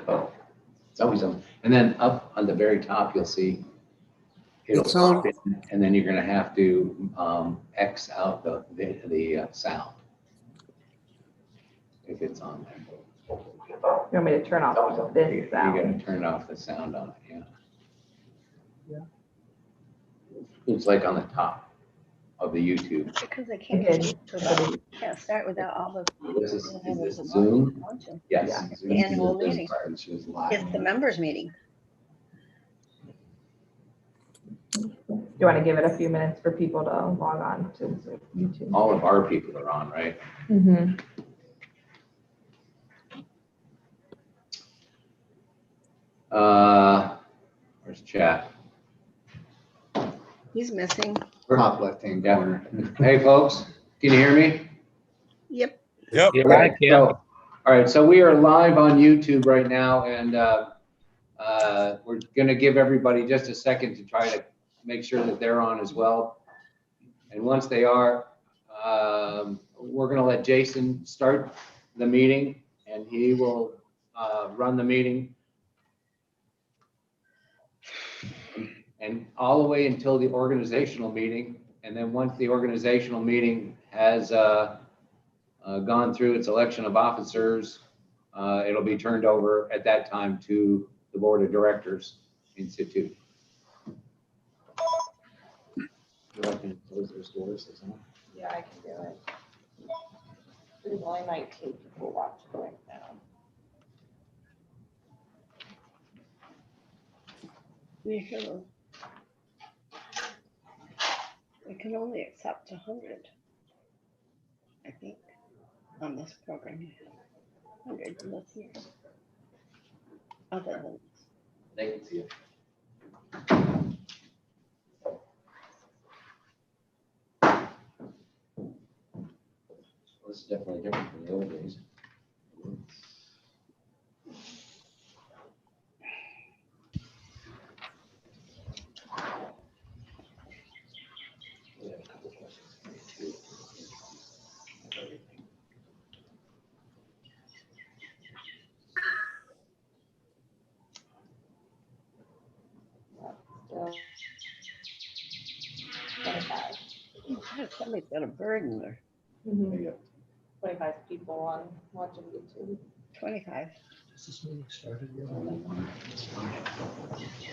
It's always on. And then up on the very top, you'll see it'll It's on. pop in, and then you're gonna have to X out the sound if it's on there. You want me to turn off this You sound? gotta turn off the sound on it, yeah. It's like on the top of the YouTube. Because I can't, Okay. can't start without all the. Is this Zoom? Yes. Yeah. Zoom. The annual meeting. It's live. It's the members meeting. Do you want to give it a few minutes for people to log on to YouTube? All of our people are on, right? Mm-hmm. Where's chat? He's missing. Top left-hand Yeah. corner. Hey, folks, can you hear me? Yep. Yep. So, all right, so we are live on YouTube right now, and we're gonna give everybody just a second to try to make sure that they're on as well. And once they are, we're gonna let Jason start the meeting, and he will run the meeting. And all the way until the organizational meeting, and then once the organizational meeting has gone through its election of officers, it'll be turned over at that time to the Board of Directors Institute. Would you like to close those doors, Susan? Yeah, I can do it. There's only 19 people watching right now. We can only accept 100, I think, on this program. 100 listeners. Other than They can see it. Well, this is definitely different from the old days. We have a couple questions for you, too. somebody's got a bird in there. There you go. 25 people on watching YouTube. 25. Is this meeting started yet?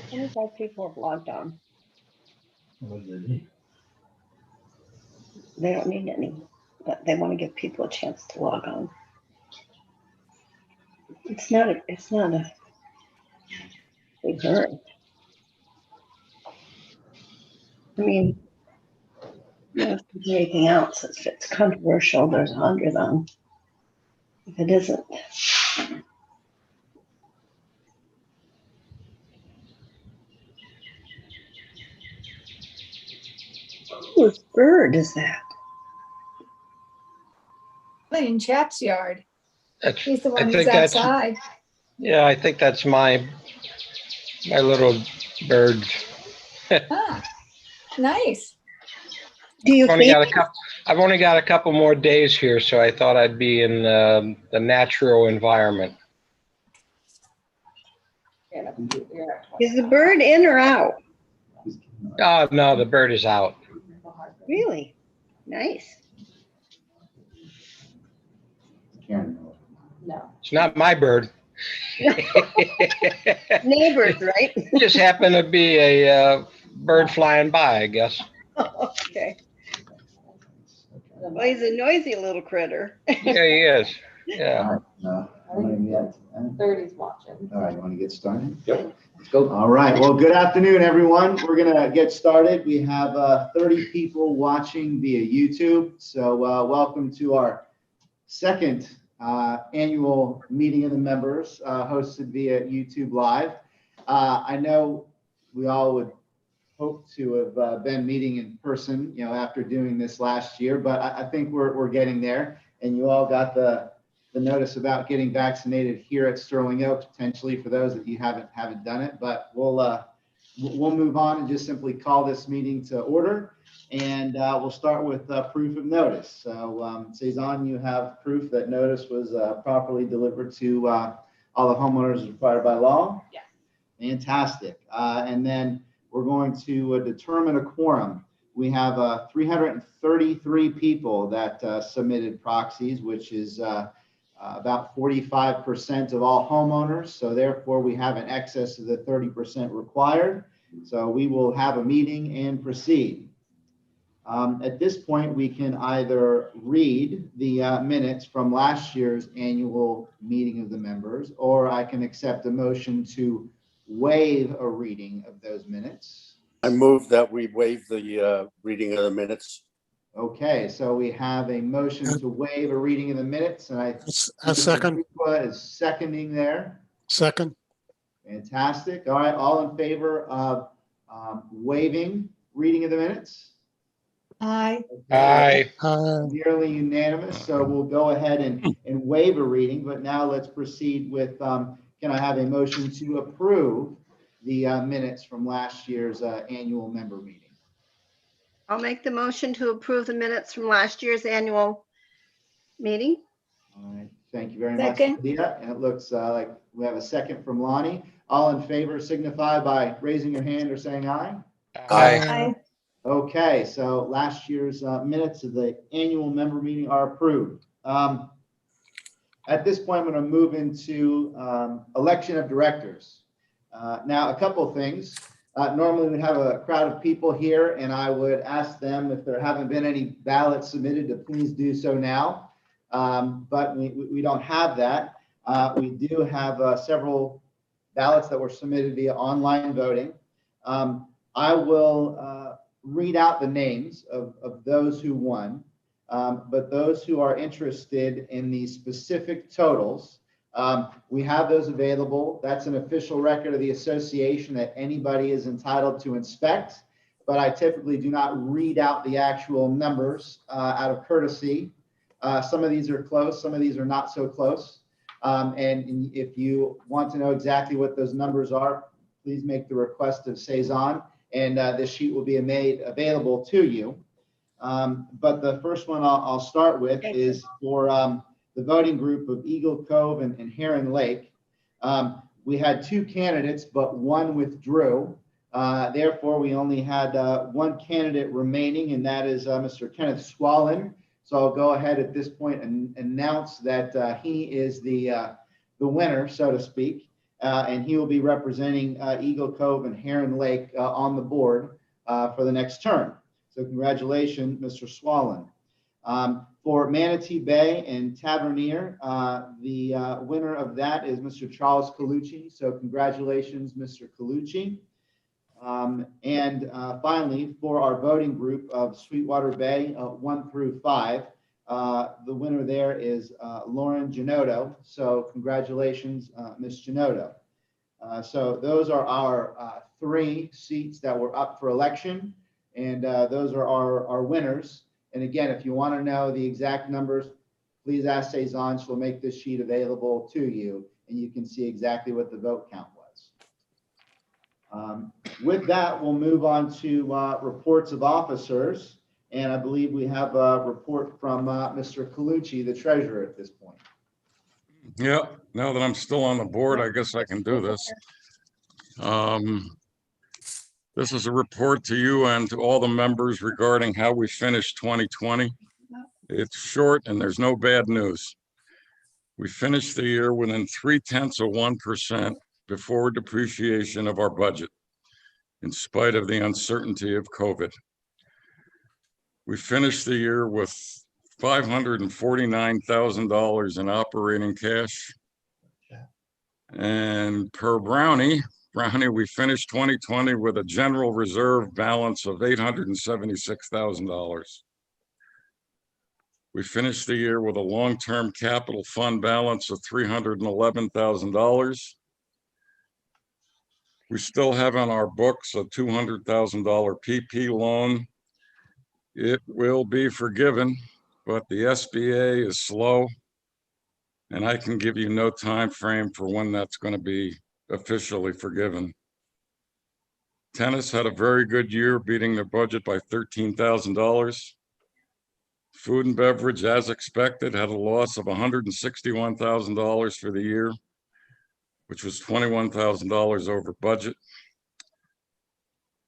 25 people have logged on. What do they need? They don't need any, but they want to give people a chance to log on. It's not a big hurry. I mean, if there's anything else, if it's controversial, there's 100 on. If it isn't, whose bird is that? In Chap's yard. That's, He's the I one who's think that's, outside. yeah, I think that's my little bird. Ah, nice. Do you think? I've only got a couple more days here, so I thought I'd be in the natural environment. Is the bird in or out? Oh, no, the bird is out. Really? Nice. Karen. No. It's not my bird. Neighbors, right? Just happened to be a bird flying by, I guess. Okay. Well, he's a noisy little critter. Yeah, he is. Yeah. All right, 30's watching. all right, you want to get started? Yep, let's go. All right, well, good afternoon, everyone. We're gonna get started. We have 30 people watching via YouTube. So welcome to our second annual meeting of the members hosted via YouTube Live. I know we all would hope to have been meeting in person, after doing this last year, but I think we're getting there. And you all got the notice about getting vaccinated here at Sterling Oaks, potentially for those that you haven't done it. But we'll move on and just simply call this meeting to order. And we'll start with proof of notice. So Cezanne, you have proof that notice was properly delivered to all the homeowners required by law? Yes. Fantastic. And then we're going to determine a quorum. We have 333 people that submitted proxies, which is about 45% of all homeowners. So therefore, we have an excess of the 30% required. So we will have a meeting and proceed. At this point, we can either read the minutes from last year's annual meeting of the members, or I can accept a motion to waive a reading of those minutes. I move that we waive the reading of the minutes. Okay, so we have a motion to waive a reading of the minutes, and A second, Kukla is seconding there. second, Fantastic. All right, all in favor of waiving reading of the minutes? Aye. Aye. Nearly unanimous, so we'll go ahead and waive a reading, but now let's proceed with, can I have a motion to approve the minutes from last year's annual member meeting? I'll make the motion to approve the minutes from last year's annual meeting. All right, thank you very much, Second. Leah. And it looks like we have a second from Lonnie. All in favor signify by raising your hand or saying aye. Aye. Aye. Okay, so last year's minutes of the annual member meeting are approved. At this point, I'm going to move into election of directors. Now, a couple of things. Normally, we'd have a crowd of people here, and I would ask them if there haven't been any ballots submitted to please do so now. But we don't have that. We do have several ballots that were submitted via online voting. I will read out the names of those who won, but those who are interested in the specific totals, we have those available. That's an official record of the association that anybody is entitled to inspect, but I typically do not read out the actual numbers out of courtesy. Some of these are close, some of these are not so close. And if you want to know exactly what those numbers are, please make the request of Cezanne, and this sheet will be made available to you. But the first one I'll start with is for the voting group of Eagle Cove and Heron Lake. We had two candidates, but one withdrew. Therefore, we only had one candidate remaining, and that is Mr. Kenneth Swallen. So I'll go ahead at this point and announce that he is the winner, so to speak, and he will be representing Eagle Cove and Heron Lake on the board for the next term. So congratulations, Mr. Swallen. For Manatee Bay and Tavernier, the winner of that is Mr. Charles Colucci. So congratulations, Mr. Colucci. And finally, for our voting group of Sweetwater Bay 1 through 5, the winner there is Lauren Janotto. So congratulations, Ms. Janotto. So those are our 3 seats that were up for election, and those are our winners. And again, if you want to know the exact numbers, please ask Cezanne. She'll make this sheet available to you, and you can see exactly what the vote count was. With that, we'll move on to reports of officers. And I believe we have a report from Mr. Colucci, the treasurer, at this point. Yeah, now that I'm still on the board, I guess I can do this. This is a report to you and to all the members regarding how we finished 2020. It's short and there's no bad news. We finished the year within 0.3% before depreciation of our budget, in spite of the uncertainty of COVID. We finished the year with $549,000 in operating cash. And per Brownie, we finished 2020 with a general reserve balance of $876,000. We finished the year with a long-term capital fund balance of $311,000. We still have on our books a $200,000 PP loan. It will be forgiven, but the SBA is slow, and I can give you no time frame for when that's going to be officially forgiven. Tennis had a very good year, beating their budget by $13,000. Food and beverage, as expected, had a loss of $161,000 for the year. which was $21,000 over budget.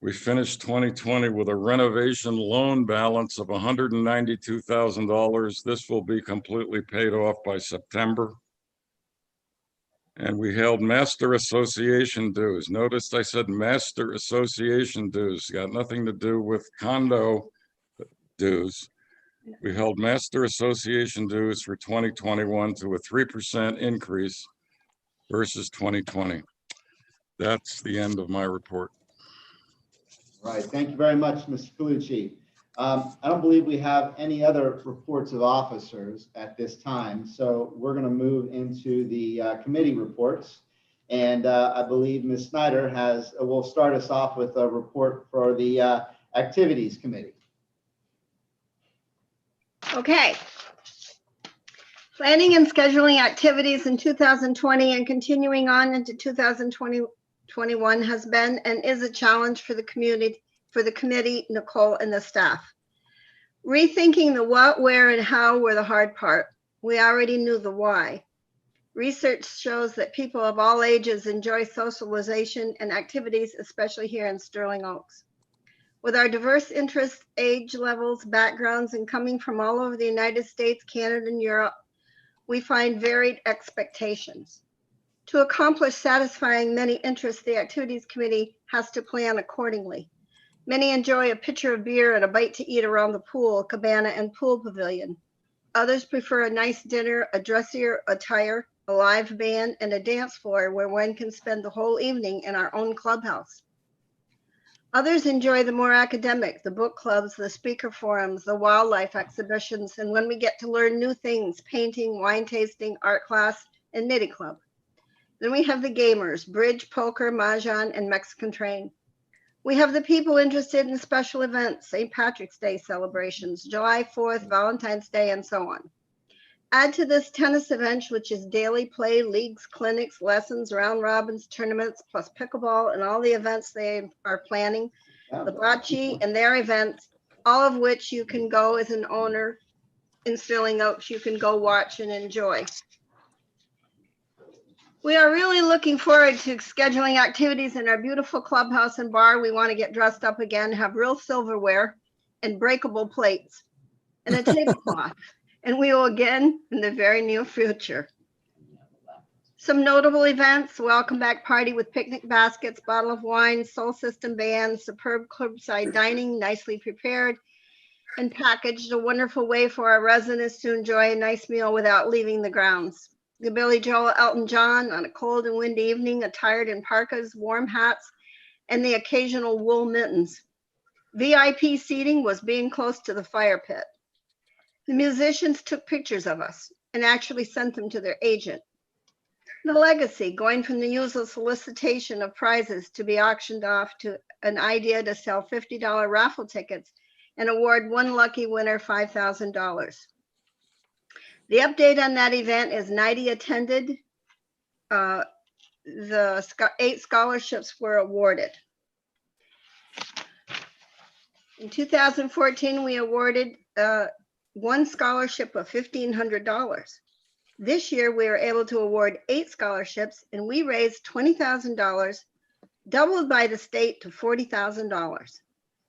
We finished 2020 with a renovation loan balance of $192,000. This will be completely paid off by September. And we held master association dues. Notice I said master association dues, got nothing to do with condo dues. We held master association dues for 2021 to a 3% increase versus 2020. That's the end of my report. All right, thank you very much, Mr. Colucci. I don't believe we have any other reports of officers at this time, so we're going to move into the committee reports. And I believe Ms. Snyder will start us off with a report for the Activities Committee. Okay. Planning and scheduling activities in 2020 and continuing on into 2021 has been and is a challenge for the community, Nicole, and the staff. Rethinking the what, where, and how were the hard part. We already knew the why. Research shows that people of all ages enjoy socialization and activities, especially here in Sterling Oaks. With our diverse interests, age levels, backgrounds, and coming from all over the United States, Canada, and Europe, we find varied expectations. To accomplish satisfying many interests, the Activities Committee has to plan accordingly. Many enjoy a pitcher of beer and a bite to eat around the pool, cabana, and pool pavilion. Others prefer a nice dinner, a dressier attire, a live band, and a dance floor where one can spend the whole evening in our own clubhouse. Others enjoy the more academic, the book clubs, the speaker forums, the wildlife exhibitions, and when we get to learn new things, painting, wine tasting, art class, and knitting club. Then we have the gamers, bridge, poker, mahjong, and Mexican train. We have the people interested in special events, St. Patrick's Day celebrations, July 4th, Valentine's Day, and so on. Add to this tennis event, which is daily play, leagues, clinics, lessons, round robins, tournaments, plus pickleball and all the events they are planning, the bocce and their events, all of which you can go as an owner in Sterling Oaks, you can go watch and enjoy. We are really looking forward to scheduling activities in our beautiful clubhouse and bar. We want to get dressed up again, have real silverware and breakable plates and a tablecloth. And we will again in the very near future. Some notable events: welcome back party with picnic baskets, bottle of wine, soul system band, superb curbside dining, nicely prepared and packaged, a wonderful way for our residents to enjoy a nice meal without leaving the grounds. The Billy Joel Elton John on a cold and windy evening, attired in parkas, warm hats, and the occasional wool mittens. VIP seating was being close to the fire pit. The musicians took pictures of us and actually sent them to their agent. The legacy, going from the usual solicitation of prizes to be auctioned off to an idea to sell $50 raffle tickets and award one lucky winner $5,000. The update on that event is 90 attended. The 8 scholarships were awarded. In 2014, we awarded one scholarship of $1,500. This year, we were able to award 8 scholarships, and we raised $20,000, doubled by the state to $40,000.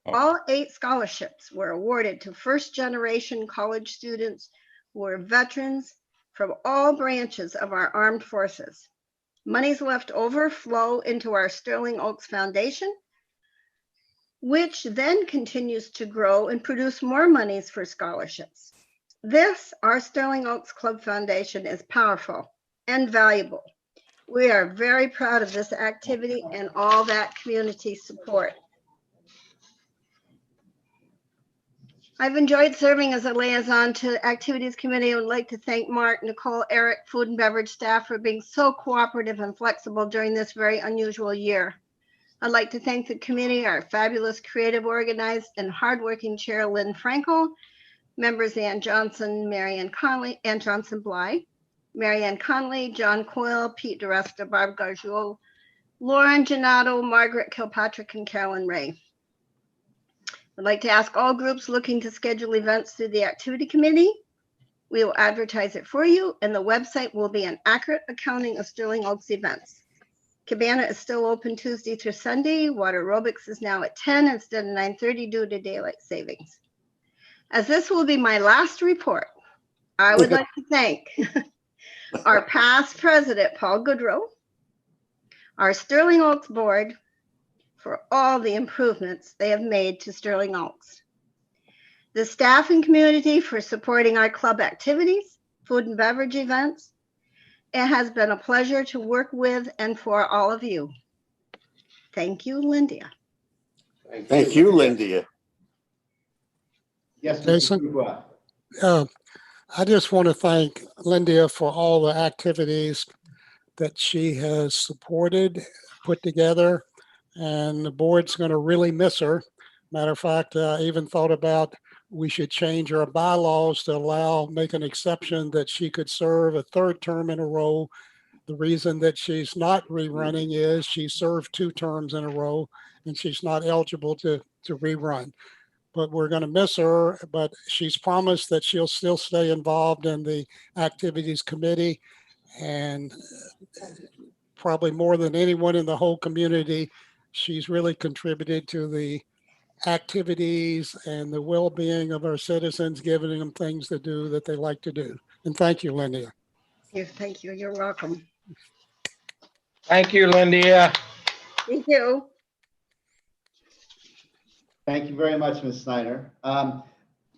All 8 scholarships were awarded to first-generation college students who were veterans from all branches of our armed forces. Monies left over flow into our Sterling Oaks Foundation, which then continues to grow and produce more monies for scholarships. This, our Sterling Oaks Club Foundation, is powerful and valuable. We are very proud of this activity and all that community support. I've enjoyed serving as a liaison to Activities Committee. I would like to thank Mark, Nicole, Eric, food and beverage staff for being so cooperative and flexible during this very unusual year. I'd like to thank the committee, our fabulous, creative, organized, and hardworking chair, Lynn Frankel, members Ann Johnson, Marianne Conley, Ann Johnson Bly, Marianne Conley, John Coyle, Pete DeResta, Barb Gargiul, Lauren Gennaro, Margaret Kilpatrick, and Carolyn Ray. I'd like to ask all groups looking to schedule events through the Activity Committee We will advertise it for you, and the website will be an accurate accounting of Sterling Oaks events. Cabana is still open Tuesday through Sunday. Water aerobics is now at 10 instead of 9:30 due to daylight savings. As this will be my last report, I would like to thank our past president, Paul Goodrow, our Sterling Oaks board for all the improvements they have made to Sterling Oaks, the staff and community for supporting our club activities, food and beverage events. It has been a pleasure to work with and for all of you. Thank you, Linda. Thank you, Linda. Yes, Mr. Jason? Dubois. I just want to thank Linda for all the activities that she has supported, put together, and the board's going to really miss her. Matter of fact, I even thought about we should change our bylaws to make an exception that she could serve a third term in a row. The reason that she's not rerunning is she served 2 terms in a row and she's not eligible to rerun. But we're going to miss her, but she's promised that she'll still stay involved in the activities committee, and probably more than anyone in the whole community, she's really contributed to the activities and the well-being of our citizens, giving them things to do that they like to do. And thank you, Linda. Yes, thank you. You're welcome. Thank you, Linda. Thank you. Thank you very much, Ms. Snyder.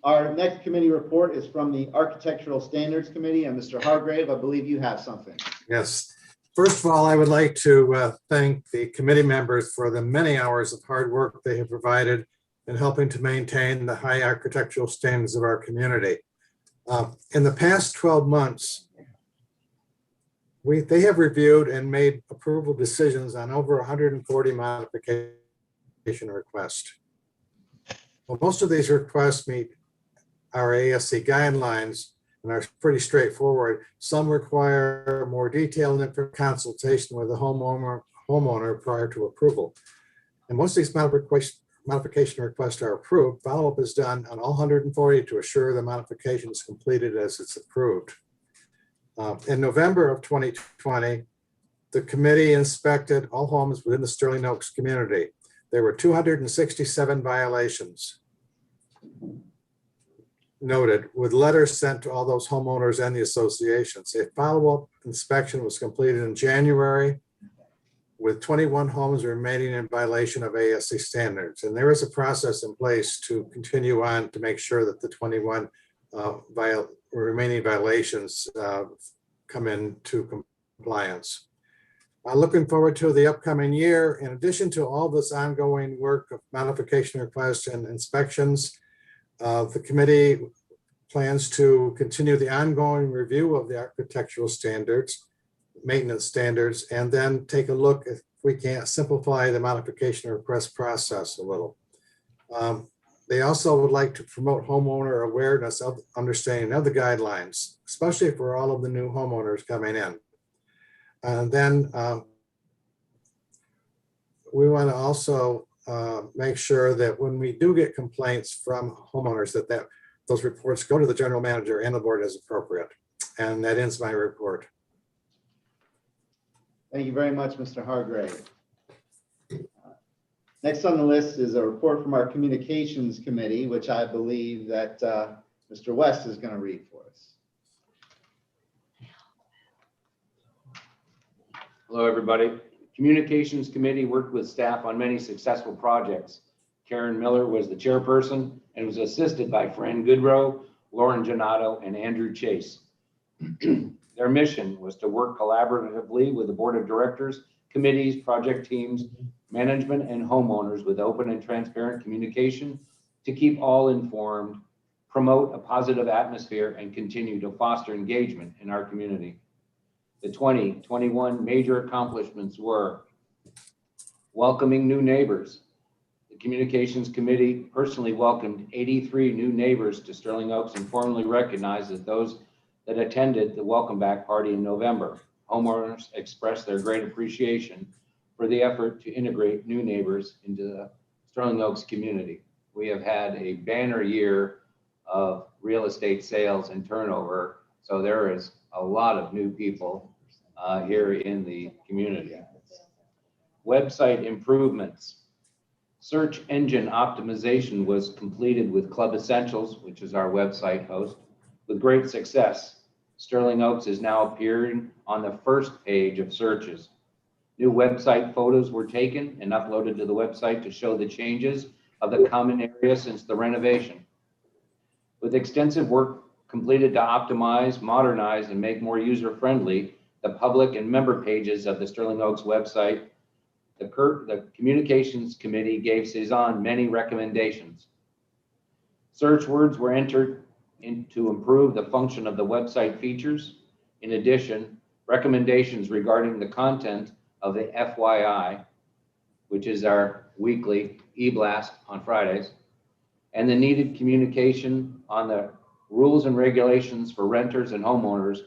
Our next committee report is from the Architectural Standards Committee, and Mr. Hargrave, I believe you have something. Yes. First of all, I would like to thank the committee members for the many hours of hard work they have provided in helping to maintain the high architectural standards of our community. In the past 12 months, they have reviewed and made approval decisions on over 140 modification requests. Well, most of these requests meet our ASC guidelines and are pretty straightforward. Some require more detailed consultation with the homeowner prior to approval. And once these modification requests are approved, follow-up is done on all 140 to assure the modification is completed as it's approved. In November of 2020, the committee inspected all homes within the Sterling Oaks community. There were 267 violations noted, with letters sent to all those homeowners and the associations. A follow-up inspection was completed in January, with 21 homes remaining in violation of ASC standards. And there is a process in place to continue on to make sure that the 21 remaining violations come into compliance. Looking forward to the upcoming year. In addition to all this ongoing work of modification requests and inspections, the committee plans to continue the ongoing review of the architectural standards, maintenance standards, and then take a look if we can't simplify the modification request process a little. They also would like to promote homeowner awareness of understanding of the guidelines, especially for all of the new homeowners coming in. And then we want to also make sure that when we do get complaints from homeowners, that those reports go to the general manager and the board as appropriate. And that ends my report. Thank you very much, Mr. Hargrave. Next on the list is a report from our Communications Committee, which I believe that Mr. West is going to read for us. Hello, everybody. Communications Committee worked with staff on many successful projects. Karen Miller was the chairperson and was assisted by Fran Goodrow, Lauren Donato, and Andrew Chase. Their mission was to work collaboratively with the board of directors, committees, project teams, management, and homeowners with open and transparent communication to keep all informed, promote a positive atmosphere, and continue to foster engagement in our community. The 2021 major accomplishments were welcoming new neighbors. The Communications Committee personally welcomed 83 new neighbors to Sterling Oaks and formally recognized that those that attended the welcome back party in November. Homeowners expressed their great appreciation for the effort to integrate new neighbors into the Sterling Oaks community. We have had a banner year of real estate sales and turnover. So there is a lot of new people here in the community. Website improvements. Search engine optimization was completed with Club Essentials, which is our website host, with great success. Sterling Oaks is now appearing on the first page of searches. New website photos were taken and uploaded to the website to show the changes of the common area since the renovation. With extensive work completed to optimize, modernize, and make more user-friendly the public and member pages of the Sterling Oaks website, the Communications Committee gave Cezanne many recommendations. Search words were entered to improve the function of the website features. In addition, recommendations regarding the content of the FYI, which is our weekly e-blast on Fridays, and the needed communication on the rules and regulations for renters and homeowners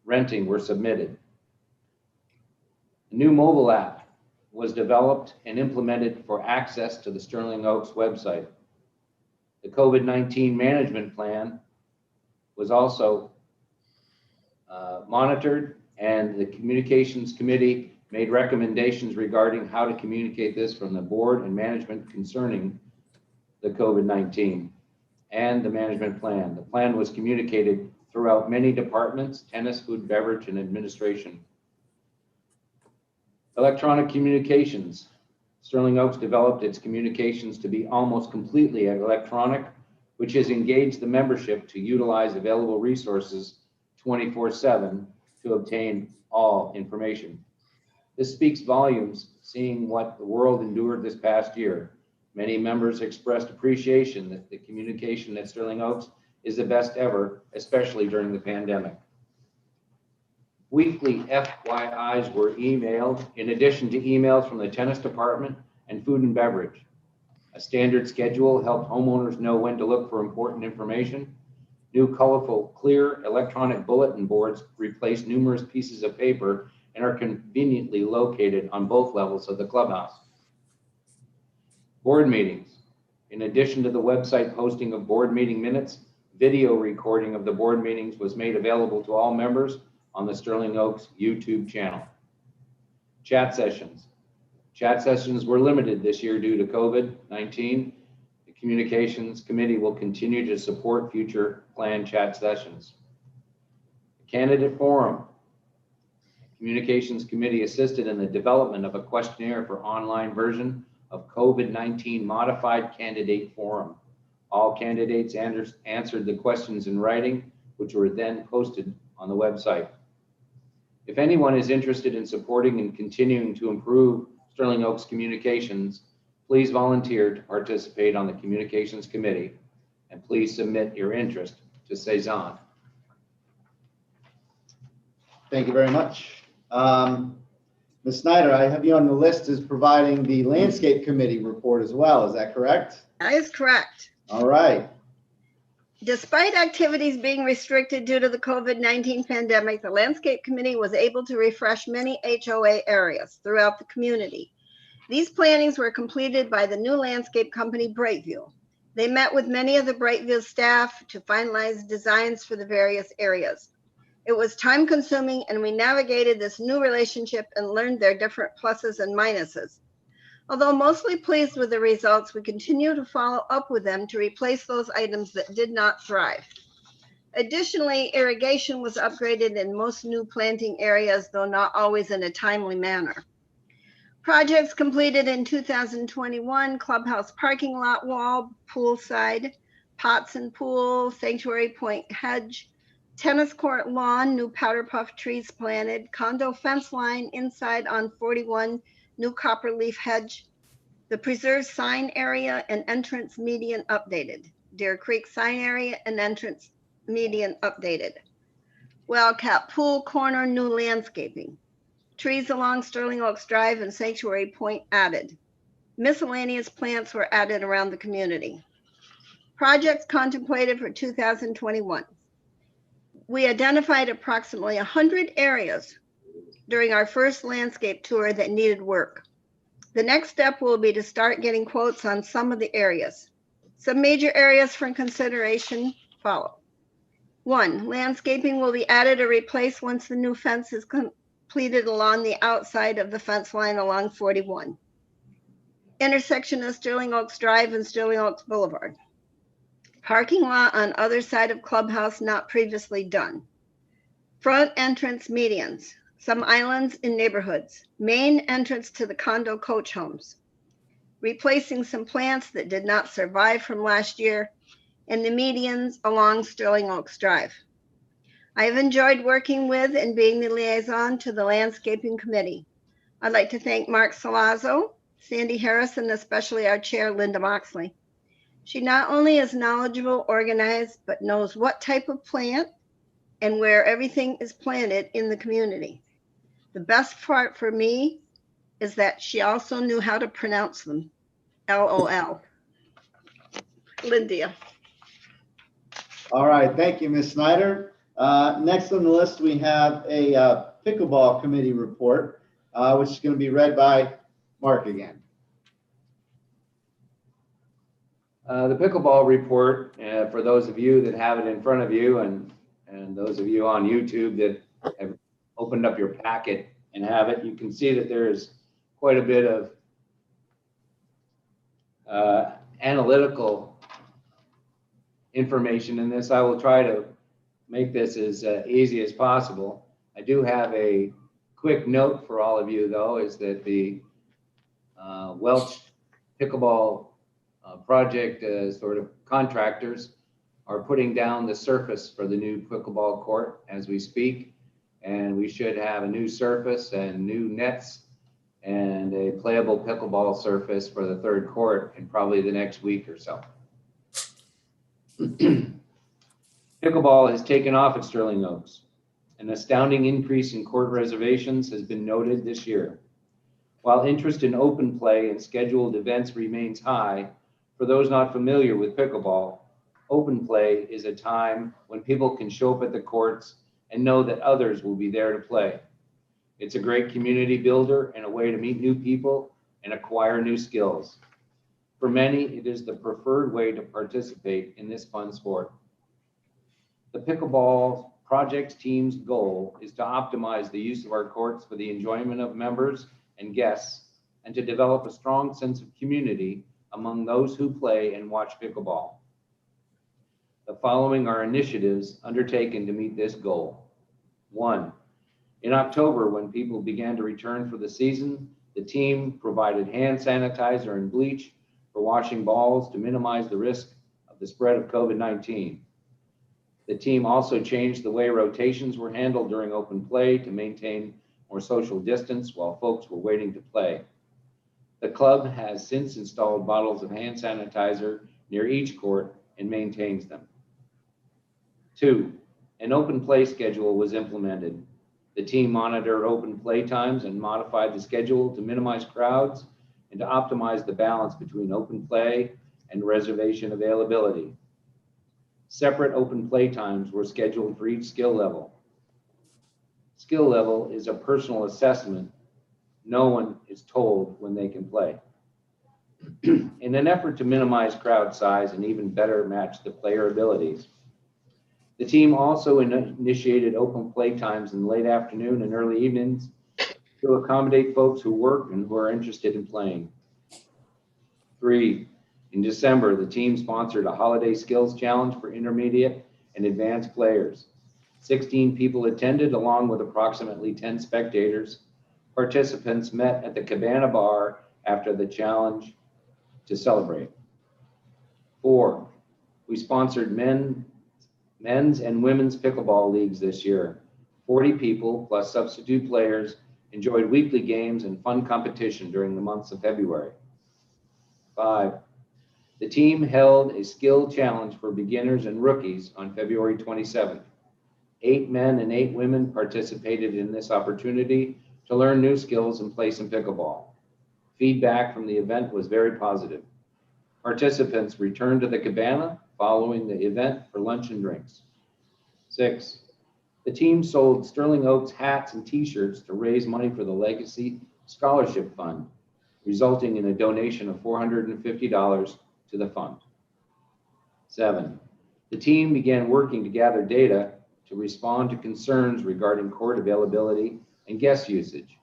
renting were submitted. A new mobile app was developed and implemented for access to the Sterling Oaks website. The COVID-19 management plan was also monitored, and the Communications Committee made recommendations regarding how to communicate this from the board and management concerning the COVID-19 and the management plan. The plan was communicated throughout many departments: tennis, food, beverage, and administration. Electronic communications. Sterling Oaks developed its communications to be almost completely electronic, which has engaged the membership to utilize available resources 24/7 to obtain all information. This speaks volumes, seeing what the world endured this past year. Many members expressed appreciation that the communication at Sterling Oaks is the best ever, especially during the pandemic. Weekly FYIs were emailed, in addition to emails from the tennis department and food and beverage. A standard schedule helped homeowners know when to look for important information. New colorful, clear electronic bulletin boards replaced numerous pieces of paper and are conveniently located on both levels of the clubhouse. Board meetings. In addition to the website posting of board meeting minutes, video recording of the board meetings was made available to all members on the Sterling Oaks YouTube channel. Chat sessions. Chat sessions were limited this year due to COVID-19. The Communications Committee will continue to support future planned chat sessions. Candidate forum. The Communications Committee assisted in the development of a questionnaire for online version of COVID-19 modified candidate forum. All candidates answered the questions in writing, which were then posted on the website. If anyone is interested in supporting and continuing to improve Sterling Oaks communications, please volunteer to participate on the Communications Committee, and please submit your interest to Cezanne. Thank you very much. Ms. Snyder, I have you on the list as providing the Landscape Committee report as well. Is that correct? That is correct. All right. Despite activities being restricted due to the COVID-19 pandemic, the Landscape Committee was able to refresh many HOA areas throughout the community. These plannings were completed by the new landscape company, Brightview. They met with many of the Brightview staff to finalize designs for the various areas. It was time consuming, and we navigated this new relationship and learned their different pluses and minuses. Although mostly pleased with the results, we continue to follow up with them to replace those items that did not thrive. Additionally, irrigation was upgraded in most new planting areas, though not always in a timely manner. Projects completed in 2021: clubhouse parking lot wall, poolside, pots and pool, sanctuary point hedge, tennis court lawn, new powder puff trees planted, condo fence line inside on 41, new copperleaf hedge, the preserve sign area and entrance median updated, Deer Creek sign area and entrance median updated, Wildcat Pool corner new landscaping, trees along Sterling Oaks Drive and Sanctuary Point added. Miscellaneous plants were added around the community. Projects contemplated for 2021. We identified approximately 100 areas during our first landscape tour that needed work. The next step will be to start getting quotes on some of the areas. Some major areas for consideration follow. 1, landscaping will be added or replaced once the new fence is completed along the outside of the fence line along 41. Intersection of Sterling Oaks Drive and Sterling Oaks Boulevard. Parking lot on other side of clubhouse not previously done. Front entrance medians, some islands in neighborhoods. Main entrance to the condo coach homes. Replacing some plants that did not survive from last year, and the medians along Sterling Oaks Drive. I have enjoyed working with and being the liaison to the landscaping committee. I'd like to thank Mark Salazzo, Sandy Harris, and especially our chair, Linda Moxley. She not only is knowledgeable, organized, but knows what type of plant and where everything is planted in the community. The best part for me is that she also knew how to pronounce them. LOL. Linda. All right, thank you, Ms. Snyder. Next on the list, we have a pickleball committee report, which is going to be read by Mark again. The pickleball report, for those of you that have it in front of you and those of you on YouTube that have opened up your packet and have it, you can see that there's quite a bit of analytical information in this. I will try to make this as easy as possible. I do have a quick note for all of you, though, is that the Welch pickleball project sort of contractors are putting down the surface for the new pickleball court as we speak, and we should have a new surface and new nets and a playable pickleball surface for the third court in probably the next week or so. Pickleball has taken off at Sterling Oaks. An astounding increase in court reservations has been noted this year. While interest in open play and scheduled events remains high, for those not familiar with pickleball, open play is a time when people can show up at the courts and know that others will be there to play. It's a great community builder and a way to meet new people and acquire new skills. For many, it is the preferred way to participate in this fun sport. The pickleball project team's goal is to optimize the use of our courts for the enjoyment of members and guests, and to develop a strong sense of community among those who play and watch pickleball. The following are initiatives undertaken to meet this goal. 1, in October, when people began to return for the season, the team provided hand sanitizer and bleach for washing balls to minimize the risk of the spread of COVID-19. The team also changed the way rotations were handled during open play to maintain more social distance while folks were waiting to play. The club has since installed bottles of hand sanitizer near each court and maintains them. 2, an open play schedule was implemented. The team monitored open play times and modified the schedule to minimize crowds and to optimize the balance between open play and reservation availability. Separate open play times were scheduled for each skill level. Skill level is a personal assessment. No one is told when they can play. In an effort to minimize crowd size and even better match the player abilities, the team also initiated open play times in late afternoon and early evenings to accommodate folks who work and who are interested in playing. 3, in December, the team sponsored a holiday skills challenge for intermediate and advanced players. 16 people attended, along with approximately 10 spectators. Participants met at the Cabana Bar after the challenge to celebrate. 4, we sponsored men's and women's pickleball leagues this year. 40 people plus substitute players enjoyed weekly games and fun competition during the months of February. 5, the team held a skill challenge for beginners and rookies on February 27th. 8 men and 8 women participated in this opportunity to learn new skills and play some pickleball. Feedback from the event was very positive. Participants returned to the Cabana following the event for lunch and drinks. 6, the team sold Sterling Oaks hats and t-shirts to raise money for the Legacy Scholarship Fund, resulting in a donation of $450 to the fund. 7, the team began working to gather data to respond to concerns regarding court availability and guest usage.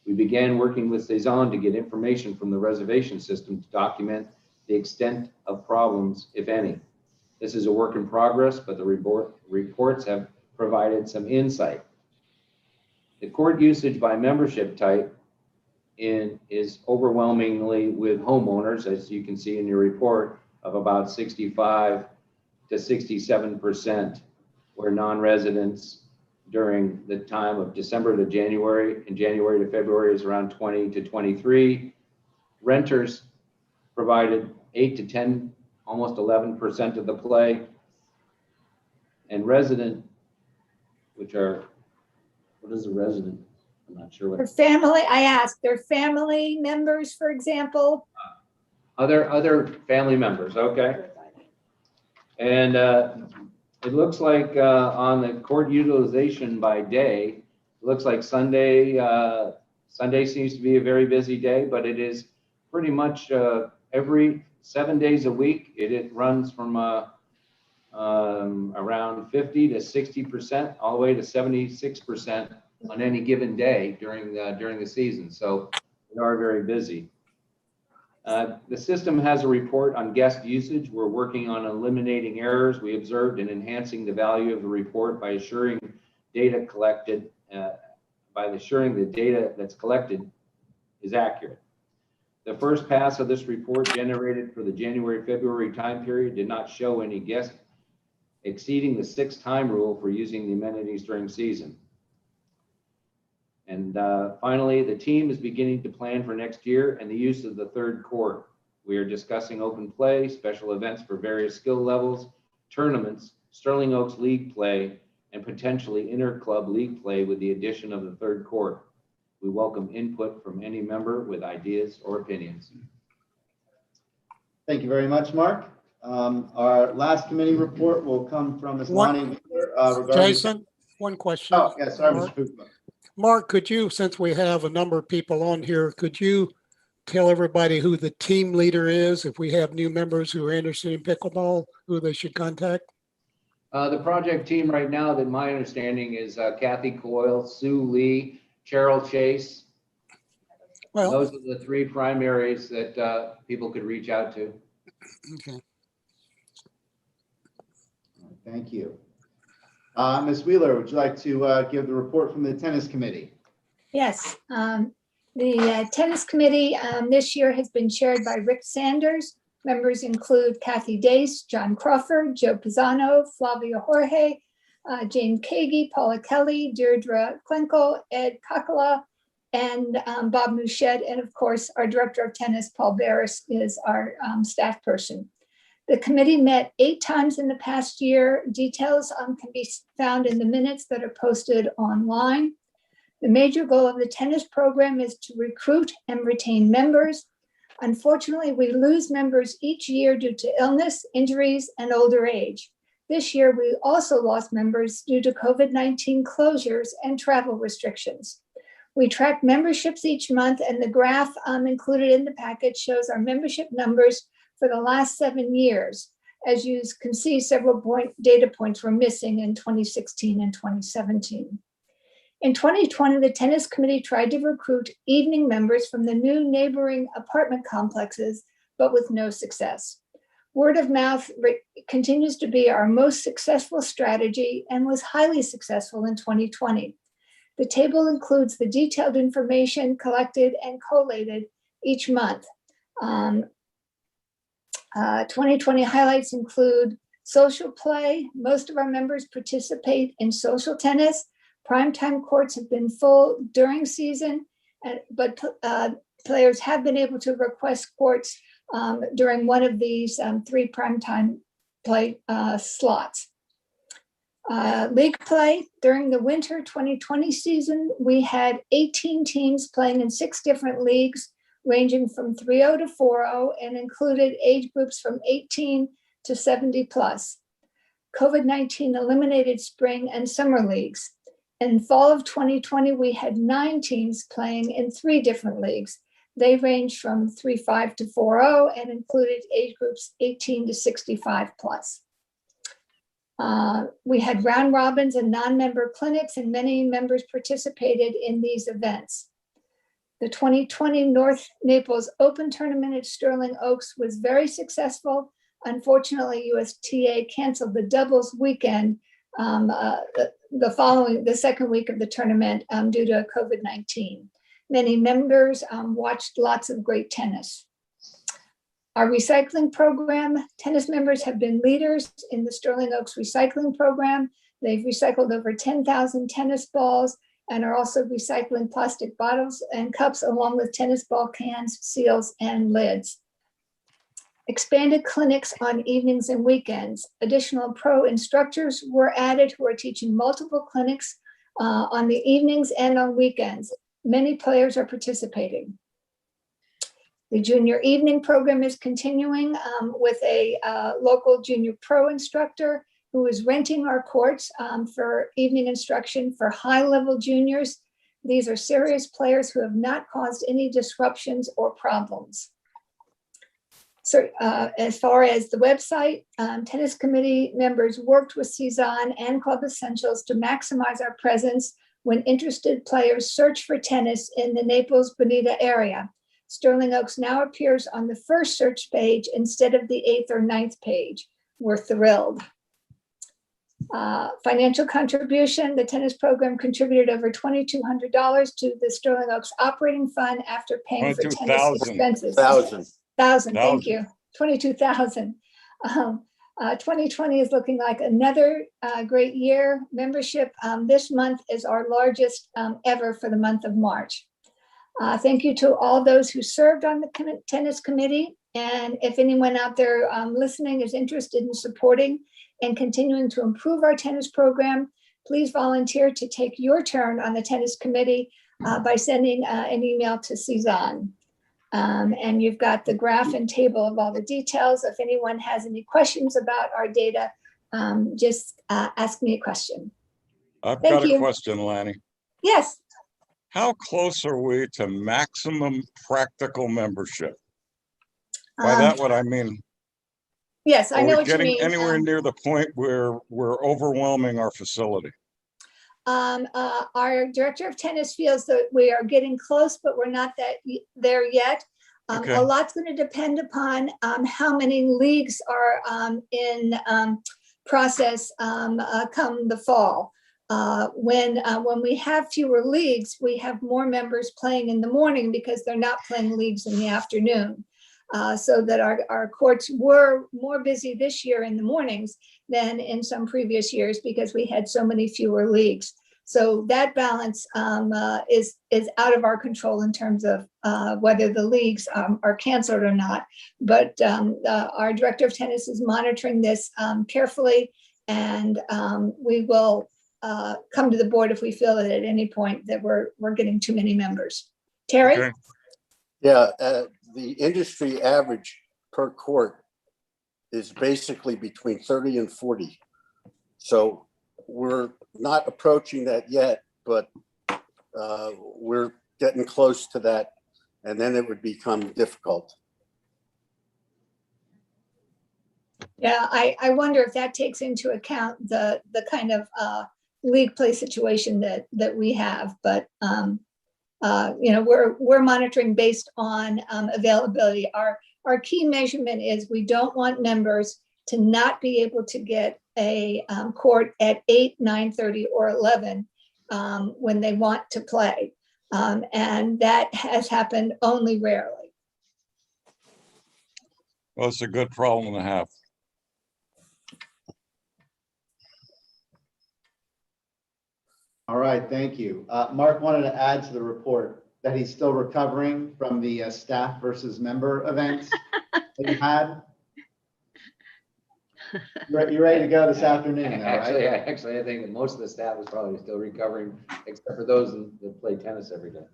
We began working with Cezanne to get information from the reservation system to document the extent of problems, if any. This is a work in progress, but the reports have provided some insight. The court usage by membership type is overwhelmingly with homeowners, as you can see in your report, of about 65 to 67%, where non-residents during the time of December to January and January to February is around 20 to 23. Renters provided 8 to 10, almost 11% of the play. And resident, which are, what is a resident? I'm not sure what. For family, I asked, they're family members, for example. Other family members, okay. And it looks like on the court utilization by day, it looks like Sunday seems to be a very busy day, but it is pretty much every 7 days a week. It runs from around 50 to 60%, all the way to 76% on any given day during the season. So we are very busy. The system has a report on guest usage. We're working on eliminating errors we observed and enhancing the value of the report by assuring data collected, the data that's collected is accurate. The first pass of this report generated for the January-February time period did not show any guests exceeding the 6-time rule for using the amenities during season. And finally, the team is beginning to plan for next year and the use of the third court. We are discussing open play, special events for various skill levels, tournaments, Sterling Oaks League play, and potentially inter-club league play with the addition of the third court. We welcome input from any member with ideas or opinions. Thank you very much, Mark. Our last committee report will come from Ms. Lonnie Wheeler, regarding. Jason, one question. Oh, yeah, sorry, Mark. Mr. Pupa. Mark, could you, since we have a number of people on here, could you tell everybody who the team leader is? If we have new members who are interested in pickleball, who they should contact? The project team right now, that my understanding is Kathy Coyle, Sue Lee, Cheryl Chase. Well, Those are the 3 primaries that people could reach out to. okay. Thank you. Ms. Wheeler, would you like to give the report from the tennis committee? Yes, the tennis committee this year has been chaired by Rick Sanders. Members include Kathy Dace, John Crawford, Joe Pisano, Flavia Jorge, Jane Kagi, Paula Kelly, Deirdre Klenkel, Ed Kakala, and Bob Mouchette. And of course, our director of tennis, Paul Barris, is our staff person. The committee met 8 times in the past year. Details can be found in the minutes that are posted online. The major goal of the tennis program is to recruit and retain members. Unfortunately, we lose members each year due to illness, injuries, and older age. This year, we also lost members due to COVID-19 closures and travel restrictions. We track memberships each month, and the graph included in the package shows our membership numbers for the last 7 years. As you can see, several data points were missing in 2016 and 2017. In 2020, the tennis committee tried to recruit evening members from the new neighboring apartment complexes, but with no success. Word of mouth continues to be our most successful strategy and was highly successful in 2020. The table includes the detailed information collected and collated each month. 2020 highlights include social play. Most of our members participate in social tennis. Primetime courts have been full during season, but players have been able to request courts during one of these 3 primetime play slots. League play. During the winter 2020 season, we had 18 teams playing in 6 different leagues, ranging from 3-0 to 4-0, and included age groups from 18 to 70 plus. COVID-19 eliminated spring and summer leagues. In fall of 2020, we had 9 teams playing in 3 different leagues. They range from 3.5 to 4.0 and included age groups 18 to 65 plus. We had round robins and non-member clinics, and many members participated in these events. The 2020 North Naples Open Tournament at Sterling Oaks was very successful. Unfortunately, USTA canceled the doubles weekend the second week of the tournament due to COVID-19. Many members watched lots of great tennis. Our recycling program, tennis members have been leaders in the Sterling Oaks recycling program. They've recycled over 10,000 tennis balls and are also recycling plastic bottles and cups along with tennis ball cans, seals, and lids. Expanded clinics on evenings and weekends. Additional pro instructors were added who are teaching multiple clinics on the evenings and on weekends. Many players are participating. The junior evening program is continuing with a local junior pro instructor who is renting our courts for evening instruction for high-level juniors. These are serious players who have not caused any disruptions or problems. So as far as the website, tennis committee members worked with Cezanne and Club Essentials to maximize our presence when interested players search for tennis in the Naples Bonita area. Sterling Oaks now appears on the first search page instead of the 8th or 9th page. We're thrilled. Financial contribution, the tennis program contributed over $2,200 to the Sterling Oaks operating fund after paying for tennis 22,000. expenses. 1,000. Thank you. 22,000. 2020 is looking like another great year. Membership this month is our largest ever for the month of March. Thank you to all those who served on the tennis committee. And if anyone out there listening is interested in supporting and continuing to improve our tennis program, please volunteer to take your turn on the tennis committee by sending an email to Cezanne. And you've got the graph and table of all the details. If anyone has any questions about our data, just ask me a question. I've Thank got a you. question, Lanny. Yes. How close are we to maximum practical membership? By that, what I mean, Yes, I are know we what you getting mean. anywhere near the point where we're overwhelming our facility? Our director of tennis feels that we are getting close, but we're not there yet. Okay. A lot's going to depend upon how many leagues are in process come the fall. When we have fewer leagues, we have more members playing in the morning because they're not playing leagues in the afternoon. So that our courts were more busy this year in the mornings than in some previous years because we had so many fewer leagues. So that balance is out of our control in terms of whether the leagues are canceled or not. But our director of tennis is monitoring this carefully, and we will come to the board if we feel that at any point that we're getting too many members. Terry? Okay. Yeah, the industry average per court is basically between 30 and 40. So we're not approaching that yet, but we're getting close to that, and then it would become difficult. Yeah, I wonder if that takes into account the kind of league play situation that we have, but we're monitoring based on availability. Our key measurement is we don't want members to not be able to get a court at 8, 9:30, or 11 when they want to play. And that has happened only rarely. Well, it's a good problem to have. All right, thank you. Mark wanted to add to the report that he's still recovering from the staff versus member events that you had. You're ready to go this afternoon, though, right? Actually, I think that most of the staff is probably still recovering, except for those that play tennis every day.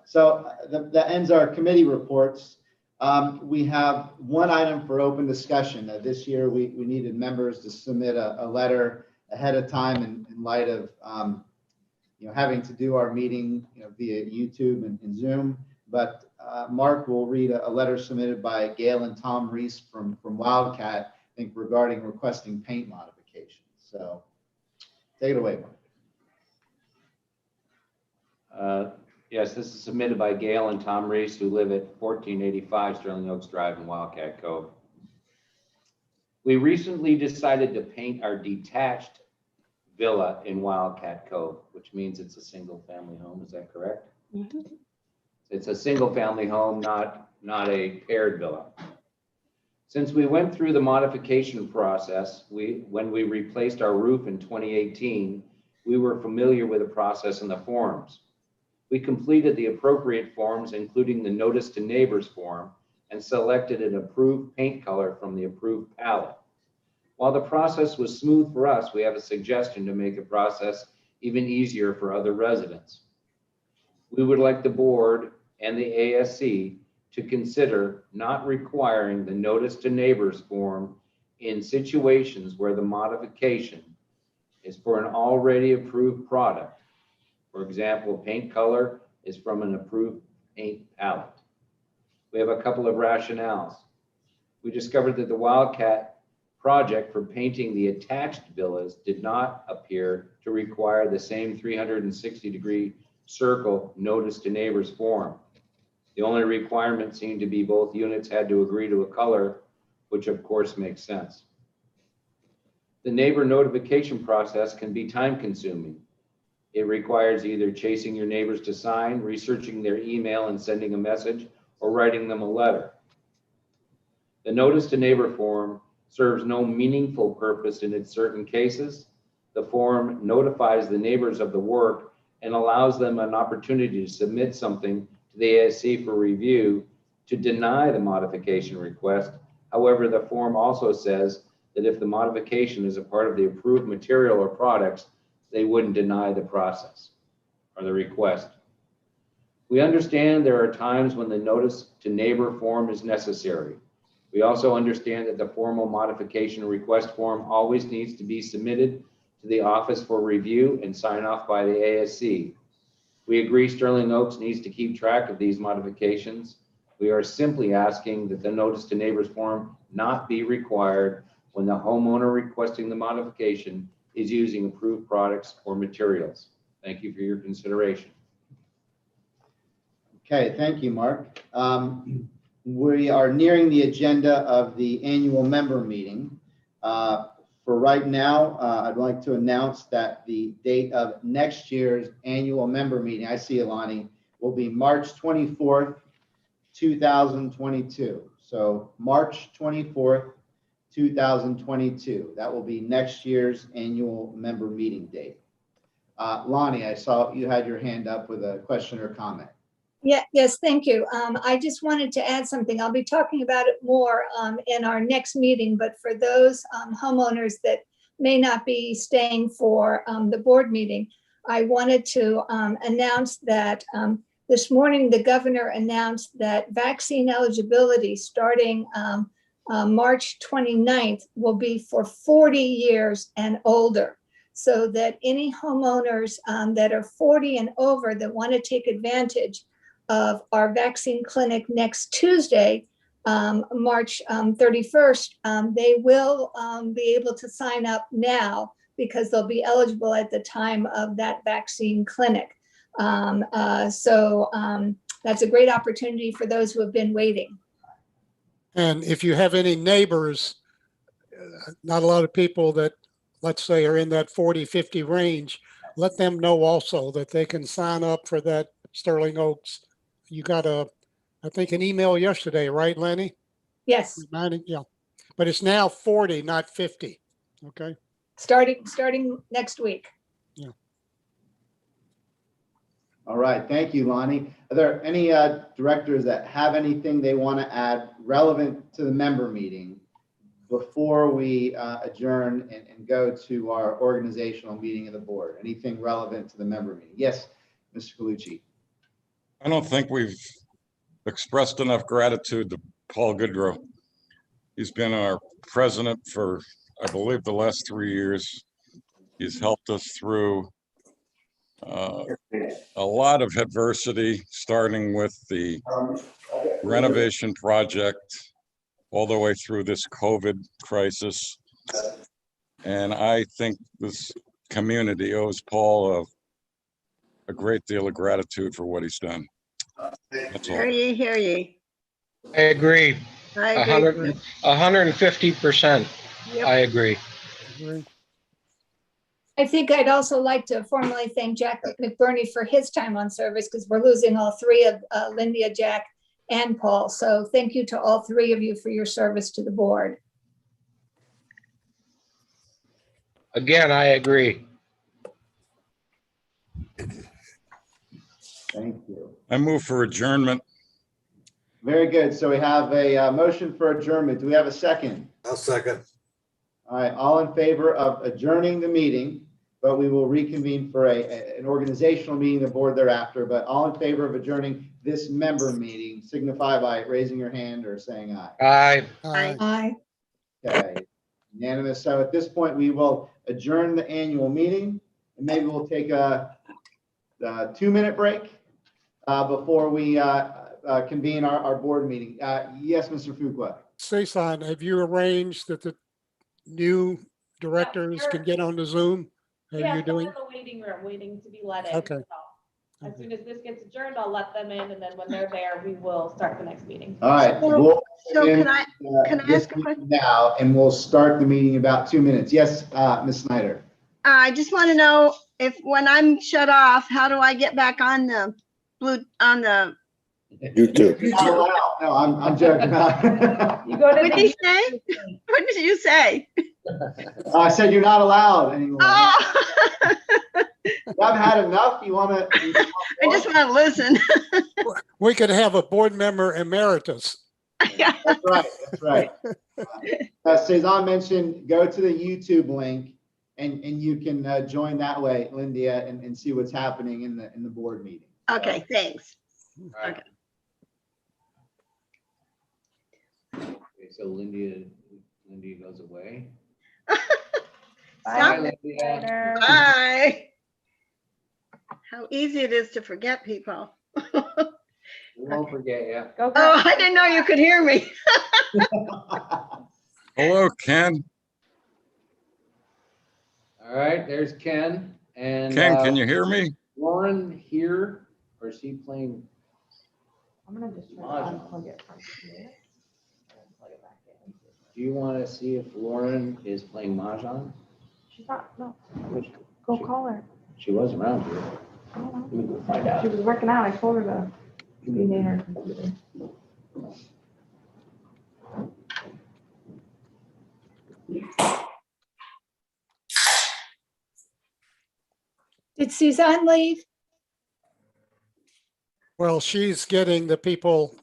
So that ends our committee reports. We have one item for open discussion. This year, we needed members to submit a letter ahead of time in light of having to do our meeting, via YouTube and Zoom. But Mark will read a letter submitted by Gail and Tom Reese from Wildcat, I think, regarding requesting paint modifications. So take it away, Mark. Yes, this is submitted by Gail and Tom Reese, who live at 1485 Sterling Oaks Drive in Wildcat Cove. We recently decided to paint our detached villa in Wildcat Cove, which means it's a single family home. Is that correct? Mhm. It's a single family home, not a paired villa. Since we went through the modification process, when we replaced our roof in 2018, we were familiar with the process and the forms. We completed the appropriate forms, including the notice to neighbors form, and selected an approved paint color from the approved palette. While the process was smooth for us, we have a suggestion to make the process even easier for other residents. We would like the board and the ASC to consider not requiring the notice to neighbors form in situations where the modification is for an already approved product. For example, paint color is from an approved paint palette. We have a couple of rationales. We discovered that the Wildcat project for painting the attached villas did not appear to require the same 360-degree circle notice to neighbors form. The only requirement seemed to be both units had to agree to a color, which of course makes sense. The neighbor notification process can be time-consuming. It requires either chasing your neighbors to sign, researching their email and sending a message, or writing them a letter. The notice to neighbor form serves no meaningful purpose in certain cases. The form notifies the neighbors of the work and allows them an opportunity to submit something to the ASC for review to deny the modification request. However, the form also says that if the modification is a part of the approved material or products, they wouldn't deny the process or the request. We understand there are times when the notice to neighbor form is necessary. We also understand that the formal modification request form always needs to be submitted to the office for review and sign off by the ASC. We agree Sterling Oaks needs to keep track of these modifications. We are simply asking that the notice to neighbors form not be required when the homeowner requesting the modification is using approved products or materials. Thank you for your consideration. Okay, thank you, Mark. We are nearing the agenda of the annual member meeting. For right now, I'd like to announce that the date of next year's annual member meeting, I see Alani, will be March 24th, 2022. So March 24th, 2022. That will be next year's annual member meeting date. Lonnie, I saw you had your hand up with a question or comment. Yes, thank you. I just wanted to add something. I'll be talking about it more in our next meeting, but for those homeowners that may not be staying for the board meeting, I wanted to announce that this morning the governor announced that vaccine eligibility starting March 29th will be for 40 years and older, so that any homeowners that are 40 and over that want to take advantage of our vaccine clinic next Tuesday, March 31st, they will be able to sign up now because they'll be eligible at the time of that vaccine clinic. So that's a great opportunity for those who have been waiting. And if you have any neighbors, not a lot of people that, let's say, are in that 40, 50 range, let them know also that they can sign up for that Sterling Oaks. You got I think an email yesterday, right, Lenny? Yes, Yeah, but it's now 40, not 50. Okay. starting next week. All right, thank you, Lonnie. Are there any directors that have anything they want to add relevant to the member meeting before we adjourn and go to our organizational meeting of the board? Anything relevant to the member meeting? Yes, Mr. Colucci. I don't think we've expressed enough gratitude to Paul Goodrow. He's been our president for, I believe, the last 3 years. He's helped us through A lot of adversity, starting with the renovation project all the way through this COVID crisis. And I think this community owes Paul a great deal of gratitude for what he's done. That's all. Hear ye, hear ye. I agree. I agree. 150%. Yep. I agree. Agree. I think I'd also like to formally thank Jack McBurney for his time on service because we're losing all three of Linda, Jack, and Paul. So thank you to all three of you for your service to the board. Again, I agree. Thank you. I move for adjournment. Very good. So we have a motion for adjournment. Do we have a second? I'll second. All right, all in favor of adjourning the meeting, but we will reconvene for an organizational meeting, the board thereafter. But all in favor of adjourning this member meeting, signify by raising your hand or saying aye. Aye. Aye. Okay, unanimous. So at this point, we will adjourn the annual meeting, and maybe we'll take a 2-minute break before we convene our board meeting. Yes, Mr. Fuqua. Cezanne, have you arranged that the new directors can get on the Zoom? Are Yeah, you they're doing? in the waiting room, waiting to be let in. Okay. So as soon as this gets adjourned, I'll let them in, and then when they're there, we will start the next meeting. All right. So can I This ask a question? now, and we'll start the meeting in about 2 minutes. Yes, Ms. Snyder. I just want to know if when I'm shut off, how do I get back on the YouTube. You're not allowed. No, I'm joking. You go to what did he say? What did you say? I said you're not allowed anymore. Oh, I've had enough. You want to? I just want to listen. We could have a board member emeritus. That's right. That's right. Cezanne mentioned go to the YouTube link and you can join that way, Lindia, and see what's happening in the board meeting. Okay, thanks. All right. Okay, so Lindy goes away. Stop Bye, Lindia. Bye. How easy it is to forget people. We won't forget you. Go, Oh, I didn't know you could hear me. Hello, Ken. All right, there's Ken. And Ken, can you hear me? Lauren here, or is he playing? I'm gonna just try to unplug it from here. And plug it back in. Do you want to see if Lauren is playing Mahjong? She's not, no. Go call her. She was around here. I don't know. Let me go find She out. was working out. I told her to be near her computer. Did Suzanne leave? Well, she's getting the people,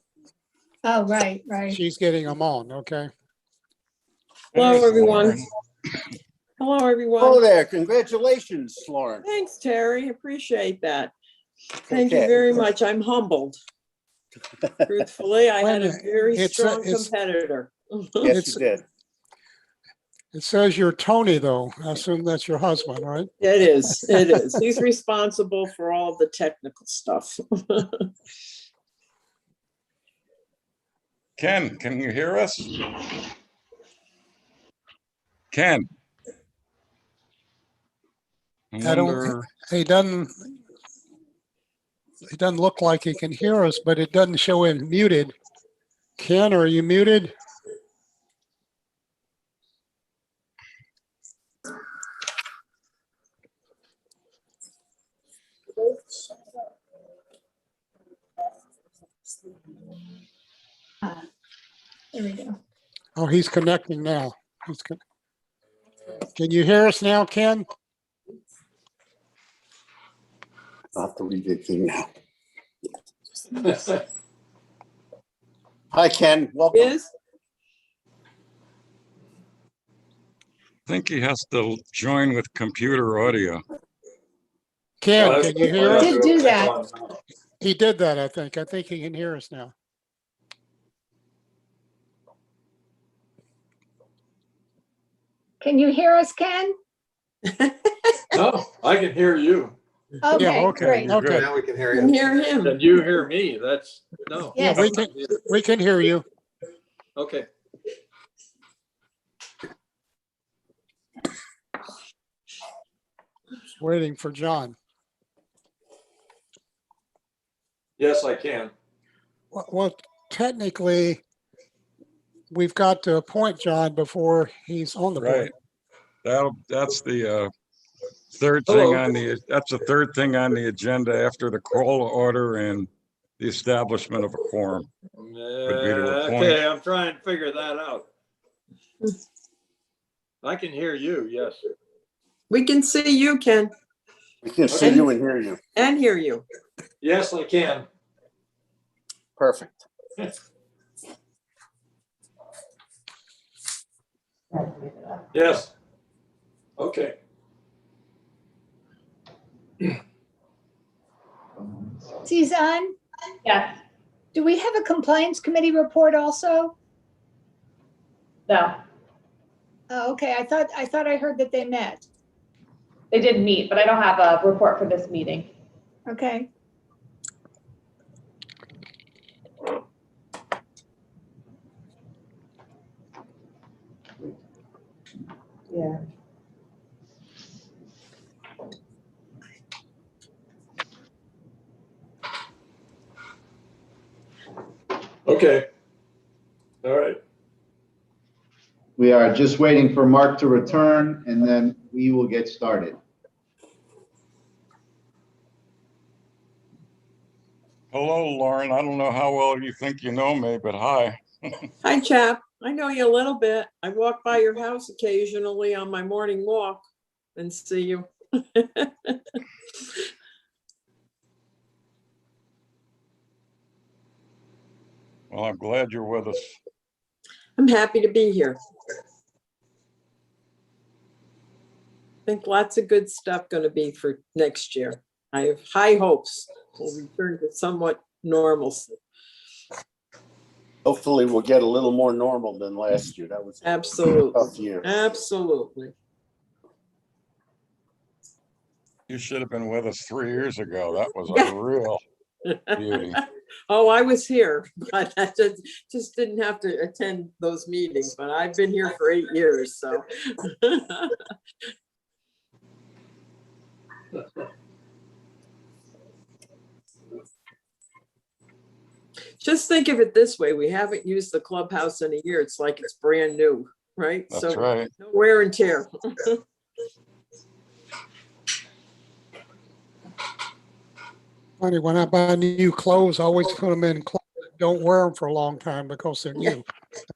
Oh, right, right. she's getting them on, okay? Hello, everyone. Lauren. Hello, Oh, everyone. there. Congratulations, Lauren. Thanks, Terry. Appreciate that. Thank you Okay. very much. I'm humbled. Truthfully, I had a Well, very it's- strong it's- competitor. Yes, you did. It says you're Tony, though. I assume that's your husband, right? It is, it is. He's responsible for all the technical stuff. Ken, can you hear us? Ken. I don't- He doesn't look like he can hear us, but it doesn't show him muted. Ken, are you muted? There we go. Oh, he's connecting now. Can you hear us now, Ken? I'll have to leave it here now. Hi, Ken. Welcome. Is, I think he has to join with computer audio. Ken, can you hear us? Did do that. He did that, I think. I think he can hear us now. Can you hear us, Ken? No, I can hear you. Okay, okay, great. okay. Now we can hear You can you. hear him. And you hear me, that's, no. Yeah, Yes. we can hear you. Okay. Just waiting for John. Yes, I can. Well, technically, we've got to appoint John before he's on the board. Right. That's the third thing Hello. on the, that's the third thing on the agenda after the call to order and the establishment of a quorum. be to appoint. Okay, I'm trying to figure that out. I can hear you, yes. We can see you, Ken, We can see you and hear you. and hear you. Yes, I can. Perfect. Yes. Okay. Suzanne, Yes, do we have a compliance committee report also? no, Oh, okay, I thought I heard that they met. they did meet, but I don't have a report for this meeting. Okay, Yeah. Okay. All right. We are just waiting for Mark to return and then we will get started. Hello, Lauren. I don't know how well you think you know me, but hi. Hi, chap. I know you a little bit. I walk by your house occasionally on my morning walk and see you. Well, I'm glad you're with us. I'm happy to be here. I think lots of good stuff going to be for next year. I have high hopes we'll return to somewhat normalcy. Hopefully we'll get a little more normal than last year. That was a Absolutely. tough year. Absolutely. You should have been with us 3 years ago. That was Yeah. a real beauty. Oh, I was here, but I just didn't have to attend those meetings, but I've been here for 8 years, so. Just think of it this way, we haven't used the clubhouse in a year. It's like it's brand new, right? That's So right. no wear and tear. Funny, when I buy new clothes, I always put them in clothes that don't wear them for a long time because they're new,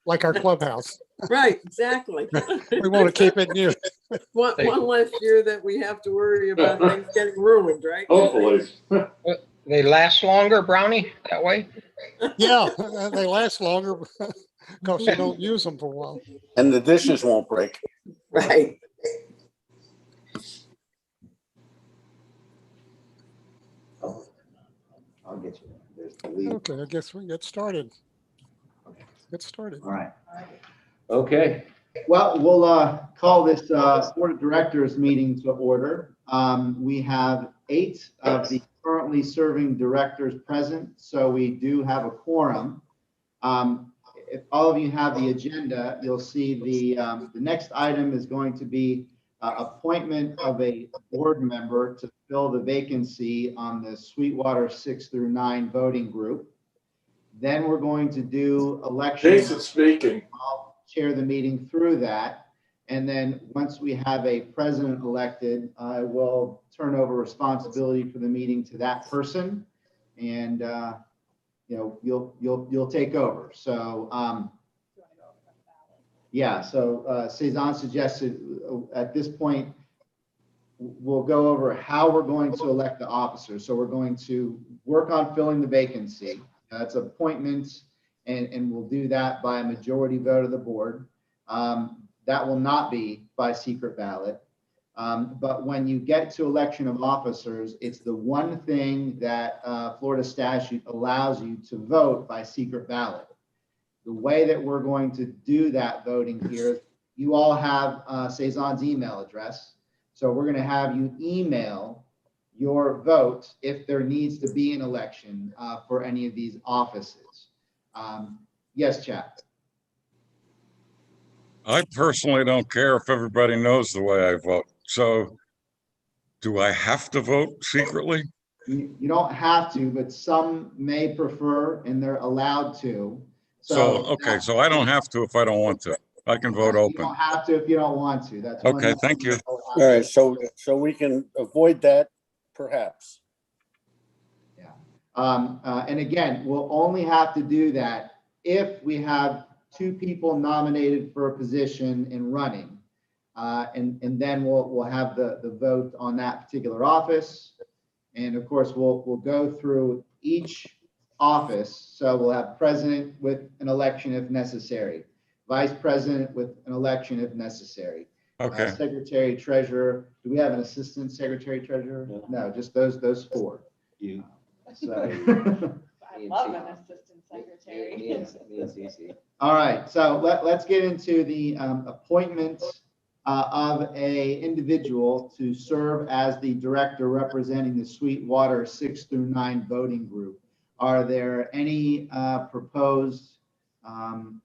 like our clubhouse. Right, exactly. We want to keep it new. One less year that we have to worry about things getting ruined, right? Hopefully. They last longer, Brownie, that way? Yeah, they last longer because you don't use them for a while. And the dishes won't break. Right. I'll get you. There's the lead. Okay, I guess we can get started. Get started. All right. Okay, Well, we'll call this Board of Directors meeting to order. We have 8 of the currently serving directors present, so we do have a quorum. If all of you have the agenda, you'll see the next item is going to be appointment of a board member to fill the vacancy on the Sweetwater 6 through 9 voting group. Then we're going to do election. Jason speaking. I'll chair the meeting through that. And then once we have a president elected, I will turn over responsibility for the meeting to that person. And, you'll take over. So, yeah, so Cezanne suggested at this point, we'll go over how we're going to elect the officers. So we're going to work on filling the vacancy. That's appointments, and we'll do that by a majority vote of the board. That will not be by secret ballot. But when you get to election of officers, it's the one thing that Florida statute allows you to vote by secret ballot. The way that we're going to do that voting here, you all have Cezanne's email address. So we're going to have you email your vote if there needs to be an election for any of these offices. Yes, Chap. I personally don't care if everybody knows the way I vote. So do I have to vote secretly? You don't have to, but some may prefer and they're allowed to. So, okay, so I don't have to if I don't want to. I can vote You open. don't have to if you don't want to. That's one Okay, thing thank you. don't have All right, to. so we can avoid that perhaps. And again, we'll only have to do that if we have two people nominated for a position in running. And then we'll have the vote on that particular office. And of course, we'll go through each office. So we'll have president with an election if necessary, vice president with an election if necessary. Okay, Secretary, treasurer. Do we have an assistant secretary, treasurer? No, just those four. You. So. I love an assistant secretary. Me and Cece. All right, so let's get into the appointment of a individual to serve as the director representing the Sweetwater 6 through 9 voting group. Are there any proposed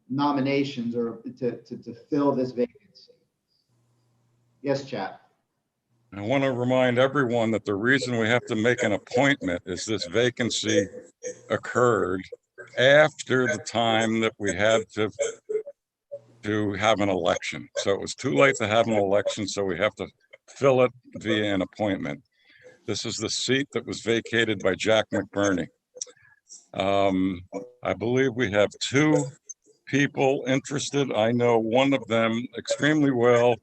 nominations or to fill this vacancy? Yes, Chap. I want to remind everyone that the reason we have to make an appointment is this vacancy occurred after the time that we had to have an election. So it was too late to have an election, so we have to fill it via an appointment. This is the seat that was vacated by Jack McBurney. I believe we have two people interested. I know one of them extremely well,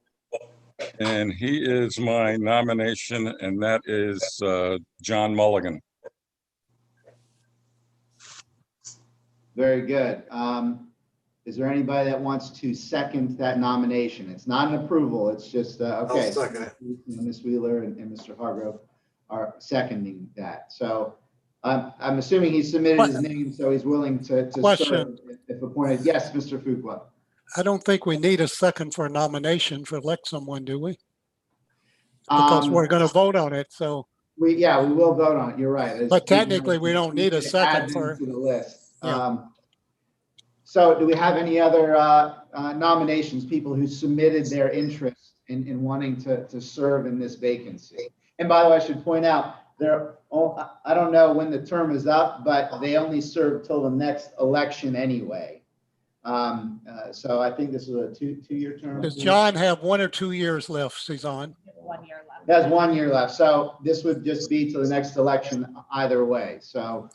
and he is my nomination, and that is John Mulligan. Very good. Is there anybody that wants to second that nomination? It's not an approval, it's just, okay. I'll second it. Ms. Wheeler and Mr. Hargrove are seconding that. So I'm assuming he submitted his name, so he's willing to serve Question. if appointed. Yes, Mr. Fuqua. I don't think we need a second for a nomination to elect someone, do we? Because we're going to vote on it, so. We will vote on it. You're right. It's- But technically, we don't need a second add them for- to the list. Yeah. So do we have any other nominations, people who submitted their interest in wanting to serve in this vacancy? And by the way, I should point out, I don't know when the term is up, but they only serve till the next election anyway. So I think this is a two-year term. Does John have 1 or 2 years left, Suzanne? 1 year left. There's 1 year left. So this would just be to the next election either way. So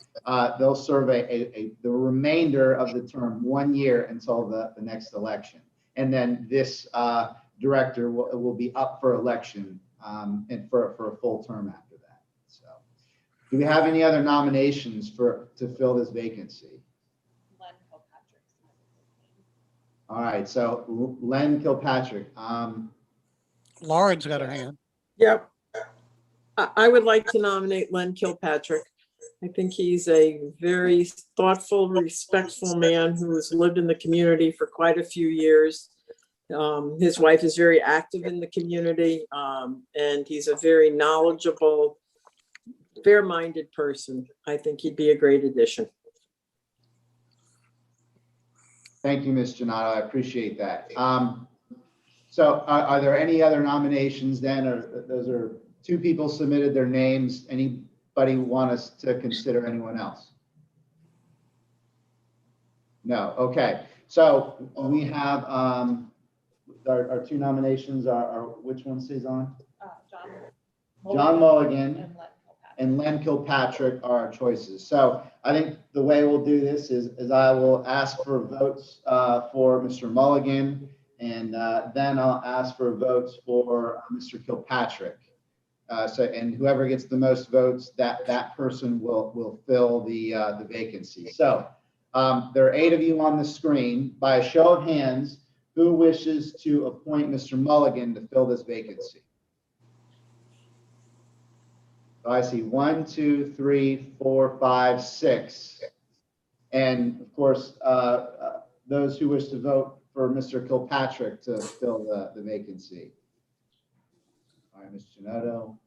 they'll serve the remainder of the term, 1 year until the next election. And then this director will be up for election and for a full term after that. So do we have any other nominations to fill this vacancy? Len Kilpatrick. All right, so Len Kilpatrick. Lauren's got her hand. Yep. I would like to nominate Len Kilpatrick. I think he's a very thoughtful, respectful man who has lived in the community for quite a few years. His wife is very active in the community, and he's a very knowledgeable, fair-minded person. I think he'd be a great addition. Thank you, Ms. Donato. I appreciate that. So are there any other nominations then, or those are two people submitted their names? Anybody want us to consider anyone else? No, okay. So we have, our two nominations are which one stays on? John Mulligan and Len Kilpatrick are our choices. So I think the way we'll do this is I will ask for votes for Mr. Mulligan, and then I'll ask for votes for Mr. Kilpatrick. And whoever gets the most votes, that person will fill the vacancy. So there are 8 of you on the screen. By a show of hands, who wishes to appoint Mr. Mulligan to fill this vacancy? So I see 1, 2, 3, 4, 5, 6. And of course, those who wish to vote for Mr. Kilpatrick to fill the vacancy. All right, Ms. Janotto.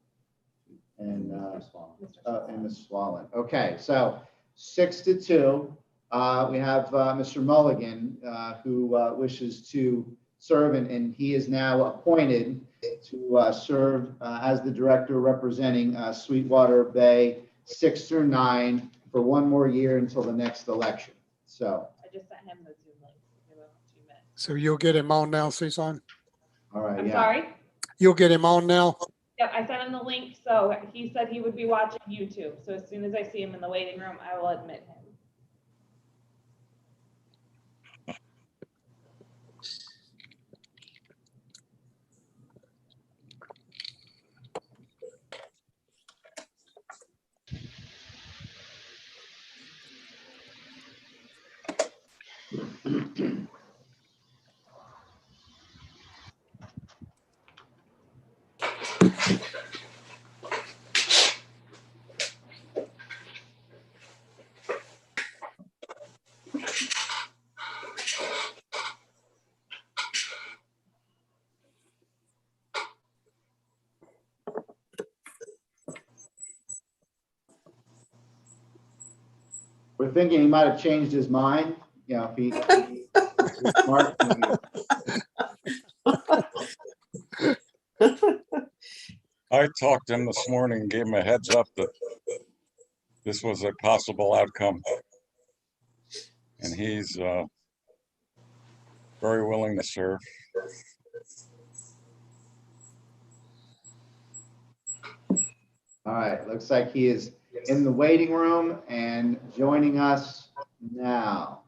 and Ms. Swallen. Okay, so 6-2. We have Mr. Mulligan, who wishes to serve, and he is now appointed to serve as the director representing Sweetwater Bay 6 through 9 for one more year until the next election. So, I just sent him the Zoom link. Give him 2 minutes. So you'll get him on now, Susan? all right, I'm yeah. sorry? You'll get him on now? Yep, I sent him the link, so he said he would be watching YouTube. So as soon as I see him in the waiting room, I will admit him. We're thinking he might have changed his mind, you know, if he's smart. I talked to him this morning and gave him a heads up that this was a possible outcome. And he's very willing to serve. All right, looks like he is in the waiting room and joining us now.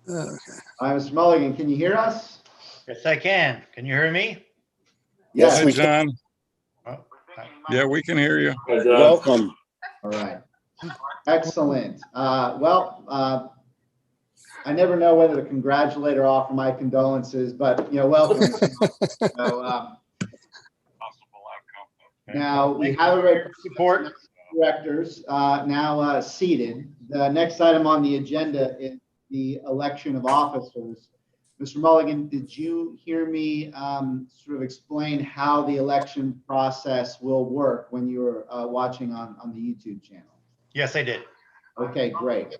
Hi, Mr. Mulligan, can you hear us? Yes, I can. Can you hear me? Yes, Hey, we John. Oh, Yeah, we can hear you. Hi, John. welcome. All right. Excellent. I never know whether to congratulate or offer my condolences, but, you know, welcome. So, now we have a very Support. directors now seated. The next item on the agenda is the election of officers. Mr. Mulligan, did you hear me sort of explain how the election process will work when you were watching on the YouTube channel? Yes, I did. Okay, great.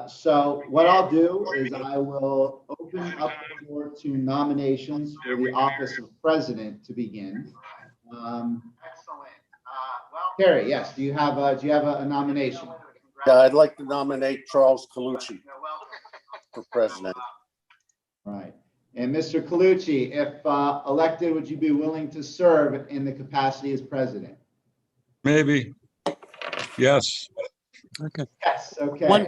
So what I'll do is I will open up the floor to nominations for the office of president to begin. Terry, yes, do you have a nomination? Yeah, I'd like to nominate Charles Colucci for president. Right. And Mr. Colucci, if elected, would you be willing to serve in the capacity as president? Maybe. Yes. Okay. Yes, okay. One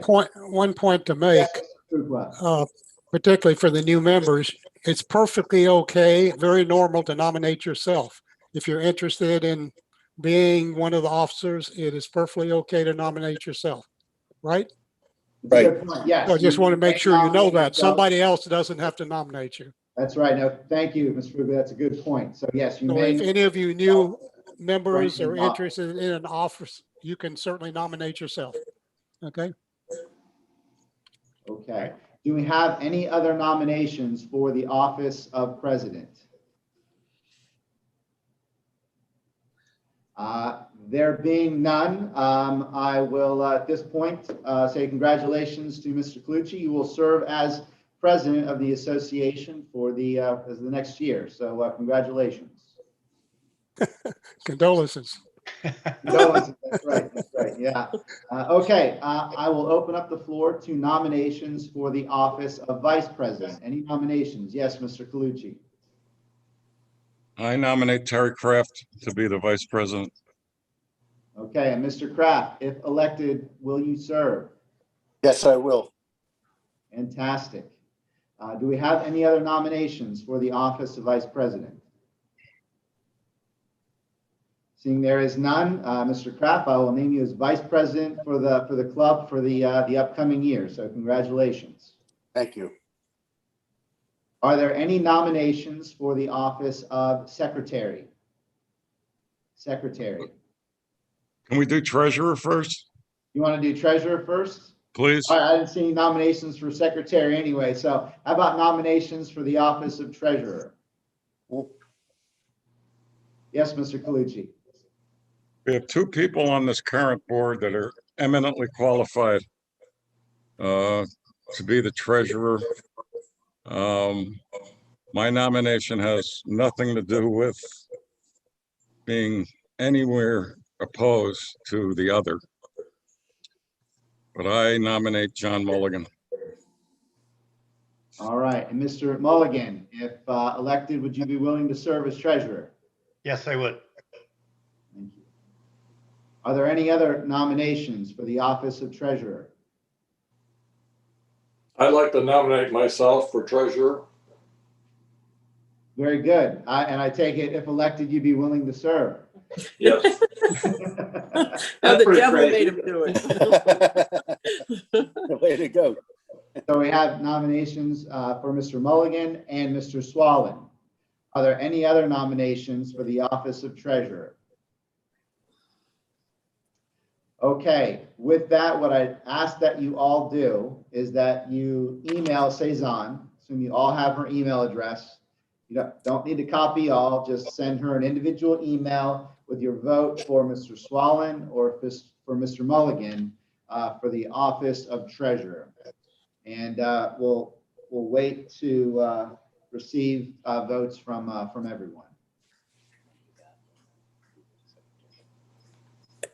point to make, Yes, Mr. Kukla. particularly for the new members, it's perfectly okay, very normal to nominate yourself. If you're interested in being one of the officers, it is perfectly okay to nominate yourself, right? It's a good point. Yes. So I just want to make sure you know nominate that. yourself. Somebody else doesn't have to nominate you. That's right. No, thank you, Mr. Kukla. That's a good point. So yes, you So may. if any of you new members are Ranking up. interested in an office, you can certainly nominate yourself. Okay? Okay. Do we have any other nominations for the office of president? There being none, I will at this point say congratulations to Mr. Colucci. You will serve as president of the association for the as the next year. So congratulations. Condolences. Condolences. That's right. That's right. Yeah. Okay. I will open up the floor to nominations for the office of vice president. Any nominations? Yes, Mr. Colucci. I nominate Terry Kraft to be the vice president. Okay, and Mr. Kraft, if elected, will you serve? Yes, I will. Fantastic. Do we have any other nominations for the office of vice president? Seeing there is none, Mr. Kraft, I will name you as vice president for the club for the upcoming year. So congratulations. Thank you. Are there any nominations for the office of secretary? Secretary. Can we do treasurer first, You want to do treasurer first? please? All right, I didn't see any nominations for secretary anyway, so how about nominations for the office of treasurer? Yes, Mr. Calucci. We have two people on this current board that are eminently qualified to be the treasurer. My nomination has nothing to do with being anywhere opposed to the other. But I nominate John Mulligan. All right, and Mr. Mulligan, if elected, would you be willing to serve as treasurer? Yes, I would. Thank you. Are there any other nominations for the office of treasurer? I'd like to nominate myself for treasurer. Very good. And I take it if elected, you'd be willing to serve. Yes. Now the pretty devil crazy. made him do it. Way to go. So we have nominations for Mr. Mulligan and Mr. Swallen. Are there any other nominations for the office of treasurer? Okay, with that, what I ask that you all do is that you email Cezanne. Assume you all have her email address. You don't need to copy all, just send her an individual email with your vote for Mr. Swallen or for Mr. Mulligan for the office of treasurer. And we'll wait to receive votes from everyone.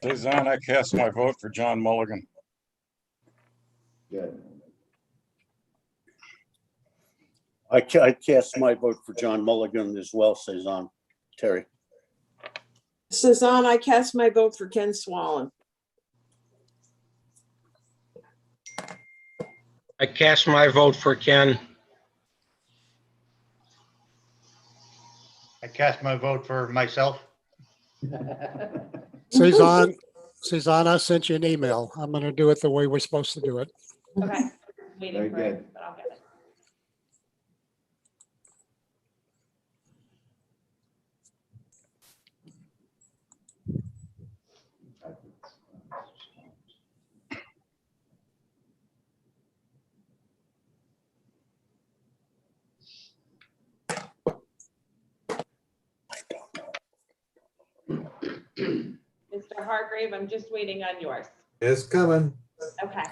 Cezanne, I cast my vote for John Mulligan. Good. I cast my vote for John Mulligan as well, Cezanne. Terry. Cezanne, I cast my vote for Ken Swallen. I cast my vote for Ken. I cast my vote for myself. Cezanne, I sent you an email. I'm going to do it the way we're supposed to do it. Okay, Very waiting for good. it, but I'll get it. Mr. Hargrave, I'm just waiting on yours. It's coming. Okay.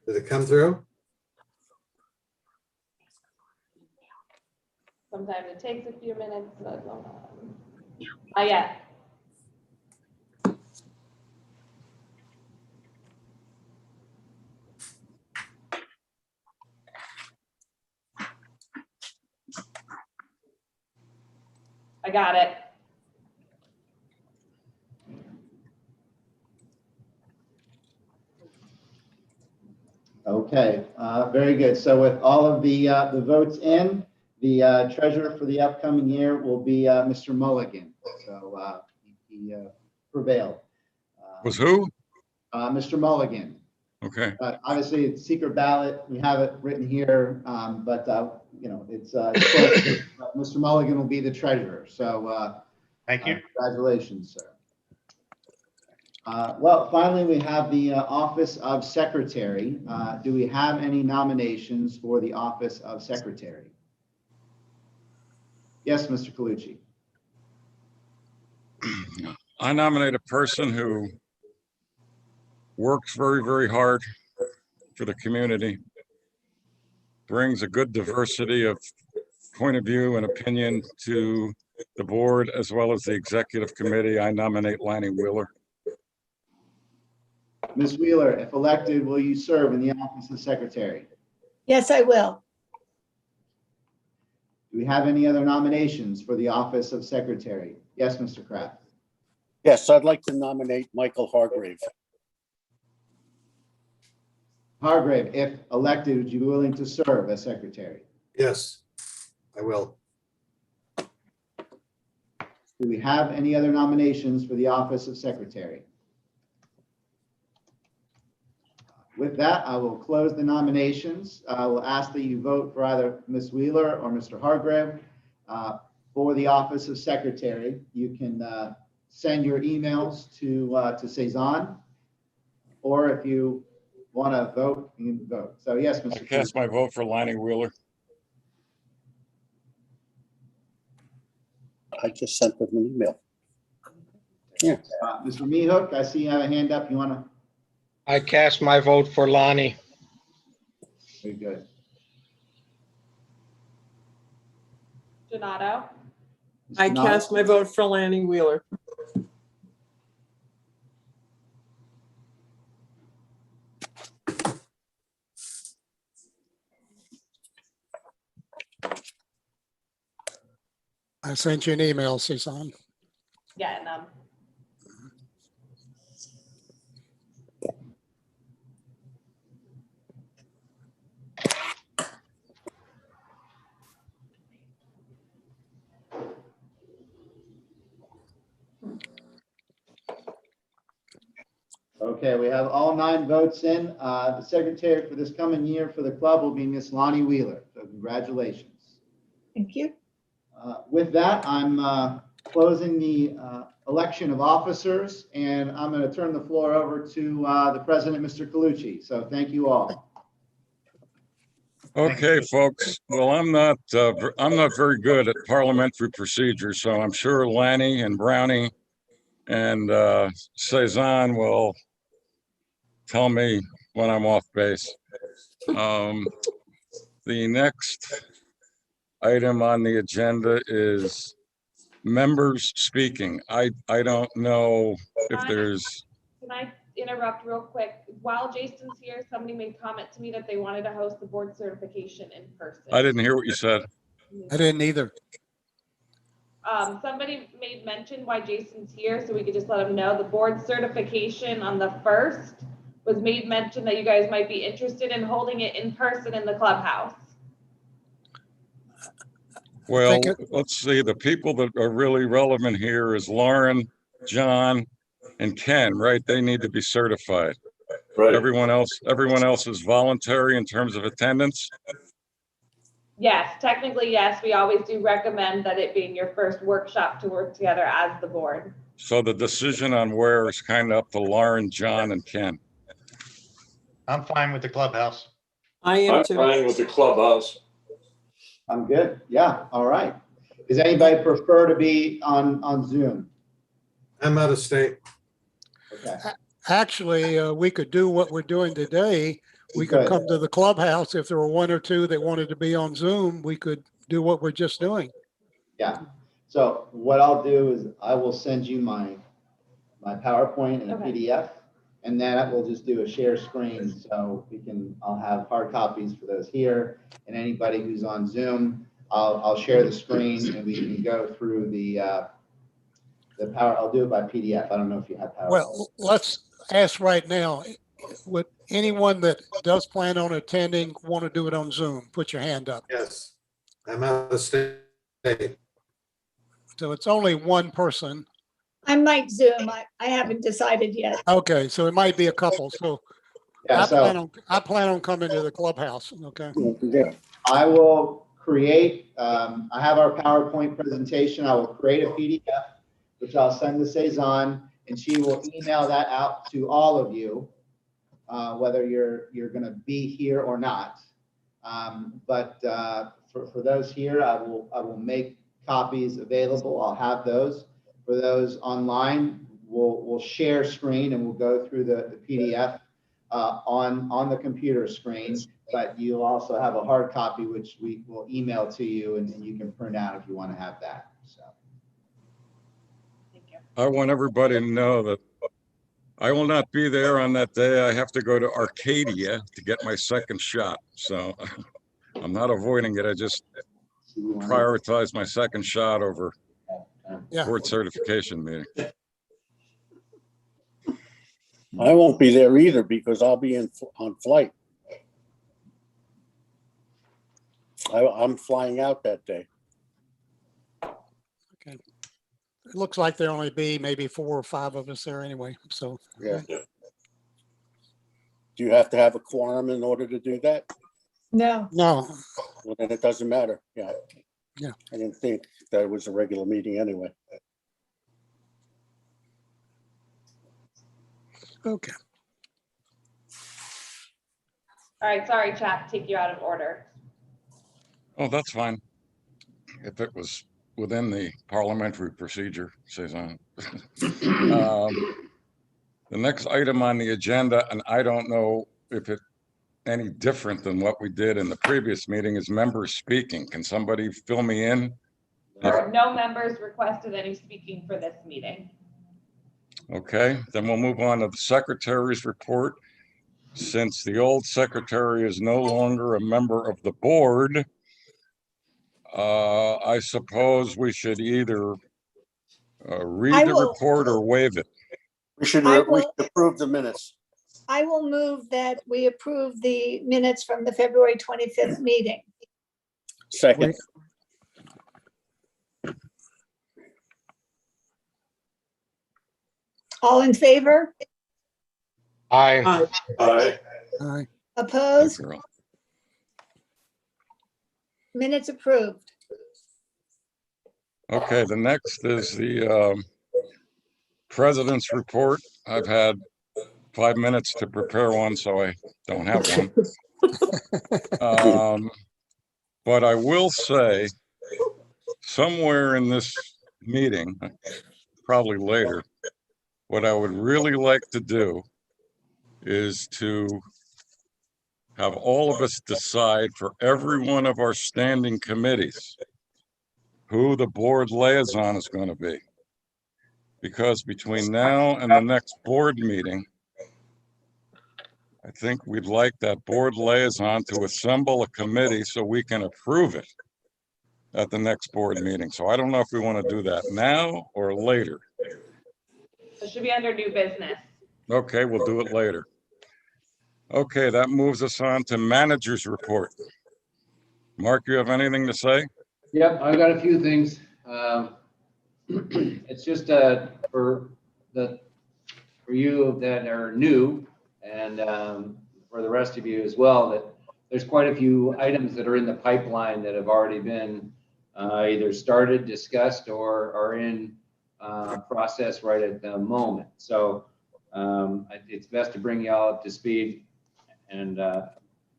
Did it come through? Sometimes it takes a few minutes. Yeah. I got it. Okay, very good. So with all of the votes in, the treasurer for the upcoming year will be Mr. Mulligan. So he prevailed. Was who? Mr. Mulligan. Okay. Obviously, it's secret ballot. We have it written here, but it's close. Mr. Mulligan will be the treasurer. So Thank you. congratulations, sir. Well, finally, we have the office of secretary. Do we have any nominations for the office of secretary? Yes, Mr. Calucci. I nominate a person who works very, very hard for the community, brings a good diversity of point of view and opinion to the board as well as the executive committee. I nominate Lanny Wheeler. Ms. Wheeler, if elected, will you serve in the office of secretary? Yes, I will. Do we have any other nominations for the office of secretary? Yes, Mr. Kraft. Yes, I'd like to nominate Michael Hargrave. Hargrave, if elected, would you be willing to serve as secretary? Yes, I will. Do we have any other nominations for the office of secretary? With that, I will close the nominations. I will ask that you vote for either Ms. Wheeler or Mr. Hargrave for the office of secretary. You can send your emails to Cezanne, or if you want to vote, you can vote. So yes, I Mr. cast Coontz. my vote for Lonnie Wheeler. I just sent them an email. Mr. Meehook, I see you have a hand up. You want to? I cast my vote for Lonnie. Very good. Donato, I Mr. Nod? cast my vote for Lanny Wheeler. I sent you an email, Susan. getting them. Okay, we have all 9 votes in. The secretary for this coming year for the club will be Miss Lonnie Wheeler. So congratulations. Thank you. With that, I'm closing the election of officers, and I'm going to turn the floor over to the president, Mr. Colucci. So thank you all. Okay, folks. Well, I'm not very good at parliamentary procedures, so I'm sure Lanny and Brownie and Cezanne will tell me when I'm off base. The next item on the agenda is members speaking. I don't know if there's, Can I interrupt real quick? While Jason's here, somebody made comment to me that they wanted to host the board certification in person. I didn't hear what you said. I didn't either. Somebody made mention why Jason's here, so we could just let him know. The board certification on the 1st was made mention that you guys might be interested in holding it in person in the clubhouse. Well, let's see, the people that are really relevant here is Lauren, John, and Ken, right? They need to be certified. Right. Everyone else is voluntary in terms of attendance. Yes, technically, yes. We always do recommend that it being your first workshop to work together as the board. So the decision on where is kind of up to Lauren, John, and Ken. I'm fine with the clubhouse. I am I'm too. fine with the clubhouse. I'm good. Yeah, all right. Does anybody prefer to be on Zoom? I'm out of state. Okay. Actually, we could do what we're doing today. We could come to the clubhouse. If there were 1 or 2 that wanted to be on Zoom, we could do what we're just doing. Yeah. So what I'll do is I will send you my PowerPoint and a Okay. PDF, and then we'll just do a share screen so I'll have hard copies for those here, and anybody who's on Zoom, I'll share the screen and we can go through the power. I'll do it by PDF. I don't know if you have PowerPoint. Well, let's ask right now, would anyone that does plan on attending want to do it on Zoom? Put your hand up. Yes, I'm out of state. So it's only one person. I might Zoom. I haven't decided yet. Okay, so it might be a couple. So Yeah, I plan on coming to the clubhouse. Okay. Yeah. I will create, I have our PowerPoint presentation. I will create a PDF, which I'll send to Cezanne, and she will email that out to all of you, whether you're going to be here or not. But for those here, I will make copies available. I'll have those. For those online, we'll share screen and we'll go through the PDF on the computer screen. But you'll also have a hard copy, which we will email to you, and you can print out if you want to have that. So. Thank you. I want everybody to know that I will not be there on that day. I have to go to Arcadia to get my second shot. So I'm not avoiding it. I just prioritize my second shot over board certification meeting. I won't be there either because I'll be on flight. I'm flying out that day. Okay. It looks like there only be maybe 4 or 5 of us there anyway. So Yeah. Do you have to have a quorum in order to do that? No. no. Well, then it doesn't matter. Yeah. Yeah. I didn't think that it was a regular meeting anyway. Okay. All right, sorry, Chap, take you out of order. Oh, that's fine. If it was within the parliamentary procedure, says on. The next item on the agenda, and I don't know if it any different than what we did in the previous meeting, is members speaking. Can somebody fill me in? No members requested any speaking for this meeting. Okay, then we'll move on to the secretary's report. Since the old secretary is no longer a member of the board, I suppose we should either read the report or waive it. We should approve the minutes. I will move that we approve the minutes from the February 25th meeting. Second. All in favor? Aye. Aye. Aye. Opposed? Girl. Minutes approved. Okay, the next is the president's report. I've had 5 minutes to prepare one, so I don't have one. But I will say, somewhere in this meeting, probably later, what I would really like to do is to have all of us decide for every one of our standing committees who the board liaison is going to be. Because between now and the next board meeting, I think we'd like that board liaison to assemble a committee so we can approve it at the next board meeting. So I don't know if we want to do that now or later. It should be under new business. Okay, we'll do it later. Okay, that moves us on to manager's report. Mark, you have anything to say? Yep, I've got a few things. It's just for you that are new, and for the rest of you as well, that there's quite a few items that are in the pipeline that have already been either started, discussed, or are in process right at the moment. So it's best to bring you all up to speed, and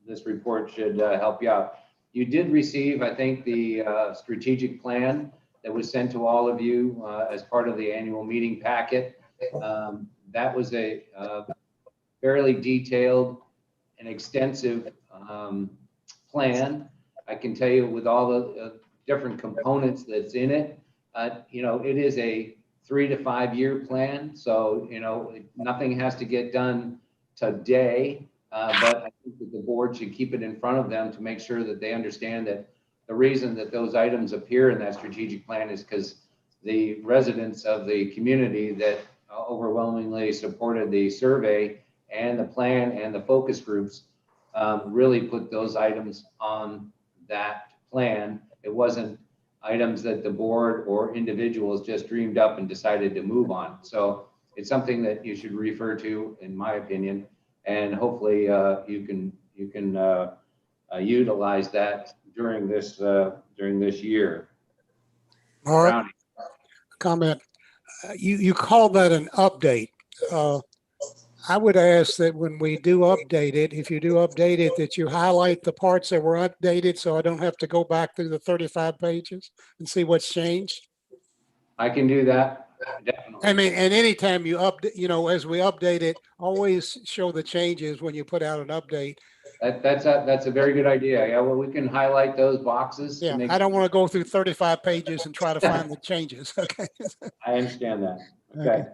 this report should help you out. You did receive, I think, the strategic plan that was sent to all of you as part of the annual meeting packet. That was a fairly detailed and extensive plan. I can tell you with all the different components that's in it, you know, it is a 3 to 5 year plan. So, you know, nothing has to get done today, but I think that the board should keep it in front of them to make sure that they understand that the reason that those items appear in that strategic plan is because the residents of the community that overwhelmingly supported the survey and the plan and the focus groups really put those items on that plan. It wasn't items that the board or individuals just dreamed up and decided to move on. So it's something that you should refer to, in my opinion, and hopefully you can utilize that during this year. Mark, comment. You call that an update. I would ask that when we do update it, if you do update it, that you highlight the parts that were updated so I don't have to go back through the 35 pages and see what's changed. I can do that, definitely. I mean, and anytime you update, you know, as we update it, always show the changes when you put out an update. That's a very good idea. Yeah, well, we can highlight those boxes. Yeah, I don't want to go through 35 pages and try to find the changes. Okay. I understand that. Okay.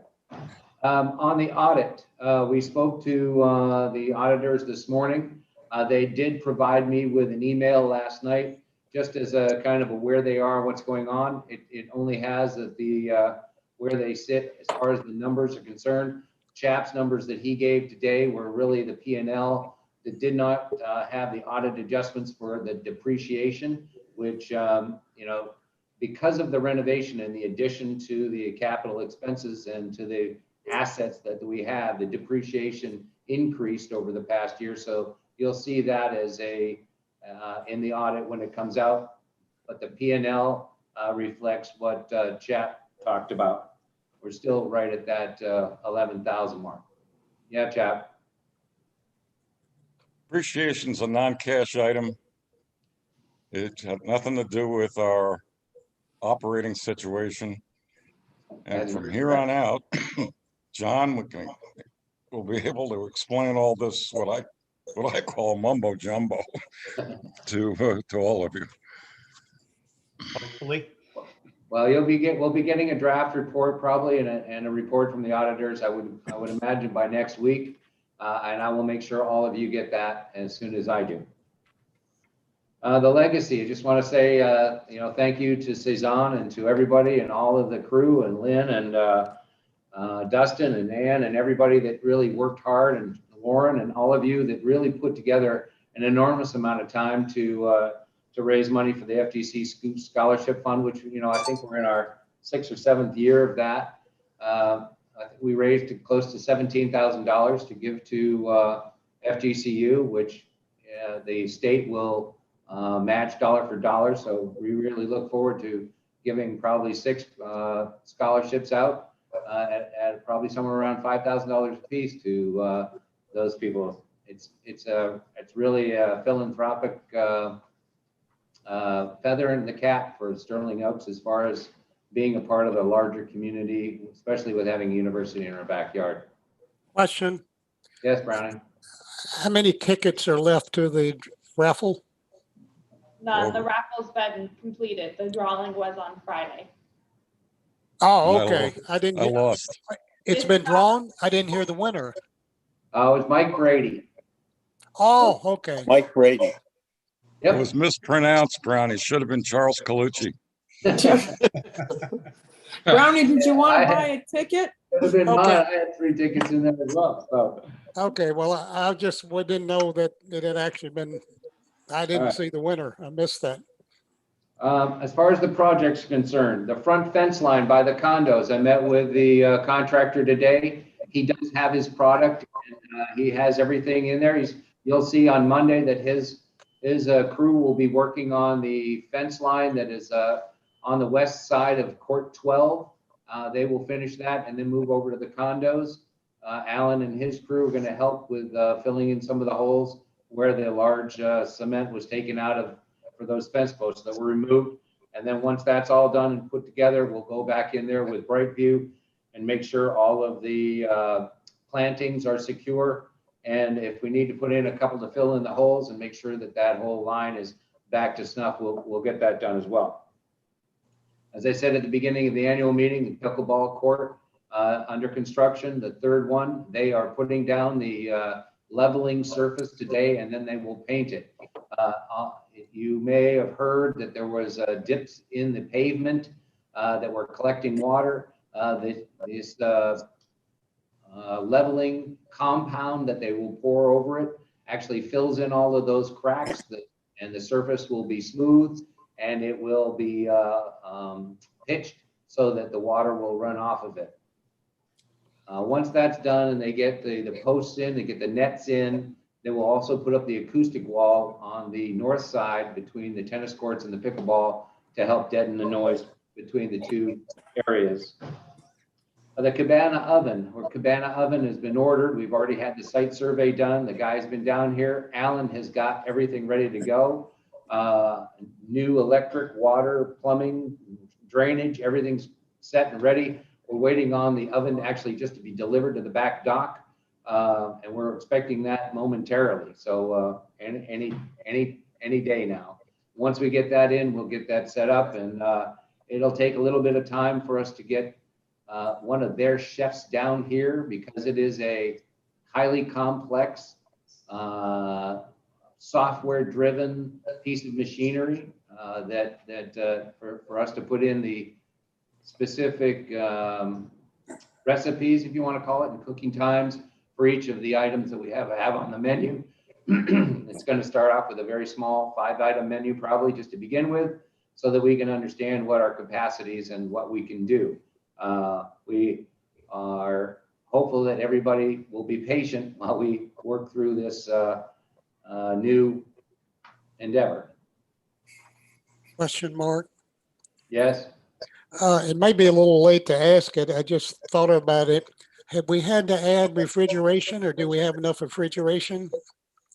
On the audit, we spoke to the auditors this morning. They did provide me with an email last night, just as a kind of a where they are, what's going on. It only has the where they sit as far as the numbers are concerned. Chap's numbers that he gave today were really the P&L that did not have the audit adjustments for the depreciation, which, you know, because of the renovation and the addition to the capital expenses and to the assets that we have, the depreciation increased over the past year. So you'll see that as a in the audit when it comes out, but the P&L reflects what Chap talked about. We're still right at that 11,000 mark. Yeah, Chap. Appreciation's a non-cash item. It had nothing to do with our operating situation. And That's from here on out, John will be able to explain all this, what I call mumbo jumbo to all of you. Hopefully. Well, we'll be getting a draft report probably and a report from the auditors, I would imagine by next week. And I will make sure all of you get that as soon as I do. The legacy, I just want to say, thank you to Cezanne and to everybody and all of the crew and Lynn and Dustin and Ann and everybody that really worked hard, and Lauren and all of you that really put together an enormous amount of time to raise money for the FGC Scoop Scholarship Fund, which, I think we're in our 6th or 7th year of that. I think we raised close to $17,000 to give to FGCU, which the state will match dollar for dollar. So we really look forward to giving probably 6 scholarships out at probably somewhere around $5,000 a piece to those people. It's really a philanthropic feather in the cap for Sterling Oaks as far as being a part of a larger community, especially with having a university in our backyard. Question, Yes, Browning? how many tickets are left to the raffle? None, the raffle's been completed. The drawing was on Friday. Oh, I okay. lost. I didn't, I lost. it's been drawn? I didn't hear the winner. Oh, it's Mike Brady. Oh, okay. Mike Brady. It was mispronounced, Brownie. Should have been Charles Colucci. Brownie, did you want I- to buy a ticket? It would have been Okay. mine. I had 3 tickets in there as well. So, Okay, well, I just didn't know that it had actually been, I didn't Alright. see the winner. I missed that. as far as the project's concerned, the front fence line by the condos, I met with the contractor today. He does have his product, and he has everything in there. You'll see on Monday that his crew will be working on the fence line that is on the west side of Court 12. They will finish that and then move over to the condos. Alan and his crew are going to help with filling in some of the holes where the large cement was taken out of for those fence posts that were removed. And then once that's all done and put together, we'll go back in there with Brightview and make sure all of the plantings are secure. And if we need to put in a couple to fill in the holes and make sure that that whole line is back to snuff, we'll get that done as well. As I said at the beginning of the annual meeting, the pickleball court under construction, the 3rd one, they are putting down the leveling surface today, and then they will paint it. You may have heard that there was dips in the pavement that were collecting water. This leveling compound that they will pour over it actually fills in all of those cracks, and the surface will be smooth, and it will be pitched so that the water will run off of it. Once that's done and they get the posts in, they get the nets in, they will also put up the acoustic wall on the north side between the tennis courts and the pickleball to help deaden the noise between the 2 areas. The cabana oven has been ordered. We've already had the site survey done. The guy's been down here. Alan has got everything ready to go. New electric, water, plumbing, drainage, everything's set and ready. We're waiting on the oven actually just to be delivered to the back dock. And we're expecting that momentarily. So any day now. Once we get that in, we'll get that set up, and it'll take a little bit of time for us to get one of their chefs down here, because it is a highly complex software-driven piece of machinery that for us to put in the specific recipes, if you want to call it, and cooking times for each of the items that we have on the menu. It's going to start off with a very small 5-item menu, probably just to begin with, so that we can understand what our capacities and what we can do. We are hopeful that everybody will be patient while we work through this new endeavor. Question, Mark. Yes. It may be a little late to ask it. I just thought about it. Have we had to add refrigeration, or do we have enough refrigeration?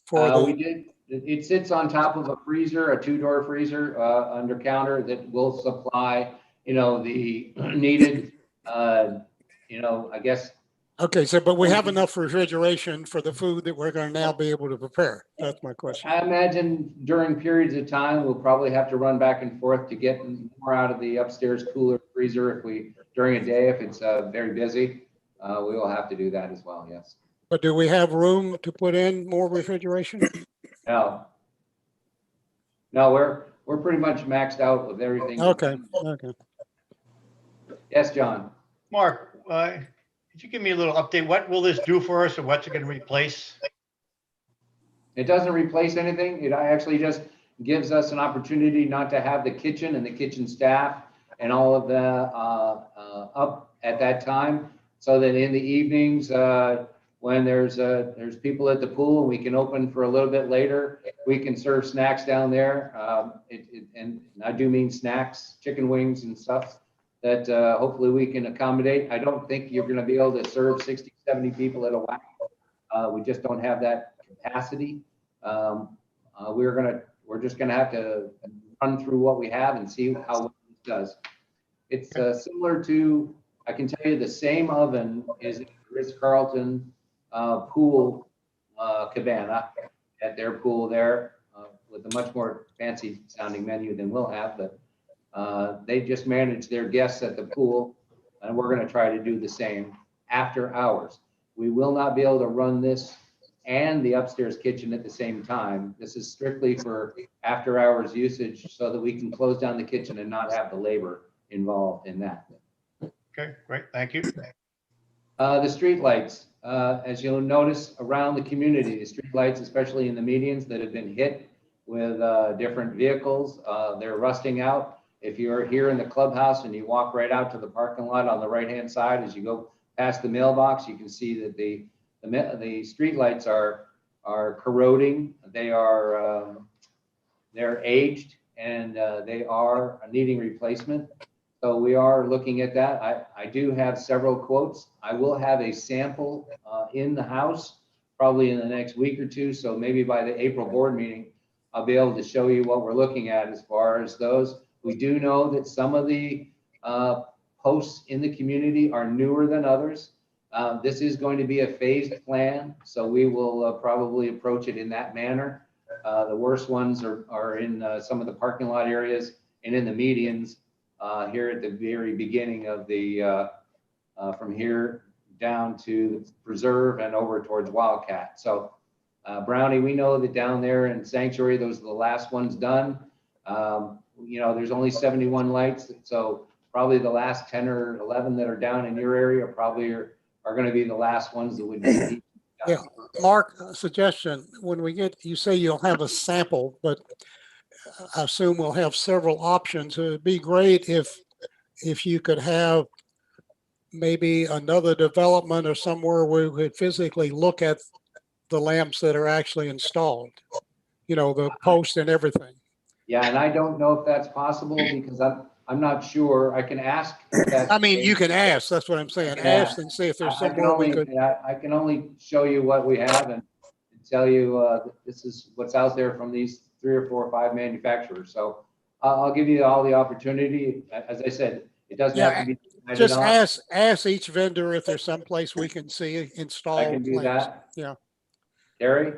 for We the, did, it sits on top of a freezer, a two-door freezer, under counter that will supply, the needed, I guess. okay, so, but we have enough refrigeration for the food that we're going to now be able to prepare. That's my question. I imagine during periods of time, we'll probably have to run back and forth to get more out of the upstairs cooler freezer during a day, if it's very busy. We will have to do that as well, yes. But do we have room to put in more refrigeration? No. No, we're pretty much maxed out with everything. Okay, okay. Yes, John. Mark, could you give me a little update? What will this do for us, or what's it going to replace? It doesn't replace anything. It actually just gives us an opportunity not to have the kitchen and the kitchen staff and all of the up at that time, so that in the evenings, when there's people at the pool and we can open for a little bit later, we can serve snacks down there. And I do mean snacks, chicken wings and stuff that hopefully we can accommodate. I don't think you're going to be able to serve 60, 70 people at a whack. We just don't have that capacity. We're just going to have to run through what we have and see how it does. It's similar to, I can tell you, the same oven is in Ritz-Carlton pool cabana at their pool there, with a much more fancy sounding menu than we'll have, but they just manage their guests at the pool, and we're going to try to do the same after hours. We will not be able to run this and the upstairs kitchen at the same time. This is strictly for after hours usage, so that we can close down the kitchen and not have the labor involved in that. Okay, great, thank you. The street lights, as you'll notice around the community, the street lights, especially in the medians that have been hit with different vehicles, they're rusting out. If you're here in the clubhouse and you walk right out to the parking lot on the right-hand side, as you go past the mailbox, you can see that the street lights are corroding. They're aged, and they are needing replacement. So we are looking at that. I do have several quotes. I will have a sample in the house probably in the next week or two. So maybe by the April board meeting, I'll be able to show you what we're looking at as far as those. We do know that some of the posts in the community are newer than others. This is going to be a phased plan, so we will probably approach it in that manner. The worst ones are in some of the parking lot areas and in the medians here at the very beginning of the, from here down to Preserve and over towards Wildcat. So Brownie, we know that down there in Sanctuary, those are the last ones done. There's only 71 lights, so probably the last 10 or 11 that are down in your area probably are going to be the last ones that would be. Yeah, Mark, a suggestion, when we get, you say you'll have a sample, but I assume we'll have several options. It would be great if you could have maybe another development or somewhere where we could physically look at the lamps that are actually installed, the post and everything. Yeah, and I don't know if that's possible because I'm not sure. I can ask. I mean, you can ask, that's what I'm saying. Ask and see if there's somewhere we could. I can only show you what we have and tell you this is what's out there from these 3 or 4 or 5 manufacturers. So I'll give you all the opportunity. As I said, it doesn't have to be. Just ask each vendor if there's some place we can see installed. I can do lamps. that. Yeah. Gary?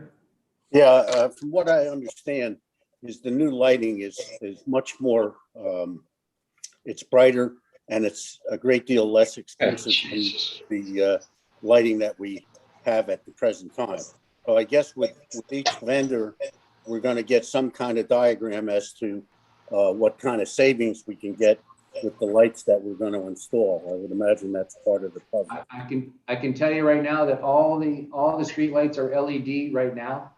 Yeah, from what I understand is the new lighting is much more, it's brighter and it's a great deal less expensive than the lighting that we have at the present time. So I guess with each vendor, we're going to get some kind of diagram as to what kind of savings we can get with the lights that we're going to install. I would imagine that's part of the puzzle. I can tell you right now that all the street lights are LED right now.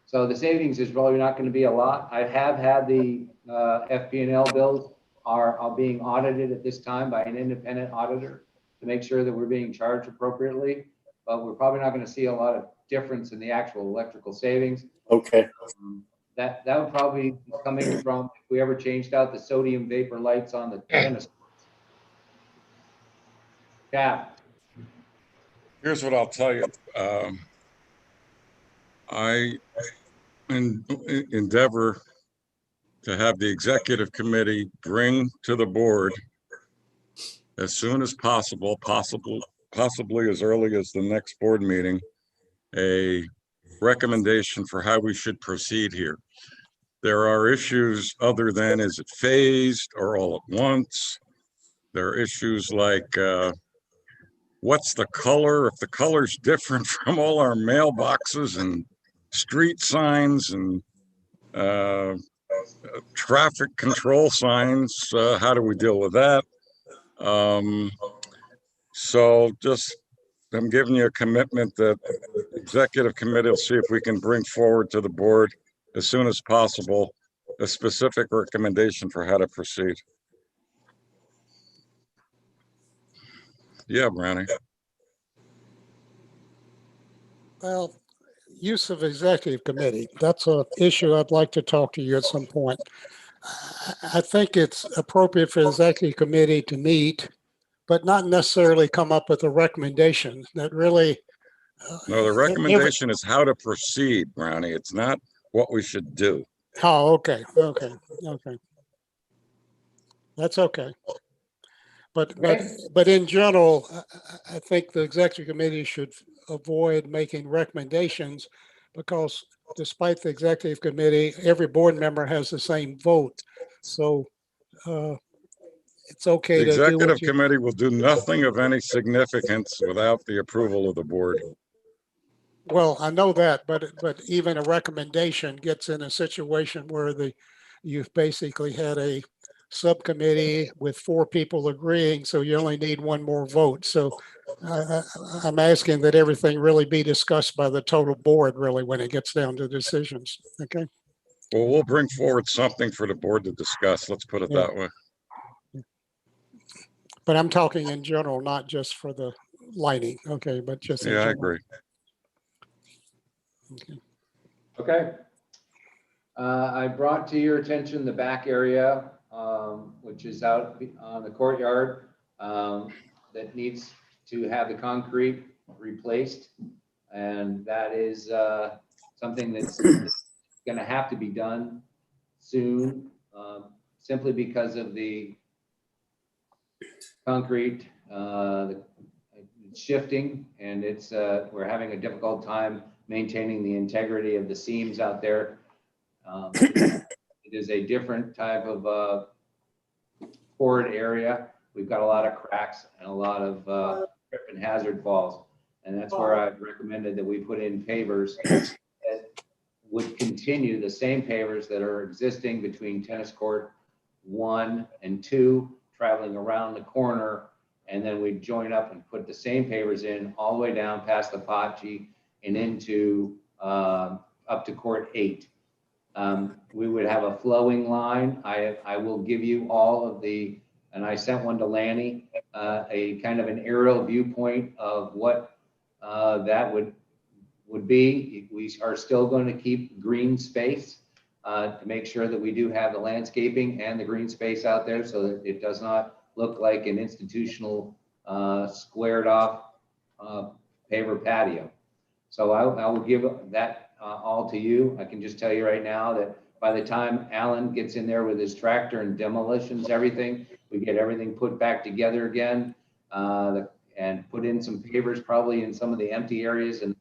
So the savings is probably not going to be a lot. I have had the FP&L bills are being audited at this time by an independent auditor to make sure that we're being charged appropriately, but we're probably not going to see a lot of difference in the actual electrical savings. Okay. That would probably be coming from if we ever changed out the sodium vapor lights on the tennis courts. Yeah. Here's what I'll tell you. I endeavor to have the executive committee bring to the board as soon as possible, possibly as early as the next board meeting, a recommendation for how we should proceed here. There are issues other than, is it phased or all at once? There are issues like, what's the color? If the color's different from all our mailboxes and street signs and traffic control signs, how do we deal with that? So just, I'm giving you a commitment that the executive committee will see if we can bring forward to the board as soon as possible a specific recommendation for how to proceed. Yeah, Brownie. Well, use of executive committee, that's an issue I'd like to talk to you at some point. I think it's appropriate for the executive committee to meet, but not necessarily come up with a recommendation that really. No, the recommendation is how to proceed, Brownie. It's not what we should do. Oh, okay. That's okay. But in general, I think the executive committee should avoid making recommendations, because despite the executive committee, every board member has the same vote. So it's okay The to do executive what you. committee will do nothing of any significance without the approval of the board. Well, I know that, but even a recommendation gets in a situation where you've basically had a subcommittee with 4 people agreeing, so you only need 1 more vote. So I'm asking that everything really be discussed by the total board, really, when it gets down to decisions. Okay. Well, we'll bring forward something for the board to discuss. Let's put it that way. But I'm talking in general, not just for the lighting. Okay, but just in Yeah, I general. agree. Okay. I brought to your attention the back area, which is out on the courtyard, that needs to have the concrete replaced. And that is something that's going to have to be done soon, simply because of the concrete shifting, and it's we're having a difficult time maintaining the integrity of the seams out there. It is a different type of poured area. We've got a lot of cracks and a lot of trip and hazard falls. And that's where I've recommended that we put in pavers that would continue the same pavers that are existing between tennis court 1 and 2, traveling around the corner. And then we join up and put the same pavers in all the way down past the Pachi and into up to court 8. We would have a flowing line. I will give you all of the, and I sent one to Lanny, a kind of an aerial viewpoint of what that would be. We are still going to keep green space to make sure that we do have the landscaping and the green space out there, so that it does not look like an institutional squared off paver patio. So I will give that all to you. I can just tell you right now that by the time Alan gets in there with his tractor and demolitions everything, we get everything put back together again, and put in some pavers probably in some of the empty areas and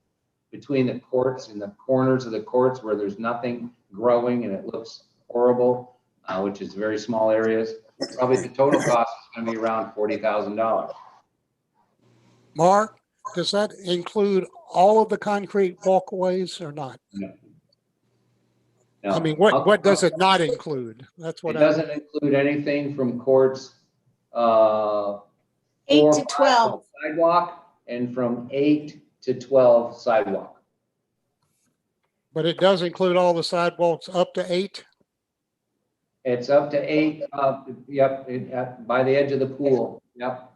between the courts and the corners of the courts where there's nothing growing and it looks horrible, which is very small areas. Probably the total cost is going to be around $40,000. Mark, does that include all of the concrete walkways or not? No. I mean, what does it not include? That's what it doesn't include anything from courts 8 to 12 sidewalk and from 8 to 12 sidewalk. But it does include all the sidewalks up to 8? It's up to 8, yep, by the edge of the pool, yep.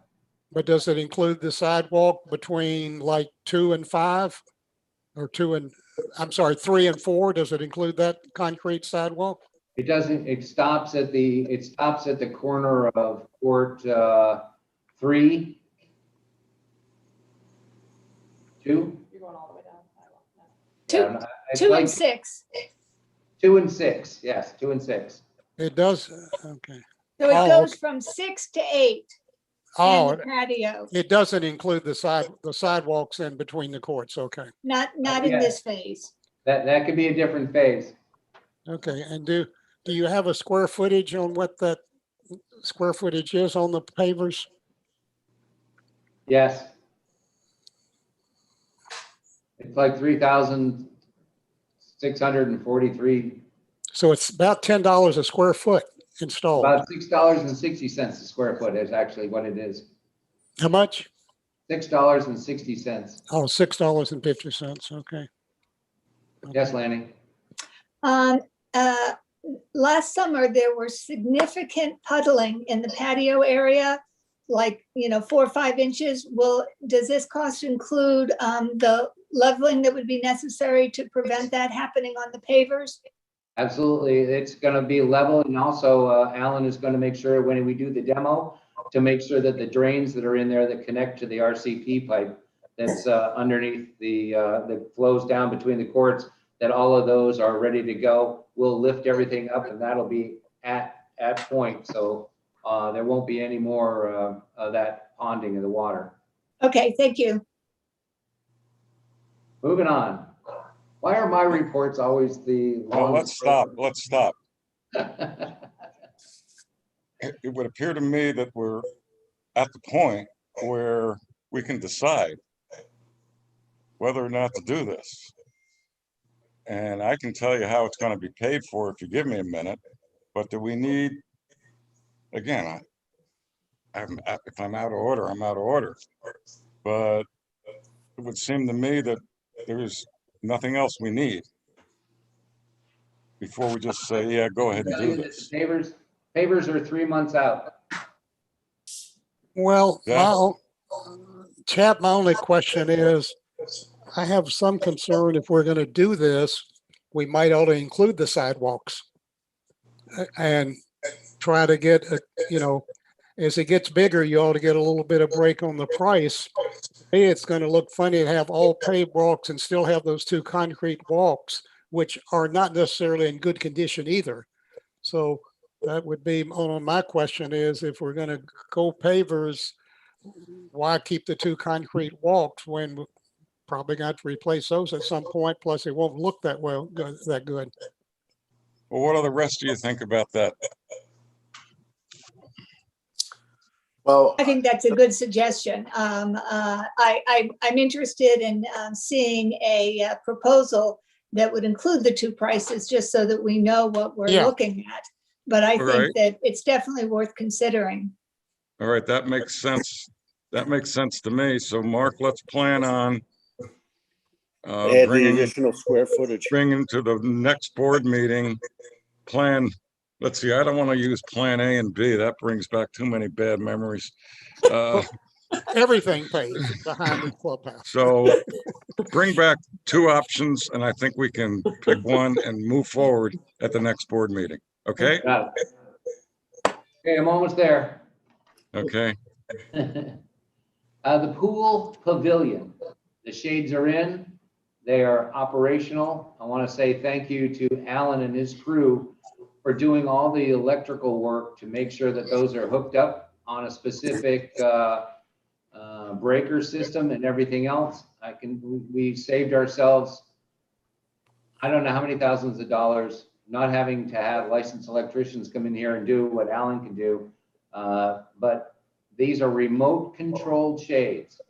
But does it include the sidewalk between like 2 and 5? Or 3 and 4? Does it include that concrete sidewalk? It doesn't, it stops at the corner of court 3, 2. You're going all the way down. 2 and 6. 2 and 6, yes, 2 and 6. It does, okay. So it Oh, goes okay. from 6 to 8 and Oh, the patio, it doesn't include the sidewalks in between the courts, okay. not in Yeah. this phase. That could be a different phase. Okay, and do you have a square footage on what that square footage is on the pavers? Yes. It's like 3,643, So it's about $10 a square foot installed. about $6.60 a square foot is actually what it is. How much? $6.60. Oh, $6.50, okay. Yes, Lanny? Um, Last summer, there were significant puddling in the patio area, like, 4 or 5 inches. Does this cost include the leveling that would be necessary to prevent that happening on the pavers? Absolutely. It's going to be level. And also Alan is going to make sure when we do the demo to make sure that the drains that are in there that connect to the RCP pipe that's underneath that flows down between the courts, that all of those are ready to go. We'll lift everything up and that'll be at point. So there won't be any more of that ponding of the water. Okay, thank you. Moving on. Why are my reports always the Well, longest? let's stop. It would appear to me that we're at the point where we can decide whether or not to do this. And I can tell you how it's going to be paid for if you give me a minute, but do we need, again, if I'm out of order, I'm out of order. But it would seem to me that there's nothing else we need before we just say, yeah, go ahead and do this. Pavers are 3 months out. Well, Yeah. Chap, my only question is, I have some concern if we're going to do this, we might ought to include the sidewalks and try to get, as it gets bigger, you ought to get a little bit of break on the price. Hey, it's going to look funny to have all paved walks and still have those 2 concrete walks, which are not necessarily in good condition either. So that would be my question is, if we're going to go pavers, why keep the 2 concrete walks when we're probably got to replace those at some point? Plus, it won't look that good. Well, what do the rest of you think about that? Well, I think that's a good suggestion. I'm interested in seeing a proposal that would include the 2 prices, just so that we know what we're looking at. But I think that it's definitely worth considering. All right, that makes sense. That makes sense to me. So Mark, let's plan on Add the bringing additional square footage. to the next board meeting plan. Let's see, I don't want to use plan A and B. That brings back too many bad memories. Everything paved behind the clubhouse. So bring back 2 options, and I think we can pick one and move forward at the next board meeting. Okay? Got it. Okay, I'm almost there. Okay. The pool pavilion, the shades are in, they are operational. I want to say thank you to Alan and his crew for doing all the electrical work to make sure that those are hooked up on a specific breaker system and everything else. We saved ourselves, I don't know how many thousands of dollars, not having to have licensed electricians come in here and do what Alan can do. But these are remote controlled shades.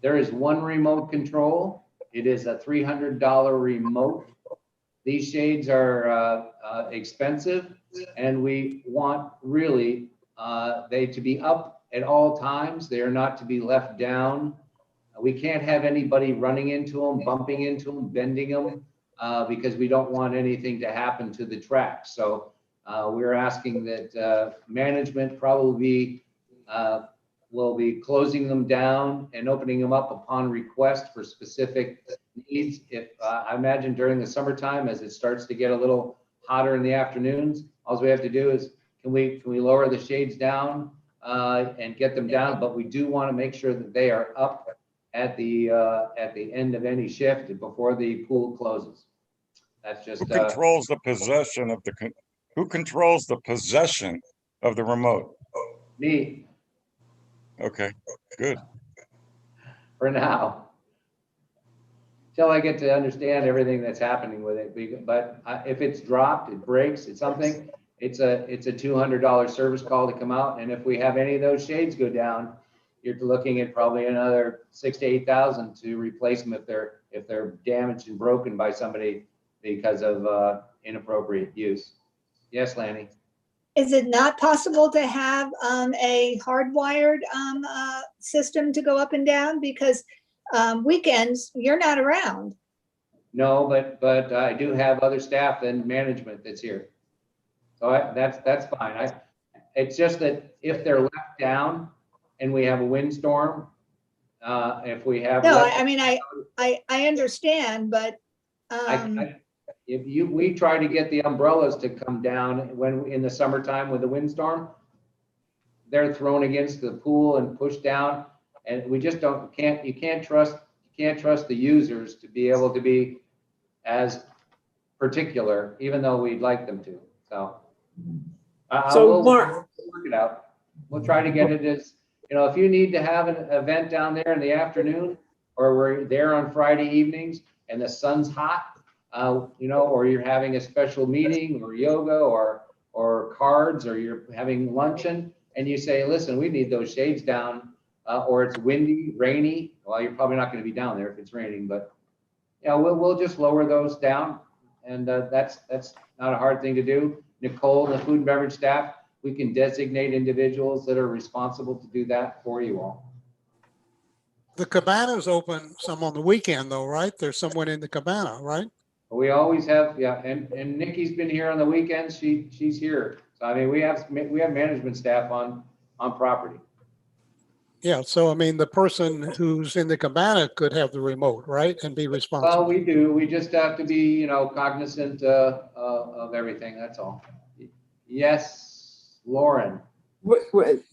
There is one remote control. It is a $300 remote. These shades are expensive, and we want really they to be up at all times. They are not to be left down. We can't have anybody running into them, bumping into them, bending them, because we don't want anything to happen to the track. So we're asking that management probably will be closing them down and opening them up upon request for specific needs. If I imagine during the summertime, as it starts to get a little hotter in the afternoons, all we have to do is can we lower the shades down and get them down? But we do want to make sure that they are up at the end of any shift before the pool closes. That's just, Who controls the possession of who controls the possession of the remote? me Okay, good. for now. Till I get to understand everything that's happening with it. But if it's dropped, it breaks, it's something, it's a $200 service call to come out. And if we have any of those shades go down, you're looking at probably another 6,000 to 8,000 to replace them if they're damaged and broken by somebody because of inappropriate use. Yes, Lanny? Is it not possible to have a hardwired system to go up and down? Because weekends, you're not around. No, but I do have other staff and management that's here. So that's fine. It's just that if they're left down and we have a windstorm, if we have. No, I mean, I understand, but we try to get the umbrellas to come down when in the summertime with the windstorm, they're thrown against the pool and pushed down, and we just you can't trust the users to be able to be as particular, even though we'd like them to. So we'll work it out. We'll try to get it as, if you need to have an event down there in the afternoon, or we're there on Friday evenings and the sun's hot, or you're having a special meeting or yoga or cards, or you're having luncheon and you say, listen, we need those shades down, or it's windy, rainy. Well, you're probably not going to be down there if it's raining, but we'll just lower those down. And that's not a hard thing to do. Nicole, the food and beverage staff, we can designate individuals that are responsible to do that for you all. The cabana's open some on the weekend though, right? There's someone in the cabana, right? We always have, yeah, and Nikki's been here on the weekends. She's here. So I mean, we have management staff on property. Yeah, so I mean, the person who's in the cabana could have the remote, right? And be responsible. Well, we do. We just have to be, cognizant of everything. That's all. Yes, Lauren.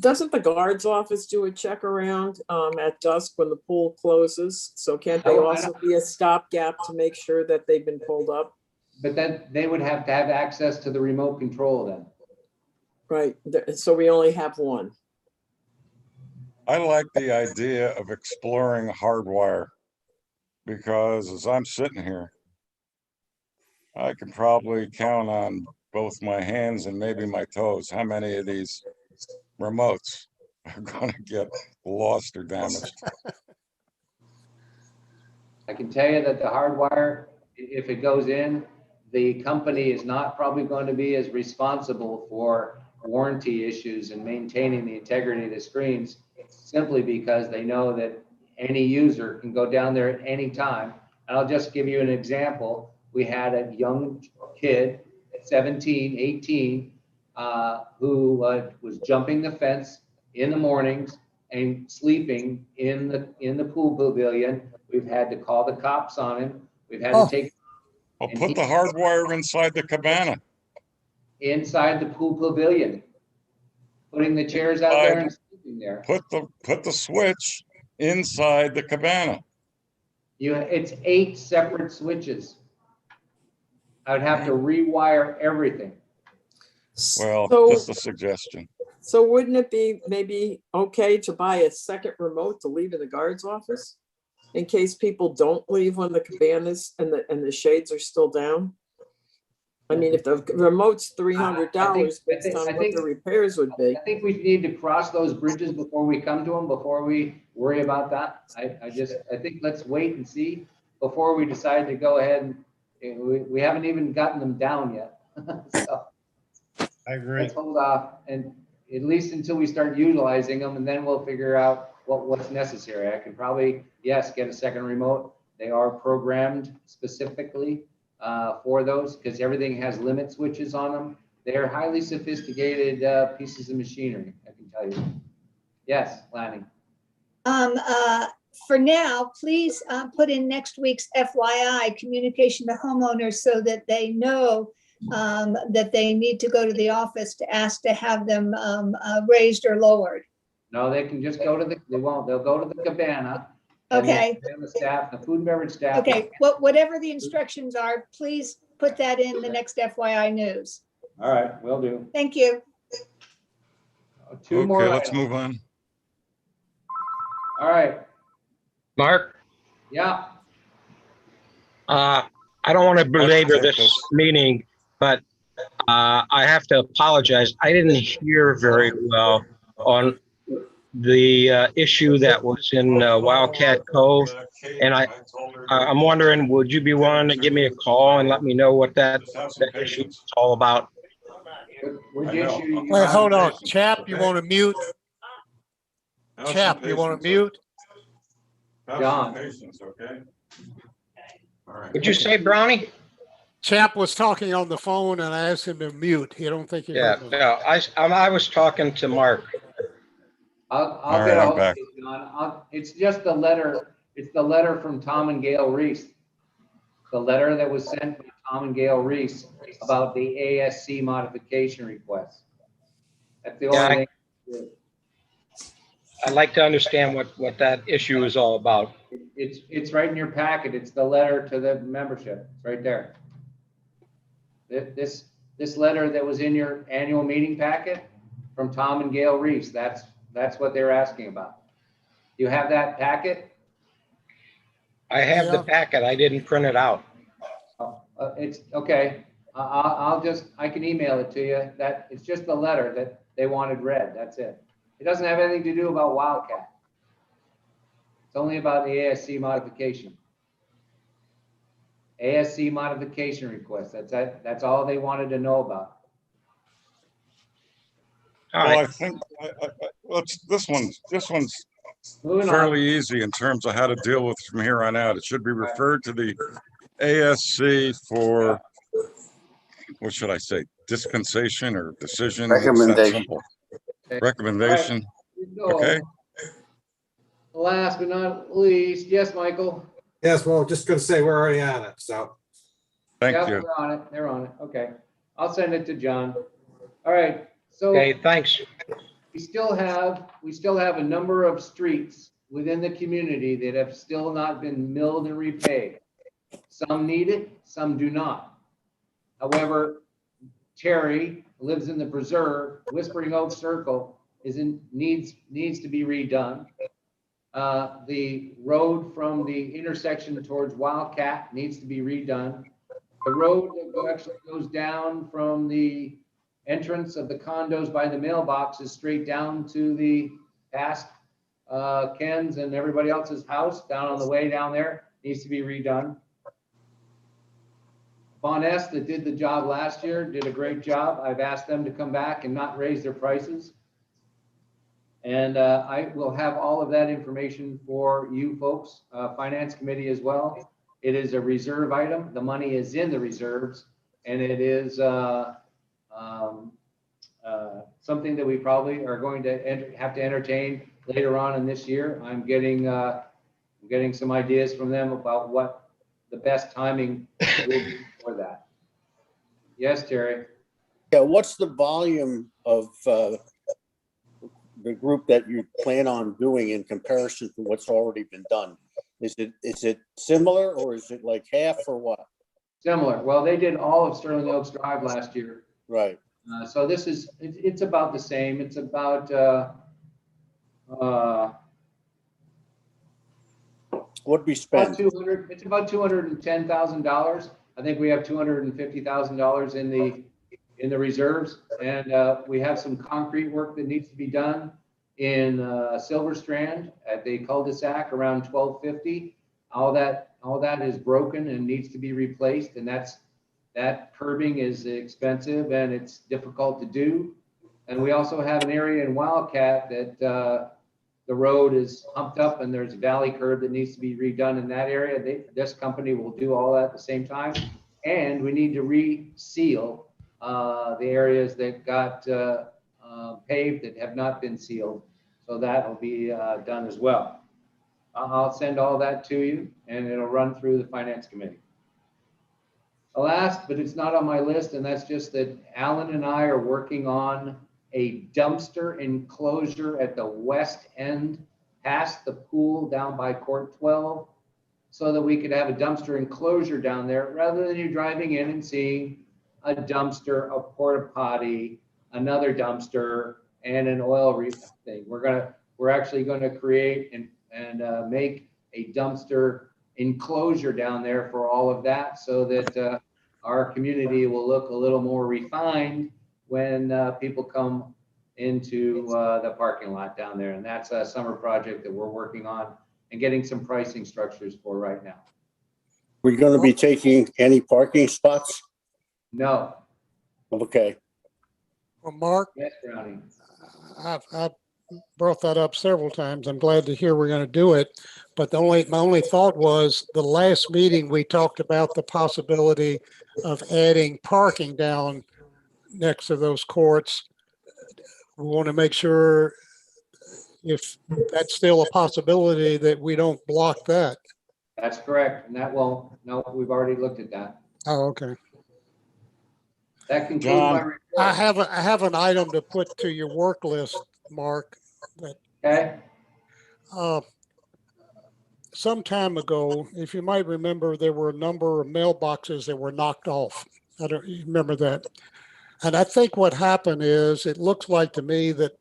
Doesn't the guard's office do a check around at dusk when the pool closes? So can't they also be a stopgap to make sure that they've been pulled up? But then they would have to have access to the remote control then. Right. So we only have one. I like the idea of exploring hardwire because as I'm sitting here, I can probably count on both my hands and maybe my toes how many of these remotes are going to get lost or damaged. I can tell you that the hardwire, if it goes in, the company is not probably going to be as responsible for warranty issues and maintaining the integrity of the screens, simply because they know that any user can go down there at any time. And I'll just give you an example. We had a young kid, 17, 18, who was jumping the fence in the mornings and sleeping in the pool pavilion. We've had to call the cops on him. We've had to take. Well, put the hardwire inside the cabana. Inside the pool pavilion, putting the chairs out there and sleeping there. Put the switch inside the cabana. It's 8 separate switches. I would have to rewire everything. Well, just a suggestion. So wouldn't it be maybe okay to buy a second remote to leave in the guard's office in case people don't leave when the cabanas and the shades are still down? I mean, if the remote's $300 based on what the repairs would be. I think we need to cross those bridges before we come to them, before we worry about that. I think let's wait and see before we decide to go ahead. And we haven't even gotten them down yet. So I agree. let's hold off, and at least until we start utilizing them, and then we'll figure out what's necessary. I can probably, yes, get a second remote. They are programmed specifically for those, because everything has limit switches on them. They're highly sophisticated pieces of machinery, I can tell you. Yes, Lanny. For now, please put in next week's FYI, communication to homeowners, so that they know that they need to go to the office to ask to have them raised or lowered. No, they can just go to they'll go to the cabana. Okay. And the staff, the food and beverage staff. Okay, whatever the instructions are, please put that in the next FYI news. All right, will do. Thank you. Two more Okay, let's items. move on. All right, Mark, yeah, I don't want to belabor this meeting, but I have to apologize. I didn't hear very well on the issue that was in Wildcat Cove. And I'm wondering, would you be willing to give me a call and let me know what that issue is all about? which I know. issue? you Wait, have? hold on. Chap, you want to mute? Chap, you want to mute? John. Okay. All right. Would you say, Brownie? Chap was talking on the phone and I asked him to mute. You don't think he Yeah, heard me? no, I was talking to Mark. I'll All get right, I'm all of back. it, John. It's just the letter, it's the letter from Tom and Gail Reese. The letter that was sent by Tom and Gail Reese about the ASC modification request. That's the Yeah, only thing. I'd like to understand what that issue is all about. It's right in your packet. It's the letter to the membership. It's right there. This letter that was in your annual meeting packet from Tom and Gail Reese, that's what they're asking about. You have that packet? I have the Yeah. packet. I didn't print it out. It's okay. I can email it to you. It's just the letter that they wanted read. That's it. It doesn't have anything to do about Wildcat. It's only about the ASC modification. ASC modification request. That's all they wanted to know about. All Well, right. I think this one's Moving fairly on. easy in terms of how to deal with from here on out. It should be referred to the ASC for, what should I say, dispensation or decision? It's that Recommendation. simple. Recommendation. Okay. Last but not least, yes, Michael. Yes, well, just gonna say we're already on it, so. Thank Yeah, you. they're on it. They're on it. Okay. I'll send it to John. All right. So Okay, thanks. we still have a number of streets within the community that have still not been milled and repaved. Some need it, some do not. However, Terry lives in the preserve. Whispering Oak Circle needs to be redone. The road from the intersection towards Wildcat needs to be redone. The road that actually goes down from the entrance of the condos by the mailboxes straight down to the past Ken's and everybody else's house down on the way down there needs to be redone. Von S that did the job last year did a great job. I've asked them to come back and not raise their prices. And I will have all of that information for you folks, Finance Committee as well. It is a reserve item. The money is in the reserves, and it is something that we probably are going to have to entertain later on in this year. I'm getting some ideas from them about what the best timing will be for that. Yes, Terry. Yeah, what's the volume of the group that you plan on doing in comparison to what's already been done? Is it similar or is it like half or what? Similar. Well, they did all of Sterling Oaks Drive last year. Right. So this is, it's about the same. It's about, What'd we about spend? 200, it's about $210,000. I think we have $250,000 in the reserves. And we have some concrete work that needs to be done in Silver Strand at the cul-de-sac around 1250. All that is broken and needs to be replaced. And that curbing is expensive and it's difficult to do. And we also have an area in Wildcat that the road is humped up and there's a valley curb that needs to be redone in that area. This company will do all that at the same time. And we need to reseal the areas that got paved that have not been sealed. So that will be done as well. I'll send all that to you and it'll run through the Finance Committee. Last, but it's not on my list, and that's just that Alan and I are working on a dumpster enclosure at the west end, past the pool down by Court 12, so that we could have a dumpster enclosure down there rather than you driving in and seeing a dumpster, a porta potty, another dumpster, and an oil thing. We're actually gonna create and make a dumpster enclosure down there for all of that, so that our community will look a little more refined when people come into the parking lot down there. And that's a summer project that we're working on and getting some pricing structures for right now. We're going to be taking any parking spots? No. Okay. Well, Mark, Yes, Brownie. I've brought that up several times. I'm glad to hear we're going to do it. But my only thought was the last meeting, we talked about the possibility of adding parking down next to those courts. We want to make sure if that's still a possibility that we don't block that. That's correct. And that won't, no, we've already looked at that. Oh, okay. That concludes John. my report. I have an item to put to your work list, Mark, that Okay. some time ago, if you might remember, there were a number of mailboxes that were knocked off. I don't you remember that. And I think what happened is, it looks like to me that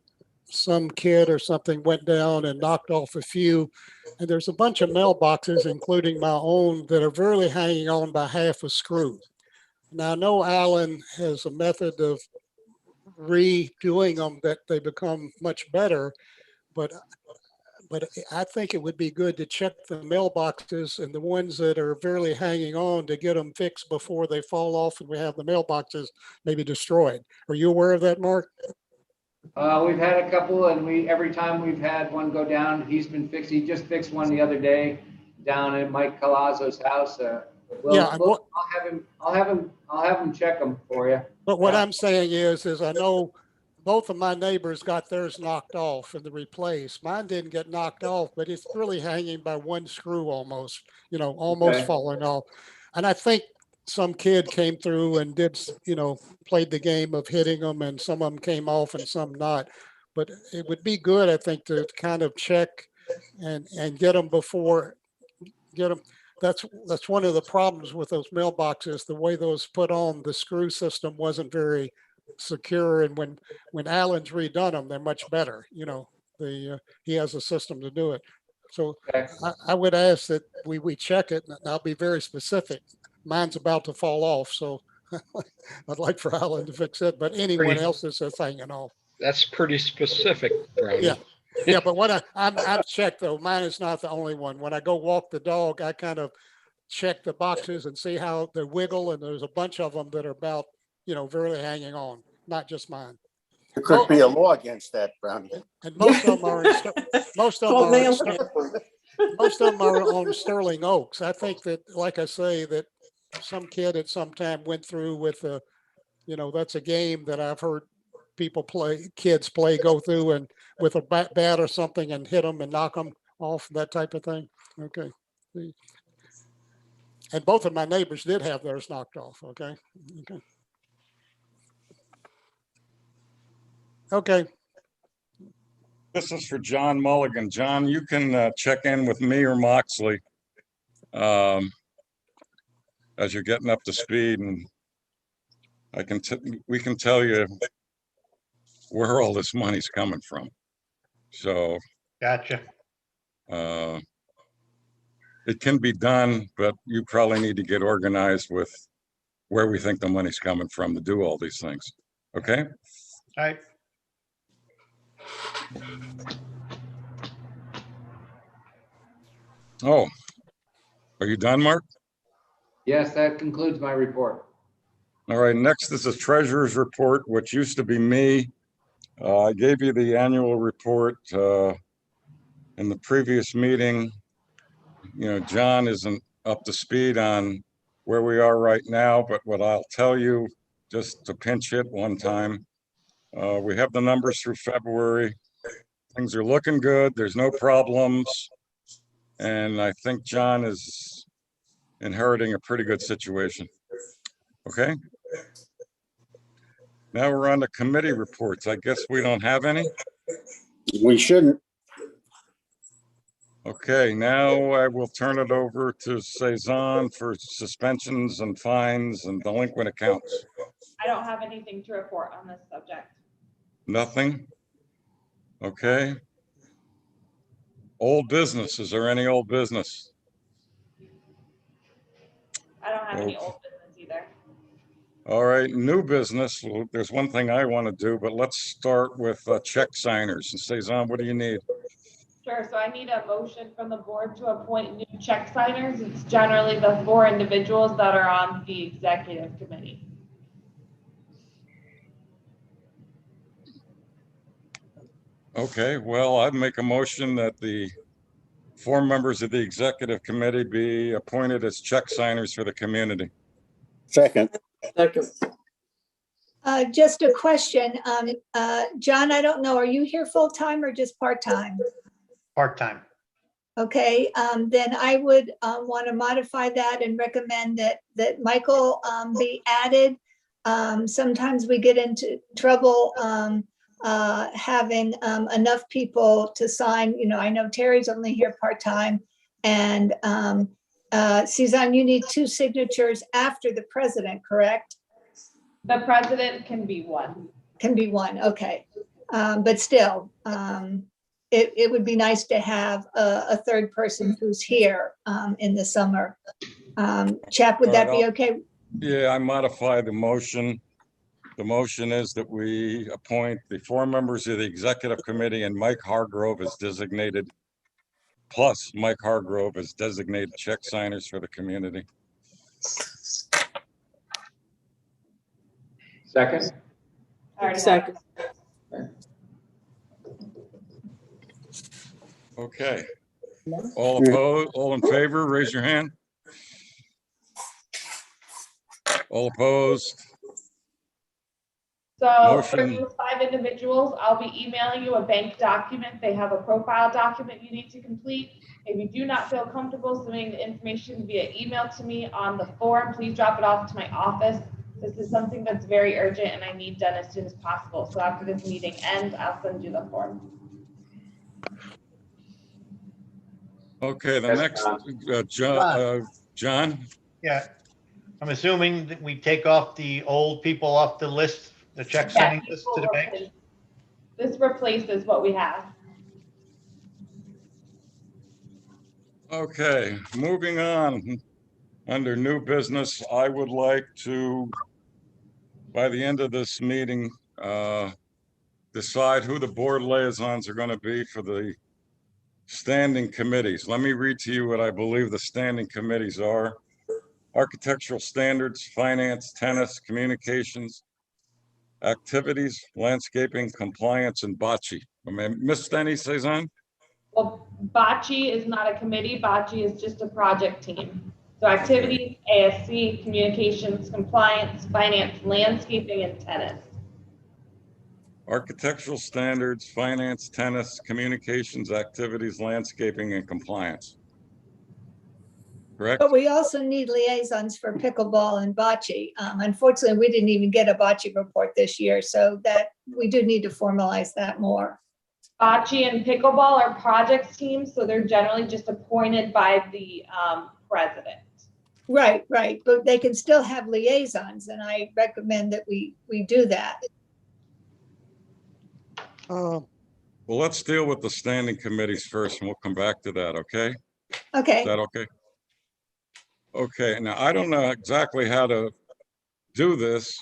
some kid or something went down and knocked off a few. And there's a bunch of mailboxes, including my own, that are really hanging on by half a screw. Now, I know Alan has a method of redoing them that they become much better, but I think it would be good to check the mailboxes and the ones that are barely hanging on to get them fixed before they fall off and we have the mailboxes maybe destroyed. Are you aware of that, Mark? We've had a couple, and every time we've had one go down, he's been fixed. He just fixed one the other day down at Mike Colazzo's house. I'll have him check them for you. But what I'm saying is I know both of my neighbors got theirs knocked off and replaced. Mine didn't get knocked off, but it's really hanging by one screw almost, almost Okay. falling off. And I think some kid came through and did, played the game of hitting them, and some of them came off and some not. But it would be good, I think, to kind of check and get them before, get them. That's one of the problems with those mailboxes. The way those put on, the screw system wasn't very secure. And when Alan's redone them, they're much better. He has a system to do it. So Okay. I would ask that we check it, and I'll be very specific. Mine's about to fall off, so I'd like for Alan to fix it, but anyone else's is hanging off. That's pretty specific, Brownie. Yeah. Yeah, but what I've checked though, mine is not the only one. When I go walk the dog, I kind of check the boxes and see how they wiggle, and there's a bunch of them that are about, barely hanging on, not just mine. There could be a law against that, Brownie. And most of them are most of them are on Sterling Oaks. I think that, like I say, that some kid at some time went through with that's a game that I've heard kids go through and with a bat or something and hit them and knock them off, that type of thing. Okay. And both of my neighbors did have theirs knocked off. Okay. Okay. This is for John Mulligan. John, you can check in with me or Moxley as you're getting up to speed, and we can tell you where all this money's coming from. So Gotcha. it can be done, but you probably need to get organized with where we think the money's coming from to do all these things. Okay? All right. Oh, are you done, Mark? Yes, that concludes my report. All right, next is the treasurer's report, which used to be me. I gave you the annual report in the previous meeting. John isn't up to speed on where we are right now, but what I'll tell you, just to pinch hit one time, we have the numbers through February. Things are looking good. There's no problems. And I think John is inheriting a pretty good situation. Okay. Now we're on the committee reports. I guess we don't have any. We shouldn't. Okay, now I will turn it over to Cezanne for suspensions and fines and delinquent accounts. I don't have anything to report on this subject. Nothing? Okay. Old business, is there any old business? I don't have any Okay. old business either. All right, new business. Well, there's one thing I want to do, but let's start with check signers. And Cezanne, what do you need? Sure, so I need a motion from the board to appoint new check signers. It's generally the 4 individuals that are on the executive committee. Okay, well, I'd make a motion that the 4 members of the executive committee be appointed as check signers for the community. Second. Second. Just a question. John, I don't know, are you here full-time or just part-time? Part-time. Okay, then I would want to modify that and recommend that Michael be added. Sometimes we get into trouble having enough people to sign. You know, I know Terry's only here part-time, and Cezanne, you need 2 signatures after the president, correct? The president can be 1. Can be 1, okay. But still, it would be nice to have a 3rd person who's here in the summer. Chap, would that be okay? Yeah, I modify the motion. The motion is that we appoint the 4 members of the executive committee and Mike Hargrove as designated, plus Mike Hargrove as designated check signers for the community. Second? I already have Second. Okay. All opposed, all in favor, raise your hand. All opposed? So for Motion. these 5 individuals, I'll be emailing you a bank document. They have a profile document you need to complete. If you do not feel comfortable submitting the information via email to me on the form, please drop it off to my office. This is something that's very urgent and I need done as soon as possible. So after this meeting ends, I'll send you the form. Okay, the Yes, next, John? Yeah. I'm assuming that we take off the old people off the list, the check Yeah, signing list to the bank. this replaces what we have. Okay, moving on. Under new business, I would like to, by the end of this meeting, decide who the board liaisons are going to be for the standing committees. Let me read to you what I believe the standing committees are. Architectural standards, finance, tennis, communications, activities, landscaping, compliance, and bocce. Am I missed any, Cezanne? Well, bocce is not a committee. Bocce is just a project team. So activities, ASC, communications, compliance, finance, landscaping, and tennis. Architectural standards, finance, tennis, communications, activities, landscaping, and compliance. Correct? But we also need liaisons for pickleball and bocce. Unfortunately, we didn't even get a bocce report this year, so that we do need to formalize that more. Bocce and pickleball are projects teams, so they're generally just appointed by the president. Right, right, but they can still have liaisons, and I recommend that we do that. Well, let's deal with the standing committees first, and we'll come back to that, okay? Is Okay, that okay? Okay, now I don't know exactly how to do this,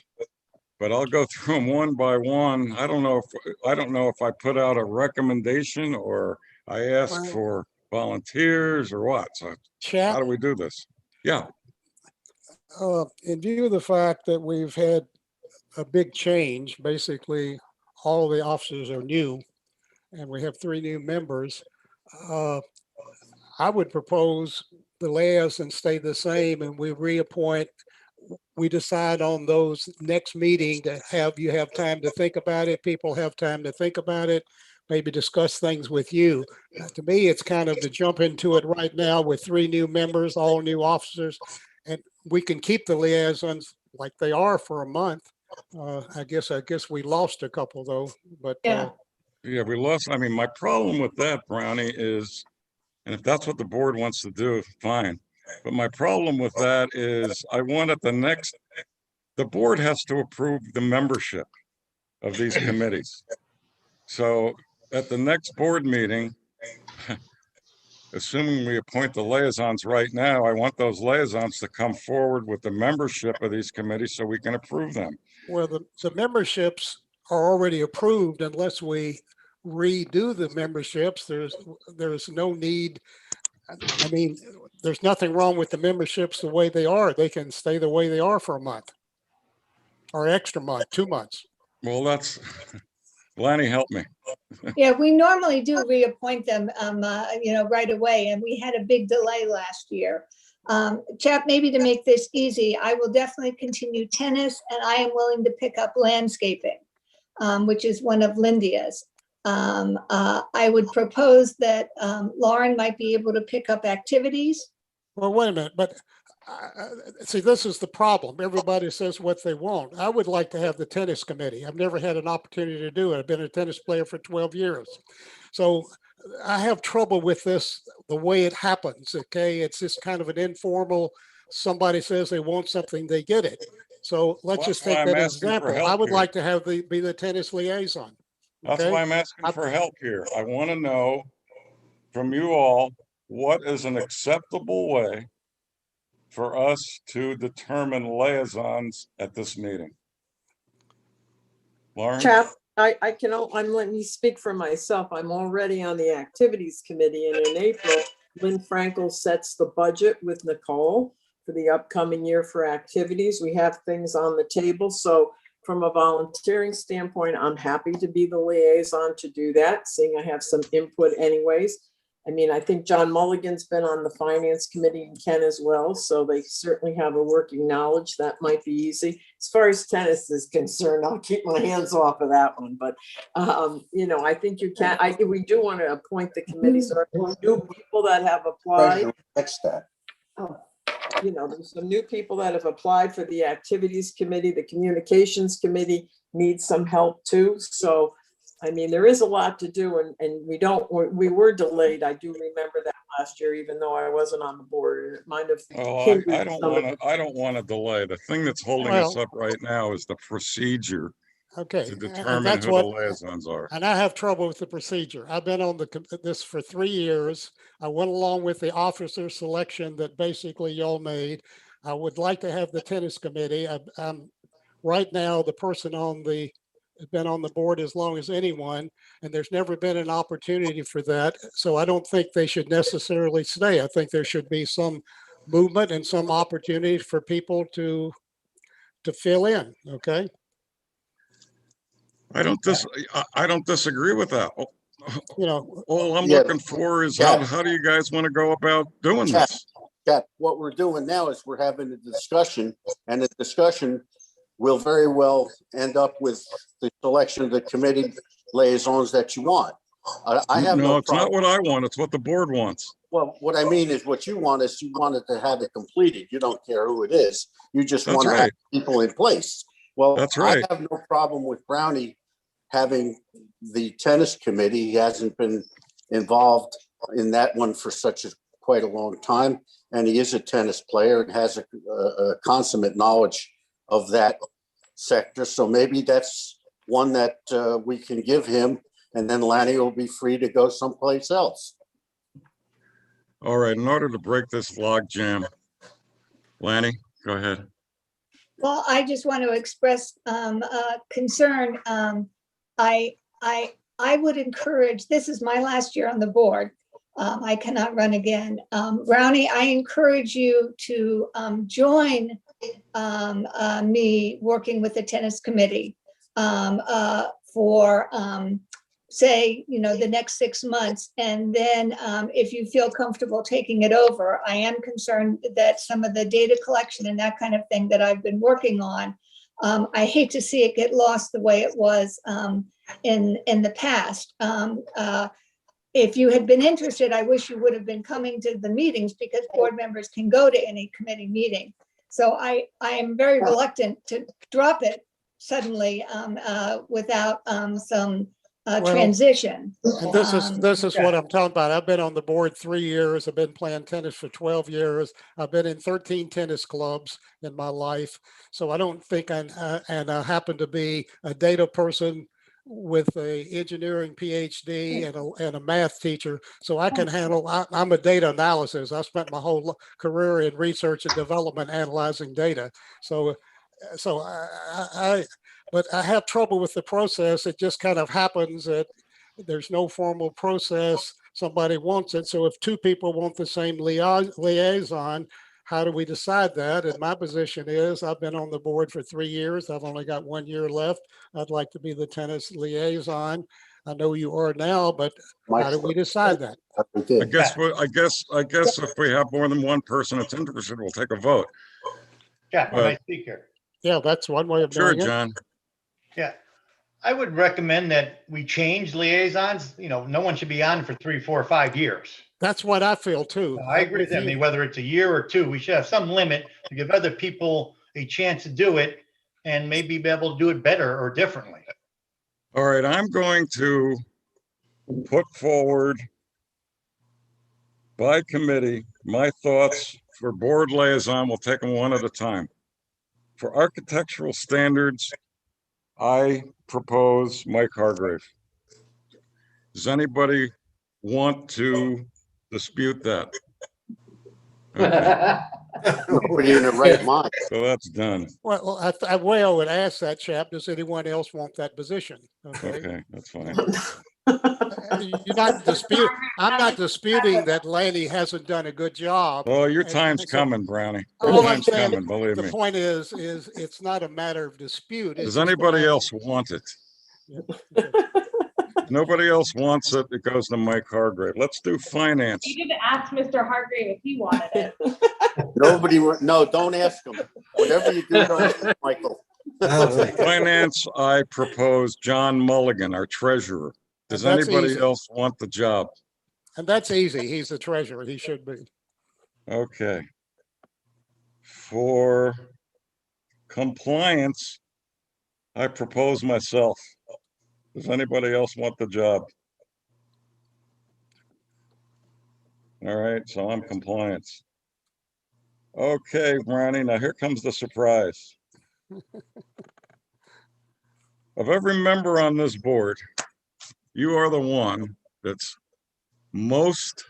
but I'll go through them one by one. I don't know if I put out a recommendation or I ask for volunteers or what. So how Chat, do we do this? Yeah, in view of the fact that we've had a big change, basically all the officers are new and we have 3 new members, I would propose the liaisons stay the same and we reappoint. We decide on those next meeting to have you have time to think about it. People have time to think about it, maybe discuss things with you. To me, it's kind of to jump into it right now with 3 new members, all new officers, and we can keep the liaisons like they are for a month. I guess we lost a couple though, but yeah, yeah, we lost. I mean, my problem with that, Brownie, is And if that's what the board wants to do, fine. But my problem with that is I want at the board has to approve the membership of these committees. So at the next board meeting, assuming we appoint the liaisons right now, I want those liaisons to come forward with the membership of these committees so we can approve them. Well, the memberships are already approved unless we redo the memberships. There's no need. I mean, there's nothing wrong with the memberships the way they are. They can stay the way they are for a month or extra month, 2 months. Well, that's, Lanny, help me. Yeah, we normally do reappoint them, right away, and we had a big delay last year. Chap, maybe to make this easy, I will definitely continue tennis, and I am willing to pick up landscaping, which is one of Lydia's. I would propose that Lauren might be able to pick up activities. Well, wait a minute, but see, this is the problem. Everybody says what they want. I would like to have the tennis committee. I've never had an opportunity to do it. I've been a tennis player for 12 years. So I have trouble with this, the way it happens, okay? It's just kind of an informal, somebody says they want something, they get it. So let's Well, just that's why take I'm that asking for example. help I would here. like to have be the tennis liaison. That's okay? why I'm asking for help here. I want to know from you all, what is an acceptable way for us to determine liaisons at this meeting? Lauren? Chap, I'm letting you speak for myself. I'm already on the activities committee, and in April, Lynn Frankel sets the budget with Nicole for the upcoming year for activities. We have things on the table. So from a volunteering standpoint, I'm happy to be the liaison to do that, seeing I have some input anyways. I mean, I think John Mulligan's been on the finance committee and Ken as well, so they certainly have a working knowledge. That might be easy. As far as tennis is concerned, I'll keep my hands off of that one. But, I think you can, we do want to appoint the committees. There are new people that have applied. Next step. There's some new people that have applied for the activities committee. The communications committee needs some help too. So, I mean, there is a lot to do, and we were delayed. I do remember that last year, even though I wasn't on the board. It might have. Oh, I don't want to delay. The thing that's holding us up right now is the procedure Okay. to and determine that's who what- the liaisons are. And I have trouble with the procedure. I've been on this for 3 years. I went along with the officer selection that basically y'all made. I would like to have the tennis committee. I'm right now the person has been on the board as long as anyone, and there's never been an opportunity for that. So I don't think they should necessarily stay. I think there should be some movement and some opportunity for people to fill in. Okay. I don't disagree with that. All I'm Yeah. looking for is Yeah. how do you guys want to go about doing Yeah. this? That what we're doing now is we're having a discussion, and the discussion will very well end up with the selection of the committee liaisons that you want. I have no It's not problem. what I want. It's what the board wants. Well, what I mean is what you want is you wanted to have it completed. You don't care who it is. You just That's want to have right. people in place. Well, That's right. I have no problem with Brownie having the tennis committee. He hasn't been involved in that one for quite a long time. And he is a tennis player and has a consummate knowledge of that sector. So maybe that's one that we can give him, and then Lanny will be free to go someplace else. All right, in order to break this log jam, Lanny, go ahead. Well, I just want to express concern. I would encourage, this is my last year on the board. I cannot run again. Brownie, I encourage you to join me working with the tennis committee for say, the next 6 months. And then if you feel comfortable taking it over, I am concerned that some of the data collection and that kind of thing that I've been working on, I hate to see it get lost the way it was in the past. If you had been interested, I wish you would have been coming to the meetings, because board members can go to any committee meeting. So I am very reluctant to drop it suddenly without some Well, transition. And this is what I'm talking about. I've been on the board 3 years. I've been playing tennis for 12 years. I've been in 13 tennis clubs in my life. So I don't think and I happen to be a data person with a engineering PhD and a math teacher. So I can handle, I'm a data analysis. I spent my whole career in research and development analyzing data. So but I have trouble with the process. It just kind of happens that there's no formal process. Somebody wants it. So if two people want the same liaison, how do we decide that? And my position is I've been on the board for 3 years. I've only got 1 year left. I'd like to be the tennis liaison. I know you are now, but how do we decide that? I guess if we have more than one person that's interested, we'll take a vote. Yeah, can I speak here? Yeah, that's one way of Sure, doing it. John. Yeah. I would recommend that we change liaisons. No one should be on for 3, 4, 5 years. That's what I feel too. I agree with that. I mean, whether it's a year or two, we should have some limit to give other people a chance to do it and maybe be able to do it better or differently. All right, I'm going to put forward by committee my thoughts for board liaison. We'll take them one at a time. For architectural standards, I propose Mike Hargrave. Does anybody want to dispute that? Okay. Nobody in the right mind. So that's done. Well, I would ask that chap, does anyone else want that position? Okay, that's fine. You're not disputing, I'm not disputing that Lanny hasn't done a good job. Oh, your And time's so- coming, Brownie. Your All I'm time's saying, coming, believe the me. point is it's not a matter of dispute. it's Does just a anybody matter- else want it? Nobody else wants it. It goes to Mike Hargrave. Let's do finance. You didn't ask Mr. Hargrave if he wanted it. No, don't ask him. Whatever you do, don't ask Michael. Finance, I propose John Mulligan, our treasurer. Does That's anybody easy. else want the job? And that's easy. He's the treasurer. He should be. Okay. For compliance, I propose myself. Does anybody else want the job? All right, so I'm compliance. Okay, Ronnie, now here comes the surprise. Of every member on this board, you are the one that's most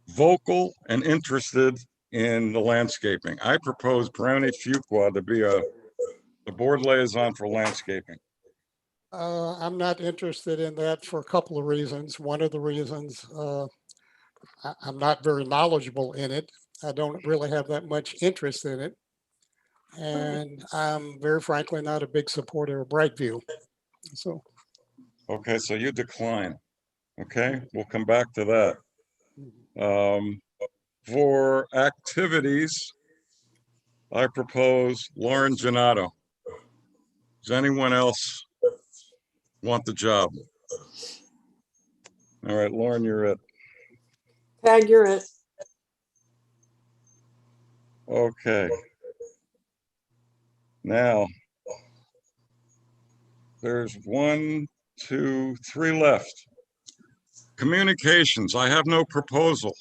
vocal and interested in the landscaping. I propose Brownie Fuqua to be the board liaison for landscaping. I'm not interested in that for a couple of reasons. One of the reasons, I'm not very knowledgeable in it. I don't really have that much interest in it. And I'm very frankly not a big supporter of Brightview. So, Okay, so you decline. Okay, we'll come back to that. For activities, I propose Lauren Gennaro. Does anyone else want the job? All right, Lauren, you're it. Tag, you're it. Okay. Now, there's 1, 2, 3 left. Communications, I have no proposal.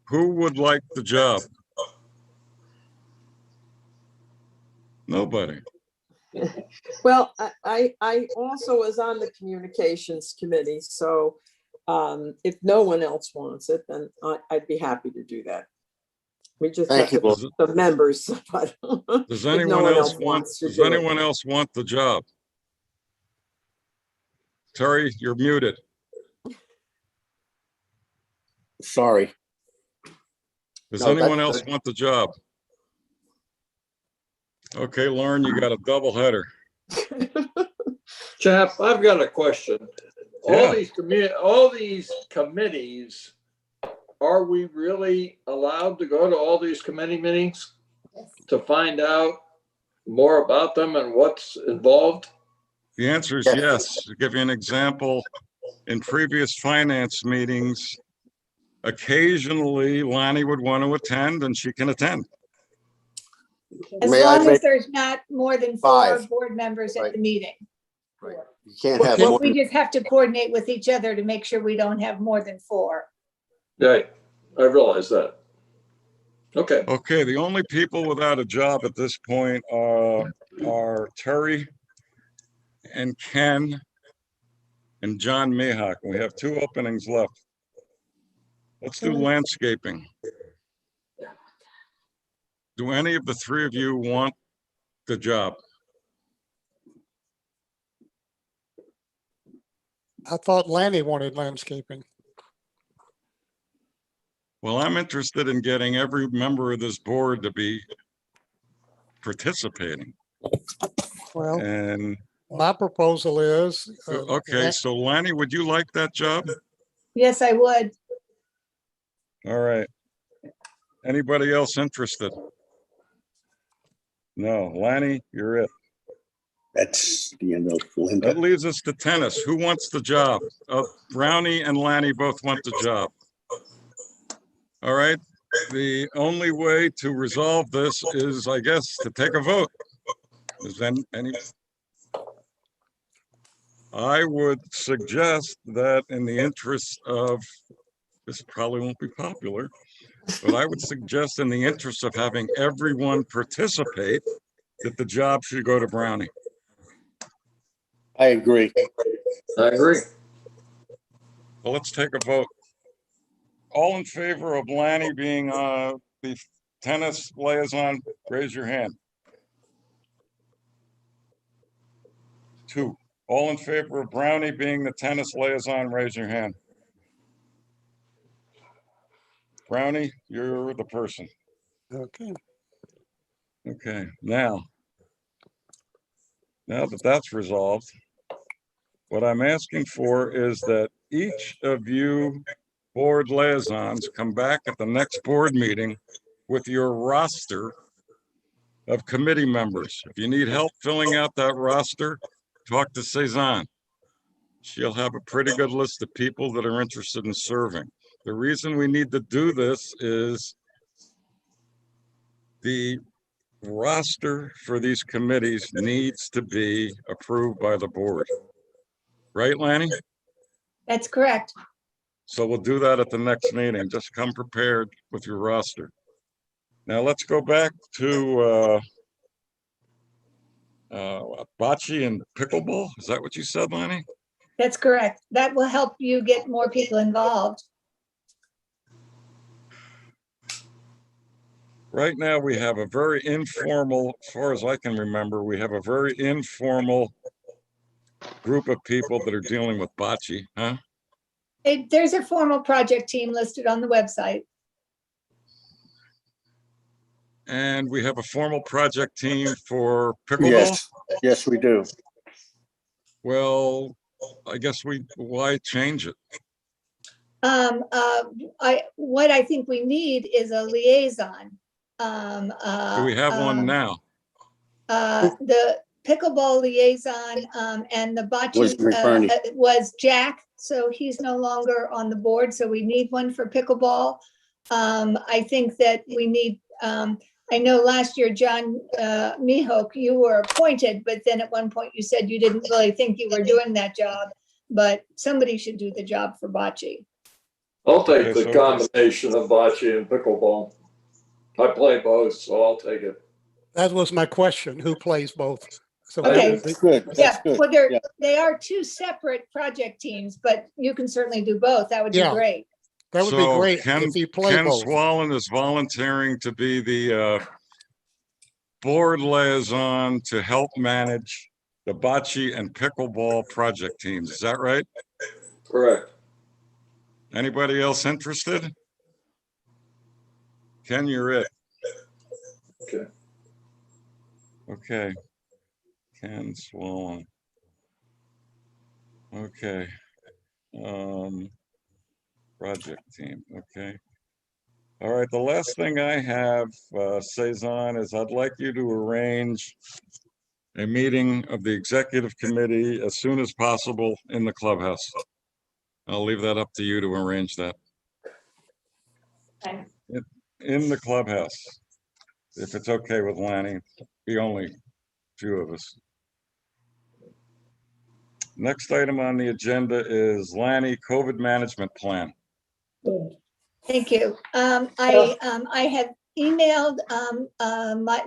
Who would like the job? Nobody. Well, I also was on the communications committee, so if no one else wants it, then I'd be happy to do that. We just have Thank you. the members, but Does if anyone no one else else want, wants to does do it. anyone else want the job? Terry, you're muted. Sorry. Does No, anyone that's else want the job? Okay, Lauren, you got a double header. Chap, I've got a question. Yeah. All these committees, are we really allowed to go to all these committee meetings to find out more about them and what's involved? The answer is yes. To give you an example, in previous finance meetings, occasionally Lonnie would want to attend and she can attend. As May I long make- as there's not more than 4 5. board members at Right. the meeting. Right. You can't have Well, more. we just have to coordinate with each other to make sure we don't have more than 4. Right, I realize that. Okay, Okay, the only people without a job at this point are Terry and Ken and John Mihawk. We have 2 openings left. Let's do landscaping. Do any of the 3 of you want the job? I thought Lanny wanted landscaping. Well, I'm interested in getting every member of this board to be participating. Well, And, my proposal is. okay, so Lanny, would you like that job? Yes, I would. All right. Anybody else interested? No, Lanny, you're it. That's the end of That Linda. leaves us to tennis. Who wants the job? Brownie and Lanny both want the job. All right. The only way to resolve this is, I guess, to take a vote. Is then any? I would suggest that in the interest of, this probably won't be popular, but I would suggest in the interest of having everyone participate, that the job should go to Brownie. I agree. I agree. Well, let's take a vote. All in favor of Lanny being the tennis liaison, raise your hand. 2. All in favor of Brownie being the tennis liaison, raise your hand. Brownie, you're the person. Okay. Okay, now that that's resolved, what I'm asking for is that each of you board liaisons come back at the next board meeting with your roster of committee members. If you need help filling out that roster, talk to Cezanne. She'll have a pretty good list of people that are interested in serving. The reason we need to do this is the roster for these committees needs to be approved by the board. Right, Lanny? That's correct. So we'll do that at the next meeting. Just come prepared with your roster. Now let's go back to bocce and pickleball. Is that what you said, Lanny? That's correct. That will help you get more people involved. Right now, we have a very informal, as far as I can remember, we have a very informal group of people that are dealing with bocce, huh? There's a formal project team listed on the website. And we have a formal project team for pickleball? Yes, yes, we do. Well, I guess why change it? What I think we need is a liaison. Do we have one now? The pickleball liaison and the Was McBurney. bocce was Jack, so he's no longer on the board, so we need one for pickleball. I think that we need, I know last year, John Mihok, you were appointed, but then at one point you said you didn't really think you were doing that job, but somebody should do the job for bocce. I'll take Okay, the so- combination of bocce and pickleball. I play both, so I'll take it. That was my question. Who plays both? So Okay. That's good. Yeah, That's good. well, Yeah. they are 2 separate project teams, but you can certainly do both. That would be Yeah. great. that would be So great Ken- if you play Ken both. Swallen is volunteering to be the board liaison to help manage the bocce and pickleball project teams. Is that right? Correct. Anybody else interested? Ken, you're it. Okay. Okay. Ken Swallen. Okay. Project team, okay. All right, the last thing I have, Cezanne, is I'd like you to arrange a meeting of the executive committee as soon as possible in the clubhouse. I'll leave that up to you to arrange that. Okay. In the clubhouse, if it's okay with Lanny, the only few of us. Next item on the agenda is Lanny COVID Management Plan. Thank you. I have emailed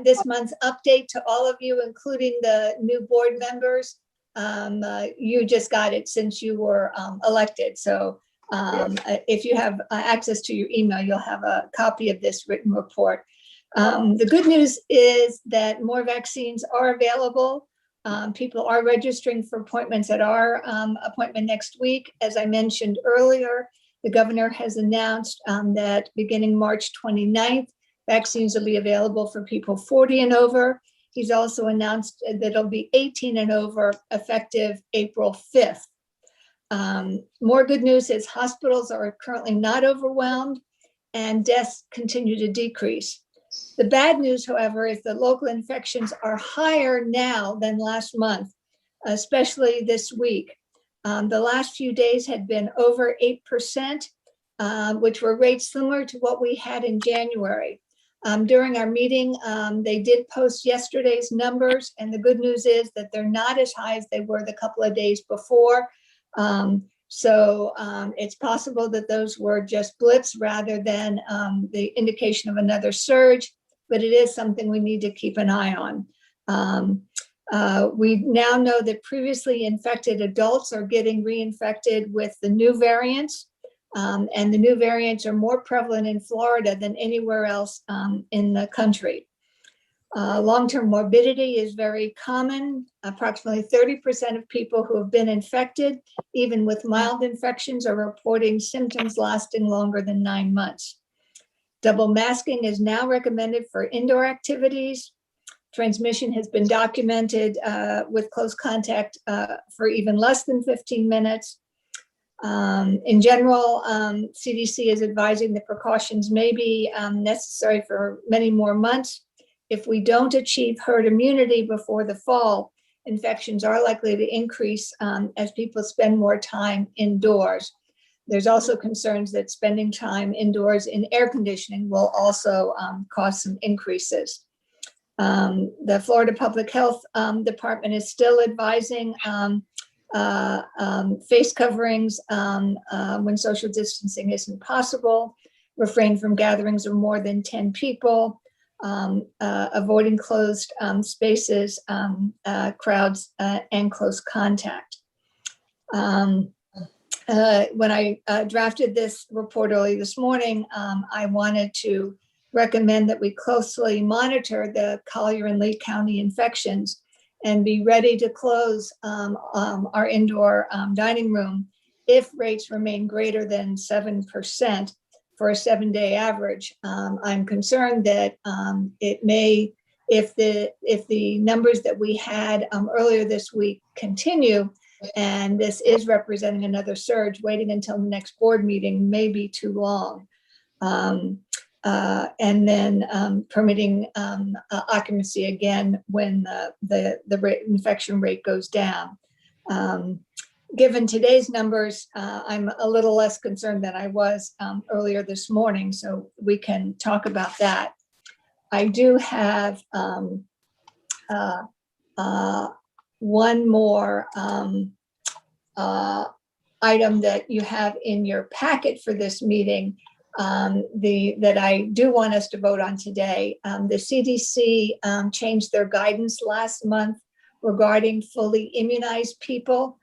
this month's update to all of you, including the new board members. You just got it since you were elected. So if you have access to your email, you'll have a copy of this written report. The good news is that more vaccines are available. People are registering for appointments at our appointment next week. As I mentioned earlier, the governor has announced that beginning March 29th, vaccines will be available for people 40 and over. He's also announced that it'll be 18 and over effective April 5th. More good news is hospitals are currently not overwhelmed and deaths continue to decrease. The bad news, however, is that local infections are higher now than last month, especially this week. The last few days had been over 8%, which were rates similar to what we had in January. During our meeting, they did post yesterday's numbers, and the good news is that they're not as high as they were the couple of days before. So it's possible that those were just blips rather than the indication of another surge, but it is something we need to keep an eye on. We now know that previously infected adults are getting reinfected with the new variants, and the new variants are more prevalent in Florida than anywhere else in the country. Long-term morbidity is very common. Approximately 30% of people who have been infected, even with mild infections, are reporting symptoms lasting longer than 9 months. Double masking is now recommended for indoor activities. Transmission has been documented with close contact for even less than 15 minutes. In general, CDC is advising that precautions may be necessary for many more months. If we don't achieve herd immunity before the fall, infections are likely to increase as people spend more time indoors. There's also concerns that spending time indoors in air conditioning will also cause some increases. The Florida Public Health Department is still advising face coverings when social distancing isn't possible, refrain from gatherings of more than 10 people, avoiding closed spaces, crowds, and close contact. When I drafted this report early this morning, I wanted to recommend that we closely monitor the Collier and Lee County infections and be ready to close our indoor dining room if rates remain greater than 7% for a 7-day average. I'm concerned that it may, if the numbers that we had earlier this week continue, and this is representing another surge, waiting until the next board meeting may be too long. And then permitting occupancy again when the infection rate goes down. Given today's numbers, I'm a little less concerned than I was earlier this morning, so we can talk about that. I do have one more item that you have in your packet for this meeting that I do want us to vote on today. The CDC changed their guidance last month regarding fully immunized people,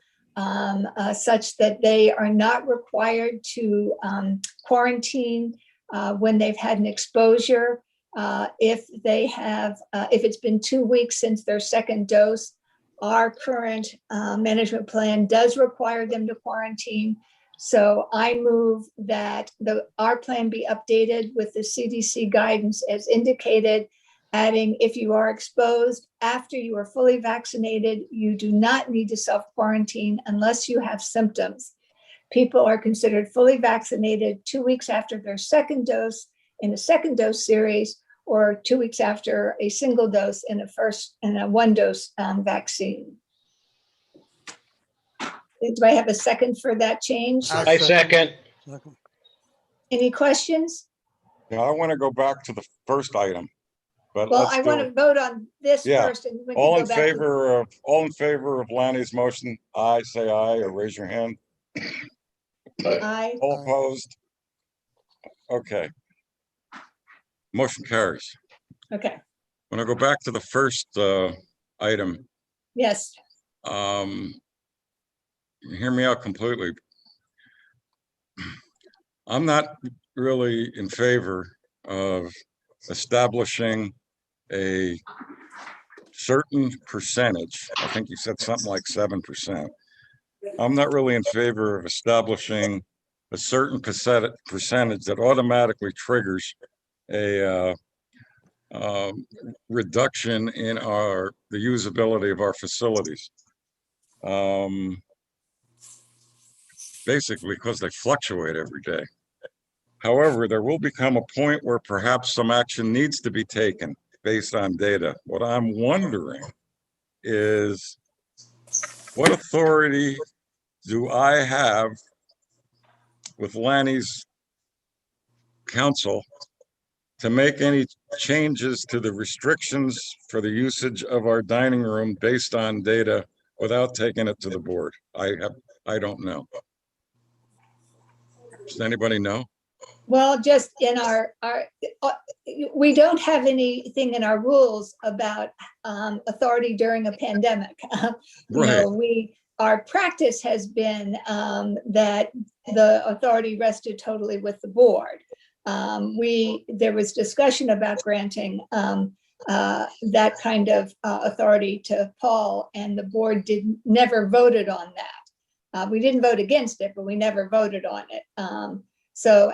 such that they are not required to quarantine when they've had an exposure. If it's been 2 weeks since their second dose, our current management plan does require them to quarantine. So I move that our plan be updated with the CDC guidance as indicated, adding if you are exposed after you are fully vaccinated, you do not need to self-quarantine unless you have symptoms. People are considered fully vaccinated 2 weeks after their second dose in a second dose series, or 2 weeks after a single dose in a one dose vaccine. Do I have a second for that change? I second. Any questions? Yeah, I want to go back to the first item. But Well, let's I do want to it. vote on this Yeah. first and we All can in go back. to- favor of Lanny's motion, aye, say aye, or raise your hand. Aye. All Aye. opposed? Okay. Motion carries. Okay, When I go back to the first item, yes, hear me out completely. I'm not really in favor of establishing a certain percentage. I think you said something like 7%. I'm not really in favor of establishing a certain percentage that automatically triggers a reduction in the usability of our facilities. Basically because they fluctuate every day. However, there will become a point where perhaps some action needs to be taken based on data. What I'm wondering is, what authority do I have with Lanny's counsel to make any changes to the restrictions for the usage of our dining room based on data without taking it to the board? I don't know. Does anybody know? well, just in our, we don't have anything in our rules about authority during a pandemic. You know, our practice has been that the authority rested totally with the board. There was discussion about granting that kind of authority to Paul, and the board never voted on that. We didn't vote against it, but we never voted on it. So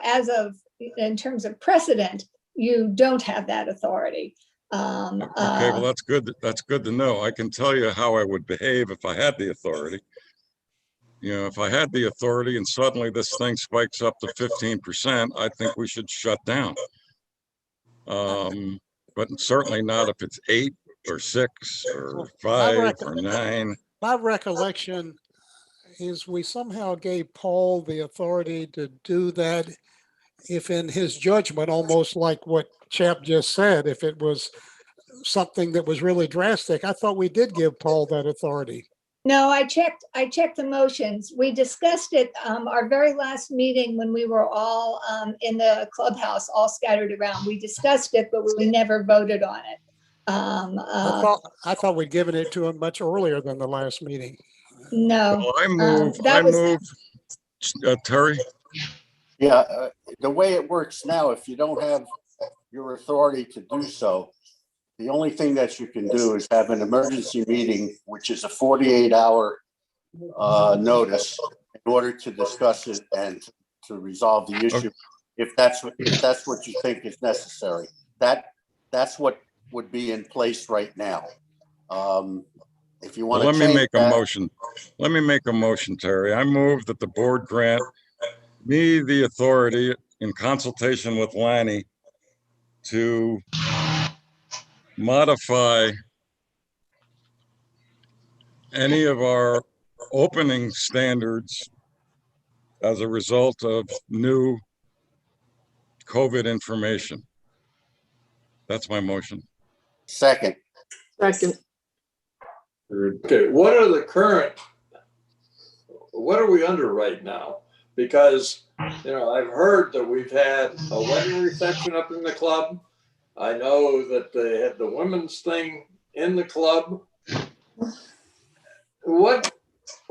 in terms of precedent, you don't have that authority. Okay, well, that's good. That's good to know. I can tell you how I would behave if I had the authority. You know, if I had the authority and suddenly this thing spikes up to 15%, I think we should shut down. But certainly not if it's 8 or 6 or 5 or 9. My recollection is we somehow gave Paul the authority to do that if in his judgment, almost like what Chap just said, if it was something that was really drastic. I thought we did give Paul that authority. No, I checked the motions. We discussed it, our very last meeting when we were all in the clubhouse, all scattered around. We discussed it, but we never voted on it. I thought we'd given it to him much earlier than the last meeting. No. Well, I move, Terry. Yeah, the way it works now, if you don't have your authority to do so, the only thing that you can do is have an emergency meeting, which is a 48-hour notice in order to discuss it and to resolve the issue. If that's what you think is necessary, that's what would be in place right now. If you want to let me make a motion. Let me make a motion, Terry. I move that the board grant me the authority in consultation with Lanny to modify any of our opening standards as a result of new COVID information. That's my motion. Second. Second. Okay, what are we under right now? Because, you know, I've heard that we've had a wedding reception up in the club. I know that they had the women's thing in the club. What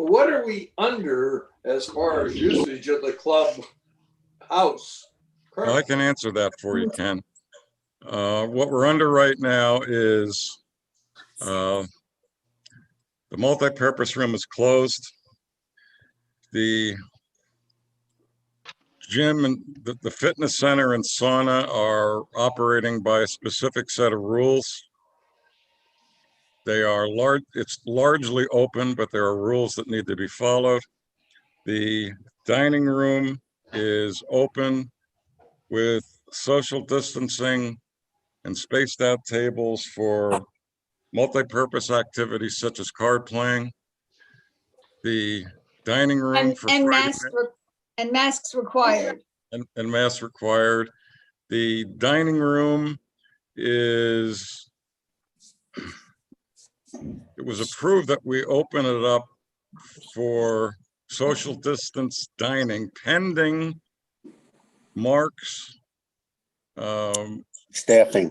are we under as far as usage of the club house? Well, I can answer that for you, Ken. What we're under right now is the multi-purpose room is closed. The gym and the fitness center and sauna are operating by a specific set of rules. They are it's largely open, but there are rules that need to be followed. The dining room is open with social distancing and spaced out tables for multi-purpose activities such as card playing. The dining room and masks required. And masks required. The dining room is it was approved that we open it up for social distance dining pending Mark's Staffing.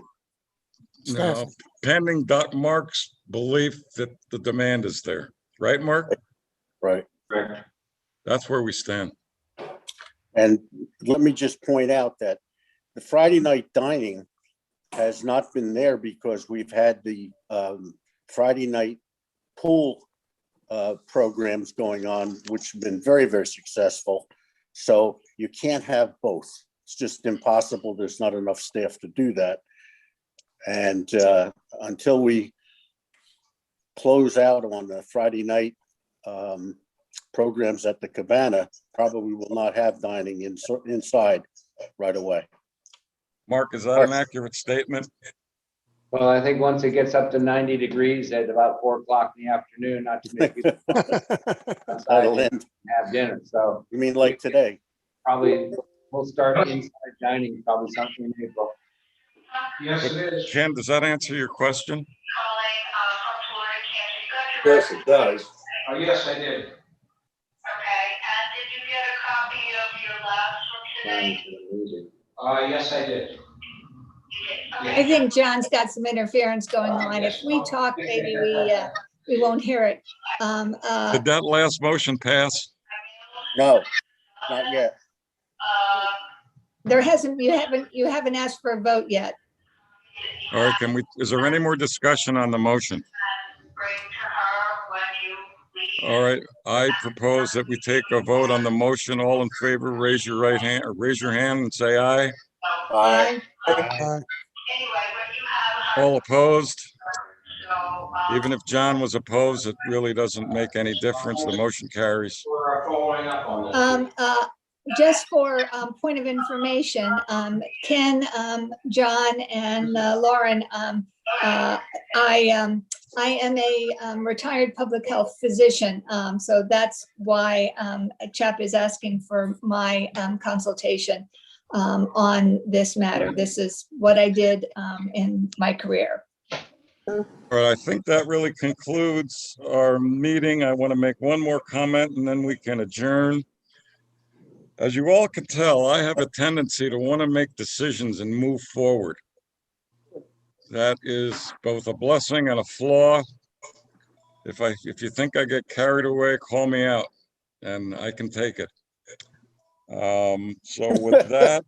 no, pending Mark's belief that the demand is there. Right, Mark? Right. That's where we stand. And let me just point out that the Friday night dining has not been there because we've had the Friday night pool programs going on, which have been very, very successful. So you can't have both. It's just impossible. There's not enough staff to do that. And until we close out on the Friday night programs at the Cabana, probably will not have dining inside right away. Mark, is that an accurate statement? Well, I think once it gets up to 90 degrees at about 4 o'clock in the afternoon, not to make people outside That'll and end. have dinner. So You mean like today? probably we'll start inside dining, probably something in April. Yes, it is. Ken, does that answer your question? Yes, it does. Yes, I did. Yes, I did. I think John's got some interference going on. If we talk, maybe we won't hear it. Did that last motion pass? No, not yet. You haven't asked for a vote yet. All right, is there any more discussion on the motion? All right, I propose that we take a vote on the motion. All in favor, raise your right hand or raise your hand and say aye. Aye. All opposed? Even if John was opposed, it really doesn't make any difference. The motion carries. We're following up on this. Just for point of information, Ken, John, and Lauren, I am a retired public health physician, so that's why CHAP is asking for my consultation on this matter. This is what I did in my career. All right, I think that really concludes our meeting. I want to make one more comment and then we can adjourn. As you all can tell, I have a tendency to want to make decisions and move forward. That is both a blessing and a flaw. If you think I get carried away, call me out and I can take it. So with that,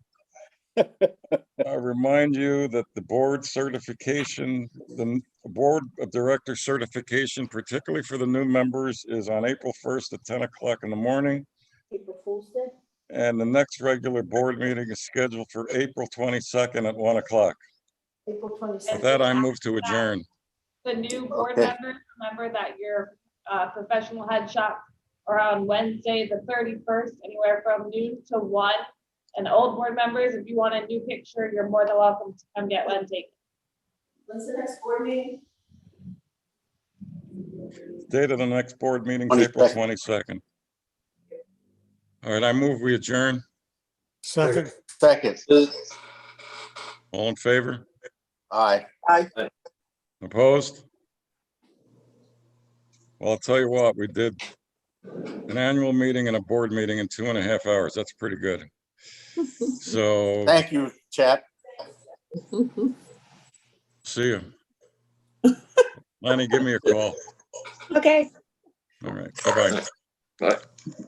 I remind you that the board certification, the board of director certification, particularly for the new members, is on April 1st at 10 o'clock in the morning. April Fool's Day? And the next regular board meeting is scheduled for April 22nd at 1 o'clock. April 22nd. With that, I move to adjourn. The new board Okay. members, remember that your professional headshots are on Wednesday, the 31st, anywhere from noon to 1. And old board members, if you want a new picture, you're more than welcome to come get one taken. When's the next board meeting? Date of the next board meeting is April 22nd. All right, I move we adjourn. Second. Second. All in favor? Aye. Opposed? Well, I'll tell you what, we did an annual meeting and a board meeting in 2.5 hours. That's pretty good. So Thank you, Chap. see you. Lenny, give me a call. Okay. All right, bye-bye. Bye.